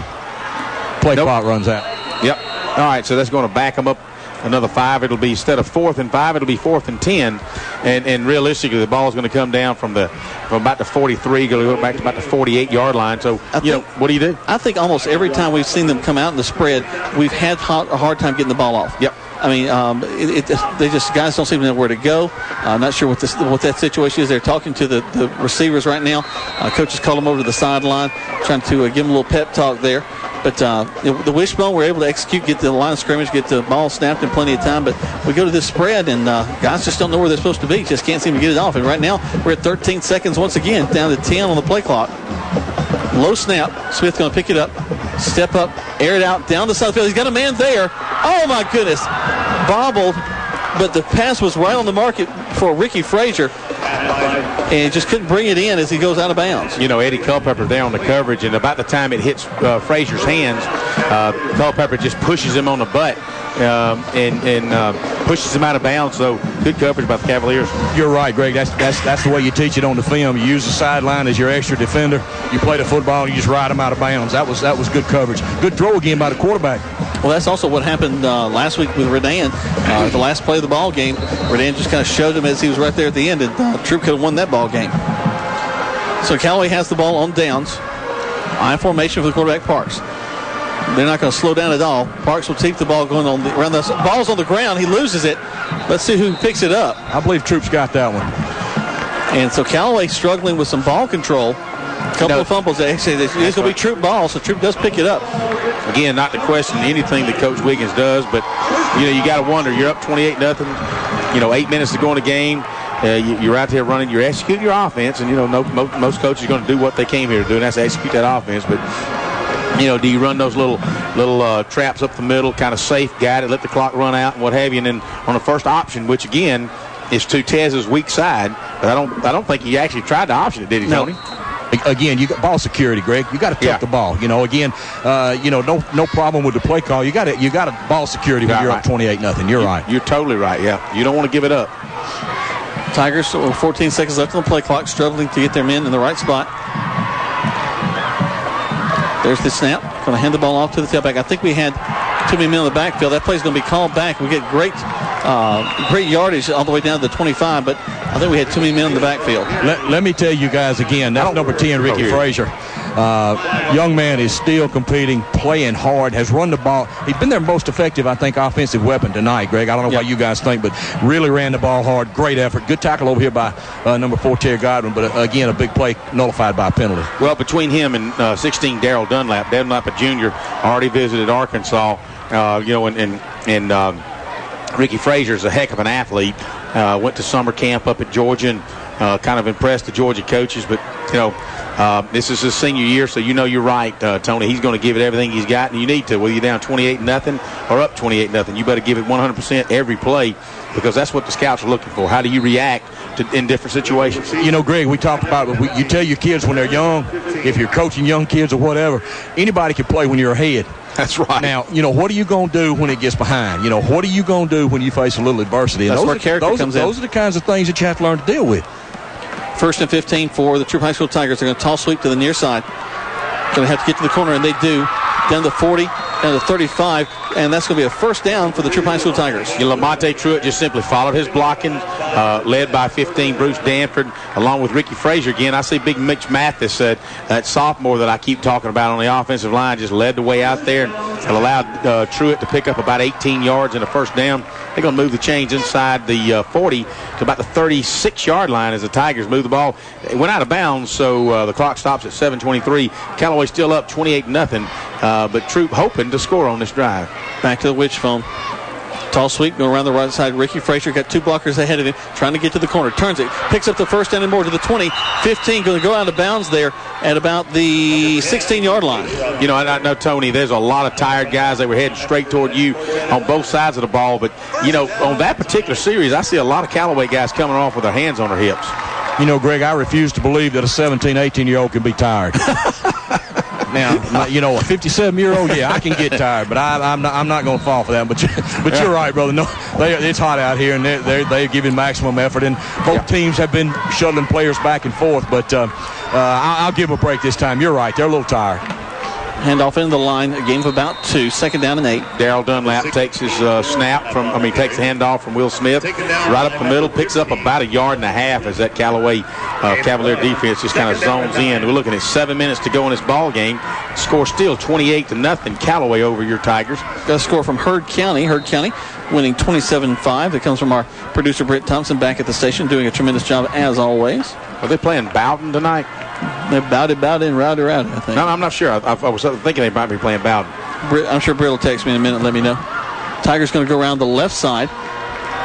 Play clock runs out. Yep. All right, so that's going to back them up another 5. It'll be, instead of 4th and 5, it'll be 4th and 10. And realistically, the ball is going to come down from about the 43, going to go back to about the 48-yard line. So, what do you do? I think almost every time we've seen them come out in the spread, we've had a hard time getting the ball off. Yep. I mean, guys don't seem to know where to go. I'm not sure what that situation is. They're talking to the receivers right now. Coaches call them over to the sideline, trying to give them a little pep talk there. But the wishbone, we're able to execute, get to the line of scrimmage, get the ball snapped in plenty of time. But we go to this spread, and guys just don't know where they're supposed to be. Just can't seem to get it off. And right now, we're at 13 seconds once again, down to 10 on the play clock. Low snap. Smith going to pick it up, step up, air it out, down the side of the field. He's got a man there. Oh, my goodness. Bobbled, but the pass was right on the market for Ricky Frazier. And just couldn't bring it in as he goes out of bounds. You know, Eddie Culpepper there on the coverage, and about the time it hits Frazier's hands, Culpepper just pushes him on the butt and pushes him out of bounds. So good coverage by the Cavaliers. You're right, Greg. That's the way you teach it on the film. You use the sideline as your extra defender. You play the football and you just ride them out of bounds. That was good coverage. Good throw again by the quarterback. Well, that's also what happened last week with Redan. The last play of the ball game, Redan just kind of showed him as he was right there at the end, and Troup could have won that ball game. So Callaway has the ball on downs. I formation for the quarterback, Parks. They're not going to slow down at all. Parks will keep the ball going around the ball's on the ground. He loses it. Let's see who picks it up. I believe Troup's got that one. And so Callaway struggling with some ball control. A couple of fumbles. Actually, it's going to be Troup ball, so Troup does pick it up. Again, not to question anything that Coach Wiggins does, but you got to wonder. You're up 28-0. 8 minutes to go in the game. You're out there running. You're executing your offense, and most coaches are going to do what they came here to do, and that's execute that offense. But do you run those little traps up the middle, kind of safe, guide it, let the clock run out, and what have you? And then on the first option, which again is to Tez's weak side, but I don't think he actually tried to option it, did he, Tony? Again, you got ball security, Greg. You got to tuck the ball. No problem with the play call. You got a ball security when you're up 28-0. You're right. You're totally right. Yeah, you don't want to give it up. Tigers, 14 seconds left on the play clock, struggling to get their men in the right spot. There's the snap. Going to hand the ball off to the tailback. I think we had too many men in the backfield. That play's going to be called back. We get great yardage all the way down to the 25, but I think we had too many men in the backfield. Let me tell you guys again, that's number 10, Ricky Frazier. Young man is still competing, playing hard, has run the ball. He's been their most effective, I think, offensive weapon tonight, Greg. I don't know what you guys think, but really ran the ball hard. Great effort. Good tackle over here by number 4, Terry Godwin, but again, a big play nullified by a penalty. Well, between him and 16, Darrell Dunlap, a junior, already visited Arkansas, and Ricky Frazier's a heck of an athlete. Went to summer camp up at Georgia and kind of impressed the Georgia coaches, but, this is his senior year, so you're right, Tony. He's going to give it everything he's got, and you need to, whether you're down 28-0 or up 28-0. You better give it 100% every play, because that's what the scouts are looking for. How do you react in different situations? Greg, we talked about it. You tell your kids when they're young, if you're coaching young kids or whatever, anybody can play when you're ahead. That's right. Now, what are you going to do when it gets behind? What are you going to do when you face a little adversity? And that's where character comes in. Those are the kinds of things that you have to learn to deal with. 1st and 15 for the Troup High School Tigers. They're going to toss sweep to the near side. Going to have to get to the corner, and they do. Down to 40, down to 35, and that's going to be a first down for the Troup High School Tigers. Lamonte Truitt just simply followed his blocking, led by 15, Bruce Danford, along with Ricky Frazier. Again, I see big Mitch Mathis, that sophomore that I keep talking about on the offensive line, just led the way out there and allowed Truitt to pick up about 18 yards and a first down. They're going to move the chains inside the 40 to about the 36-yard line as the Tigers move the ball. It went out of bounds, so the clock stops at 7:23. Callaway still up 28-0, but Troup hoping to score on this drive. Back to the wishbone. Tall sweep going around the right side. Ricky Frazier got 2 blockers ahead of him, trying to get to the corner. Turns it, picks up the first down and more to the 20. 15 going to go out of bounds there at about the 16-yard line. I know, Tony, there's a lot of tired guys. They were heading straight toward you on both sides of the ball. But, on that particular series, I see a lot of Callaway guys coming off with their hands on their hips. Greg, I refuse to believe that a 17, 18-year-old can be tired. Now, a 57-year-old, I can get tired, but I'm not going to fall for that. But you're right, brother. No, it's hot out here, and they're giving maximum effort. And both teams have been shuttling players back and forth. But I'll give them a break this time. You're right; they're a little tired. Handoff into the line, a game of about 2, 2nd down and 8. Darrell Dunlap takes his takes the handoff from Will Smith, right up the middle, picks up about 1.5 yards as that Callaway Cavalier defense just kind of zones in. We're looking at 7 minutes to go in this ball game. Score still 28-0, Callaway over your Tigers. Got a score from Heard County. Heard County winning 27-5. That comes from our producer Britt Thompson back at the station, doing a tremendous job as always. Are they playing Bowden tonight? They're Bowden, Rowdy, I think. No, I'm not sure. I was thinking they might be playing Bowden. I'm sure Britt will text me in a minute and let me know. Tigers going to go around the left side.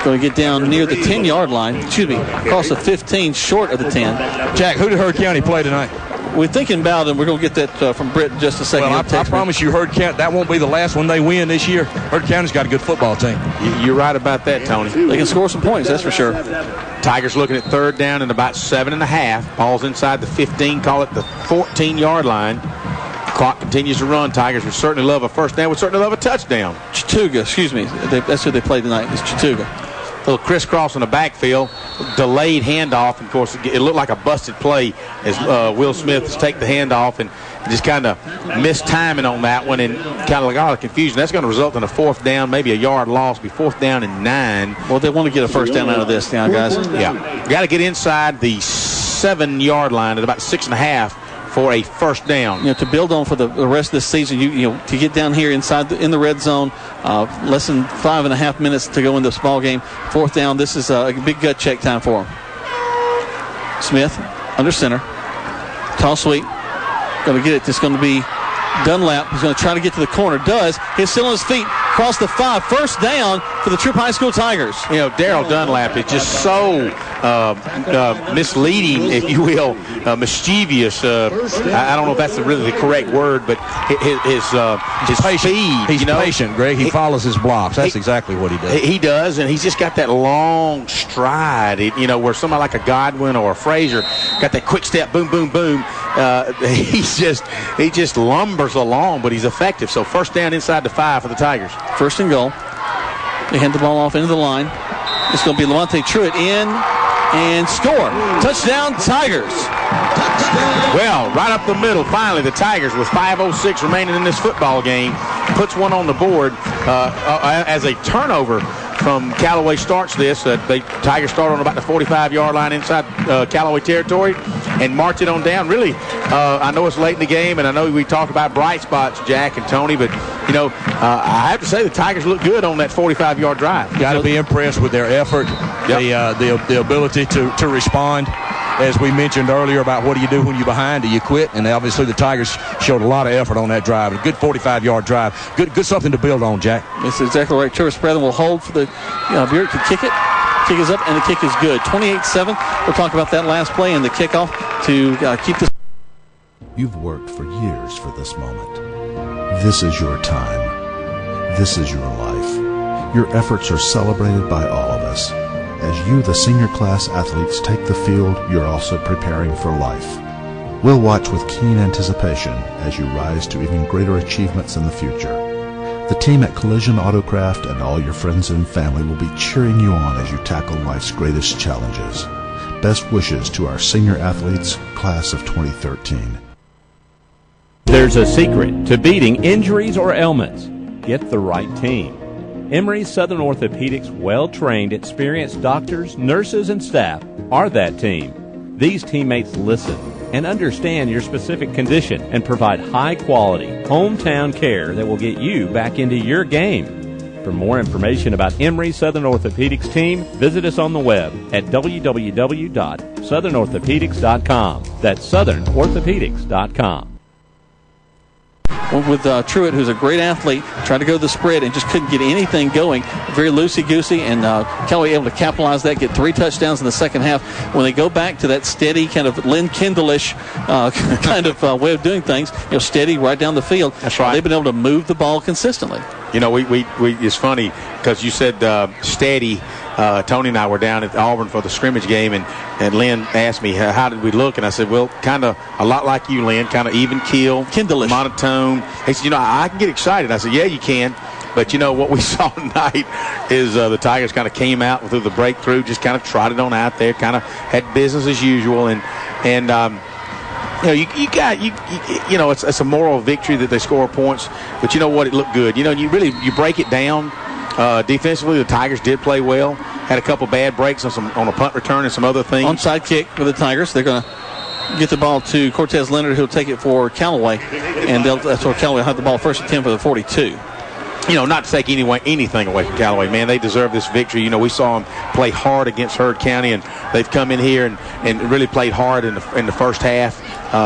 Going to get down near the 10-yard line. Across the 15, short of the 10. Jack, who did Heard County play tonight? We're thinking Bowden. We're going to get that from Britt in just a second. Well, I promise you, Heard County, that won't be the last one they win this year. Heard County's got a good football team. You're right about that, Tony. They can score some points, that's for sure. Tigers looking at 3rd down and about 7.5. Ball's inside the 15, call it the 14-yard line. Clock continues to run. Tigers would certainly love a first down. Would certainly love a touchdown. Chattooga, that's who they played tonight, is Chattooga. Little crisscross in the backfield, delayed handoff. Of course, it looked like a busted play as Will Smith has taken the handoff and just kind of missed timing on that one and kind of got a confusion. That's going to result in a 4th down, maybe a yard loss, be 4th down and 9. Well, they want to get a first down out of this now, guys. Yeah. Got to get inside the 7-yard line at about 6.5 for a first down. To build on for the rest of this season, to get down here inside in the red zone, less than 5.5 minutes to go in this ball game. 4th down. This is a big gut check time for them. Smith under center, toss sweep, going to get it. It's going to be Dunlap. He's going to try to get to the corner. Does. He's still on his feet. Across the 5. First down for the Troup High School Tigers. Darrell Dunlap is just so misleading, if you will, mischievous. I don't know if that's really the correct word, but his speed. He's patient, Greg. He follows his blocks. That's exactly what he does. He does, and he's just got that long stride, where somebody like a Godwin or a Frazier got that quick step, boom, boom, boom. He just lumbers along, but he's effective. So first down inside the 5 for the Tigers. 1st and goal. They hand the ball off into the line. It's going to be Lamonte Truitt in and score. Touchdown, Tigers. Well, right up the middle, finally, the Tigers, with 5:06 remaining in this football game, puts one on the board as a turnover from Callaway starts this. The Tigers start on about the 45-yard line inside Callaway territory and march it on down. Really, I know it's late in the game, and I know we talked about bright spots, Jack and Tony, but, I have to say the Tigers look good on that 45-yard drive. Got to be impressed with their effort, the ability to respond. As we mentioned earlier about what do you do when you're behind? Do you quit? And obviously the Tigers showed a lot of effort on that drive. A good 45-yard drive. Good something to build on, Jack. That's exactly right. Travis Brethren will hold for the Beard to kick it. Kick is up, and the kick is good. 28-7. We'll talk about that last play and the kickoff to keep this. You've worked for years for this moment. This is your time. This is your life. Your efforts are celebrated by all of us. As you, the senior class athletes, take the field, you're also preparing for life. We'll watch with keen anticipation as you rise to even greater achievements in the future. The team at Collision Autocraft and all your friends and family will be cheering you on as you tackle life's greatest challenges. Best wishes to our senior athletes, class of 2013. There's a secret to beating injuries or ailments. Get the right team. Emory Southern Orthopedics' well-trained, experienced doctors, nurses, and staff are that team. These teammates listen and understand your specific condition and provide high-quality, hometown care that will get you back into your game. For more information about Emory Southern Orthopedics team, visit us on the web at www.southernorthopedics.com. That's southernorthopedics.com. With Truett, who's a great athlete, tried to go to the spread and just couldn't get anything going. Very loosey-goosey, and Callaway able to capitalize that, get 3 touchdowns in the second half. When they go back to that steady, kind of Lynn Kendall-ish kind of way of doing things, steady right down the field. That's right. They've been able to move the ball consistently. We it's funny because you said steady. Tony and I were down at Auburn for the scrimmage game, and Lynn asked me, how did we look? And I said, well, kind of a lot like you, Lynn, kind of even keel, Kindle-ish, monotone. He said, I can get excited. I said, yeah, you can. But, what we saw tonight is the Tigers kind of came out through the breakthrough, just kind of trotted on out there, kind of had business as usual. And it's a moral victory that they score points. But you know what? It looked good. You break it down. Defensively, the Tigers did play well. Had a couple bad breaks on a punt return and some other things. Onside kick for the Tigers. They're going to get the ball to Cortez Leonard, who'll take it for Callaway. And that's where Callaway had the ball first attempt for the 42. Not to take anything away from Callaway, man. They deserve this victory. We saw them play hard against Heard County, and they've come in here and really played hard in the first half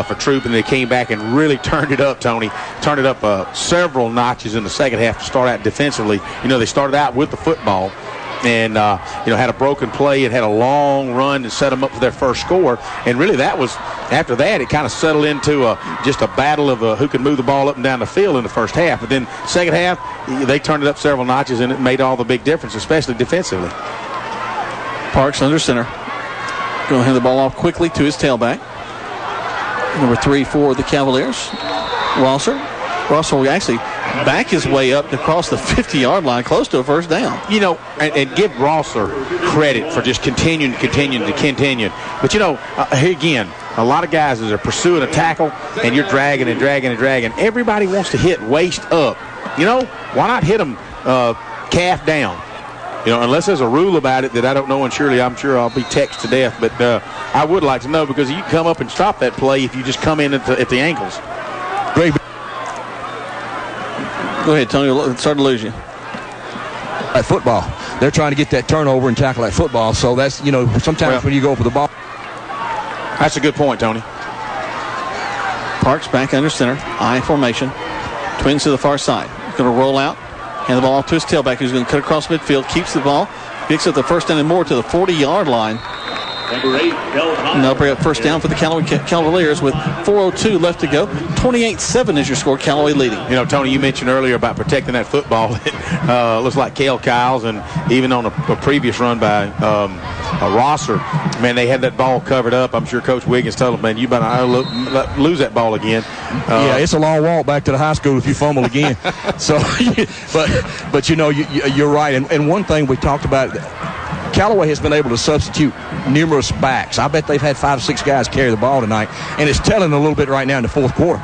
for Troup, and they came back and really turned it up, Tony. Turned it up several notches in the second half to start out defensively. They started out with the football and, had a broken play and had a long run and set them up for their first score. And really after that, it kind of settled into just a battle of who could move the ball up and down the field in the first half. But then second half, they turned it up several notches, and it made all the big difference, especially defensively. Parks under center. Going to hand the ball off quickly to his tailback. Number 3 for the Cavaliers, Rosser. Rosser will actually back his way up across the 50-yard line, close to a first down. And give Rosser credit for just continuing. But, here again, a lot of guys as they're pursuing a tackle, and you're dragging. Everybody wants to hit waist up. Why not hit them calf down? Unless there's a rule about it that I don't know, and surely I'm sure I'll be texted to death. But I would like to know, because you can come up and stop that play if you just come in at the ankles. Great. Go ahead, Tony. It's starting to lose you. At football, they're trying to get that turnover and tackle at football. So that's, sometimes when you go for the ball. That's a good point, Tony. Parks back under center. I formation. Twins to the far side. He's going to roll out. Hand the ball off to his tailback, who's going to cut across midfield. Keeps the ball. Picks up the first down and more to the 40-yard line. Number 8, and they'll bring up first down for the Cavaliers with 4:02 left to go. 28-7 is your score. Callaway leading. Tony, you mentioned earlier about protecting that football. Looks like Cale Kiles, and even on a previous run by Rosser, man, they had that ball covered up. I'm sure Coach Wiggins told them, man, you better not lose that ball again. Yeah, it's a long walk back to the high school if you fumble again. So, but you're right. And one thing we talked about, Callaway has been able to substitute numerous backs. I bet they've had 5 or 6 guys carry the ball tonight, and it's telling a little bit right now in the fourth quarter.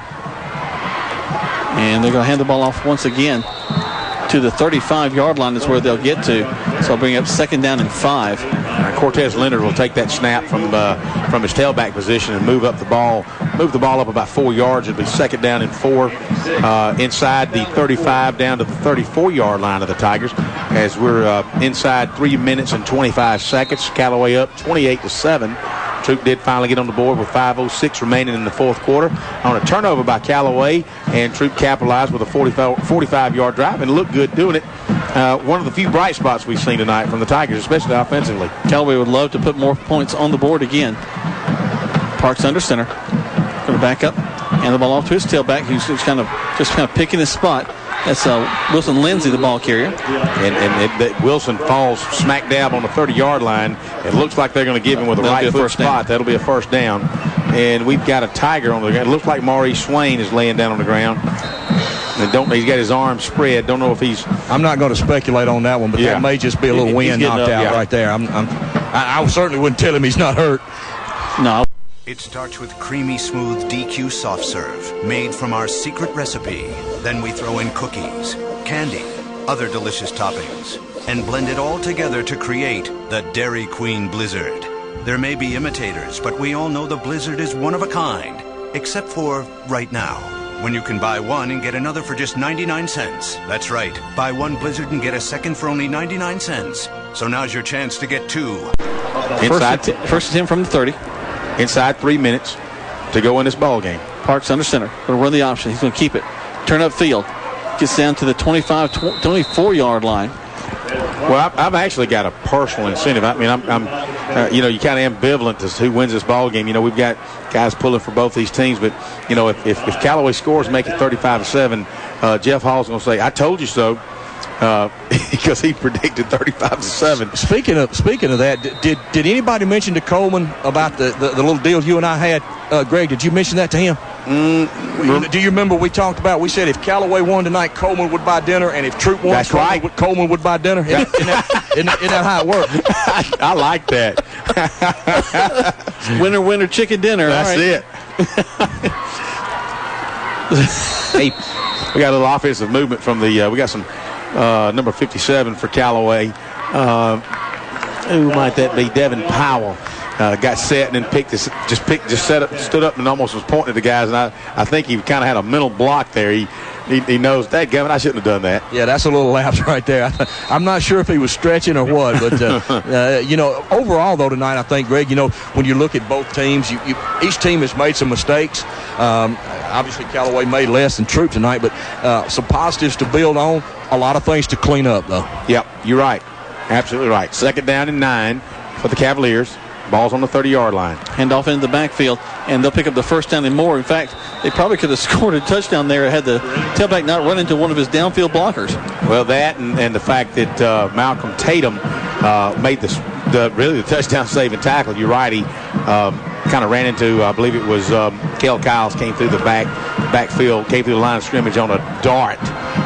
And they're going to hand the ball off once again to the 35-yard line is where they'll get to. So I'll bring up 2nd down and 5. Cortez Leonard will take that snap from his tailback position and move the ball up about 4 yards. It'll be 2nd down and 4 inside the 35 down to the 34-yard line of the Tigers, as we're inside 3 minutes and 25 seconds. Callaway up 28-7. Troup did finally get on the board with 5:06 remaining in the fourth quarter on a turnover by Callaway, and Troup capitalized with a 45-yard drive and looked good doing it. One of the few bright spots we've seen tonight from the Tigers, especially offensively. Callaway would love to put more points on the board again. Parks under center. Going to back up, hand the ball off to his tailback, who's just kind of picking his spot. That's Wilson Lindsay, the ball carrier. And Wilson falls smack dab on the 30-yard line. It looks like they're going to give him with the right foot spot. That'll be a first down. And we've got a Tiger on the ground. It looks like Maurice Swain is laying down on the ground. And he's got his arms spread. Don't know if he's... I'm not going to speculate on that one, but that may just be a little wind knocked out right there. I certainly wouldn't tell him he's not hurt. No. It starts with creamy smooth DQ soft serve made from our secret recipe. Then we throw in cookies, candy, other delicious toppings, and blend it all together to create the Dairy Queen Blizzard. There may be imitators, but we all know the Blizzard is one of a kind, except for right now, when you can buy one and get another for just 99 cents. That's right. Buy one Blizzard and get a second for only 99 cents. So now's your chance to get 2. First attempt from the 30. Inside 3 minutes to go in this ball game. Parks under center. Going to run the option. He's going to keep it. Turn up field. Gets down to the 24-yard line. Well, I've actually got a personal incentive. I mean, I'm you kind of ambivalent as to who wins this ball game. We've got guys pulling for both these teams, but if Callaway scores, make it 35-7. Jeff Hall's going to say, "I told you so." Because he predicted 35-7. Speaking of that, did anybody mention to Coleman about the little deal you and I had? Greg, did you mention that to him? Do you remember we talked about? We said if Callaway won tonight, Coleman would buy dinner, and if Troup won, Coleman would buy dinner. Isn't that how it worked? I like that. Winner, chicken dinner. That's it. Hey, we got a little offensive movement from the. We got some. Number 57 for Callaway. Who might that be? Devin Powell got set and then stood up and almost was pointing at the guys. And I think he kind of had a mental block there. He knows that, Gavin, I shouldn't have done that. Yeah, that's a little lapse right there. I'm not sure if he was stretching or what, but overall though tonight, I think, Greg, when you look at both teams, each team has made some mistakes. Obviously, Callaway made less than Troup tonight, but some positives to build on. A lot of things to clean up, though. Yep, you're right. Absolutely right. 2nd down and 9 for the Cavaliers. Ball's on the 30-yard line. Hand off into the backfield, and they'll pick up the first down and more. In fact, they probably could have scored a touchdown there had the tailback not run into one of his downfield blockers. Well, that and the fact that Malcolm Tatum made the touchdown saving tackle. You're right. He kind of ran into, I believe it was Kel Kiles came through the backfield, came through the line of scrimmage on a dart.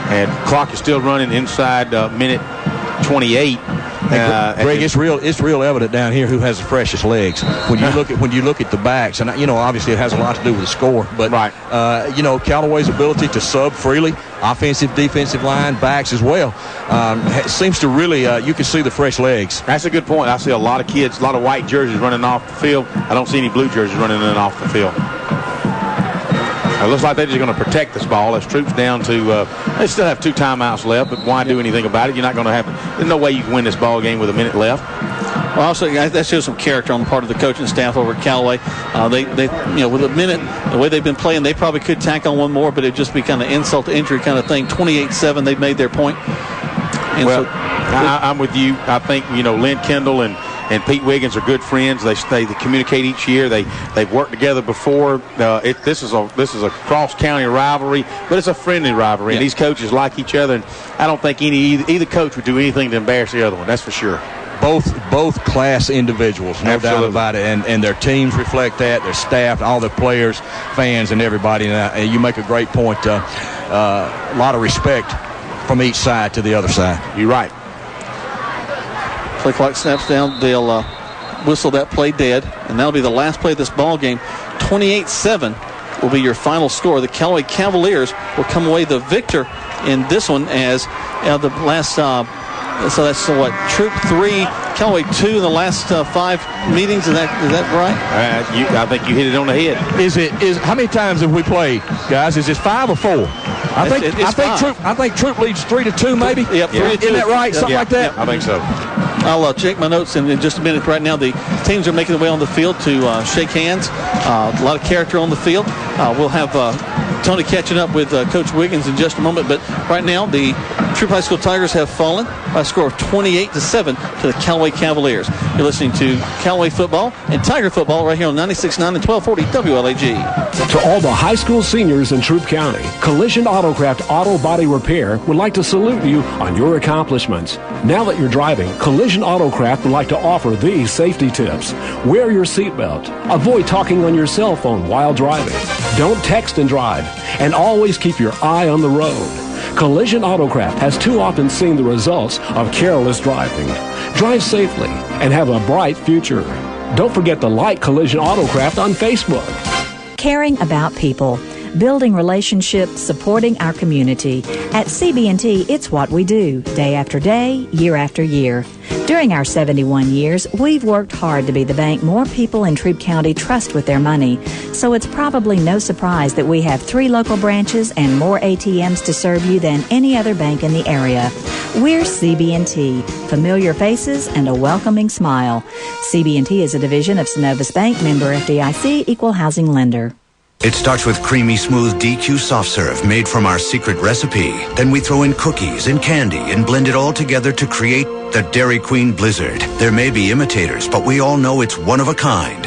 And clock is still running inside minute 28. Greg, it's real evident down here who has the freshest legs. When you look at the backs, and obviously it has a lot to do with the score. But Callaway's ability to sub freely, offensive, defensive line, backs as well, seems to really you can see the fresh legs. That's a good point. I see a lot of kids, a lot of white jerseys running off the field. I don't see any blue jerseys running in and off the field. It looks like they're just going to protect this ball as Troup's down to they still have 2 timeouts left, but why do anything about it? You're not going to have – there's no way you can win this ball game with a minute left. Well, also, that shows some character on the part of the coaching staff over at Callaway. They with a minute, the way they've been playing, they probably could tack on one more, but it'd just be kind of insult to injury kind of thing. 28-7, they've made their point. And I'm with you. I think, Lynn Kendall and Pete Wiggins are good friends. They communicate each year. They've worked together before. This is a cross county rivalry, but it's a friendly rivalry. And these coaches like each other. And I don't think either coach would do anything to embarrass the other one. That's for sure. Both class individuals, no doubt about it, and their teams reflect that. Their staff, all their players, fans, and everybody. And you make a great point. A lot of respect from each side to the other side. You're right. Play clock snaps down. They'll whistle that play dead, and that'll be the last play of this ball game. 28-7 will be your final score. The Callaway Cavaliers will come away the victor in this one as the last. So that's what, Troup 3, Callaway 2 in the last 5 meetings. Is that right? I think you hit it on the head. Is how many times have we played, guys? Is it 5 or 4? I think Troup leads 3-2, maybe. Yep, 3-2. Isn't that right? Something like that. I think so. I'll check my notes in just a minute. Right now, the teams are making their way on the field to shake hands. A lot of character on the field. We'll have Tony catching up with Coach Wiggins in just a moment. But right now, the Troup High School Tigers have fallen by a score of 28-7 to the Callaway Cavaliers. You're listening to Callaway football and Tiger football right here on 96.9 and 1240 WLAG. To all the high school seniors in Troup County, Collision Autocraft Auto Body Repair would like to salute you on your accomplishments. Now that you're driving, Collision Autocraft would like to offer these safety tips. Wear your seatbelt. Avoid talking on your cell phone while driving. Don't text and drive. And always keep your eye on the road. Collision Autocraft has too often seen the results of careless driving. Drive safely and have a bright future. Don't forget to like Collision Autocraft on Facebook. Caring about people, building relationships, supporting our community. At CB&T, it's what we do, day after day, year after year. During our 71 years, we've worked hard to be the bank more people in Troup County trust with their money. So it's probably no surprise that we have 3 local branches and more ATMs to serve you than any other bank in the area. We're CB&T, familiar faces and a welcoming smile. CB&T is a division of Synovus Bank, member FDIC, equal housing lender. It starts with creamy smooth DQ soft serve made from our secret recipe. Then we throw in cookies and candy and blend it all together to create the Dairy Queen Blizzard. There may be imitators, but we all know it's one of a kind.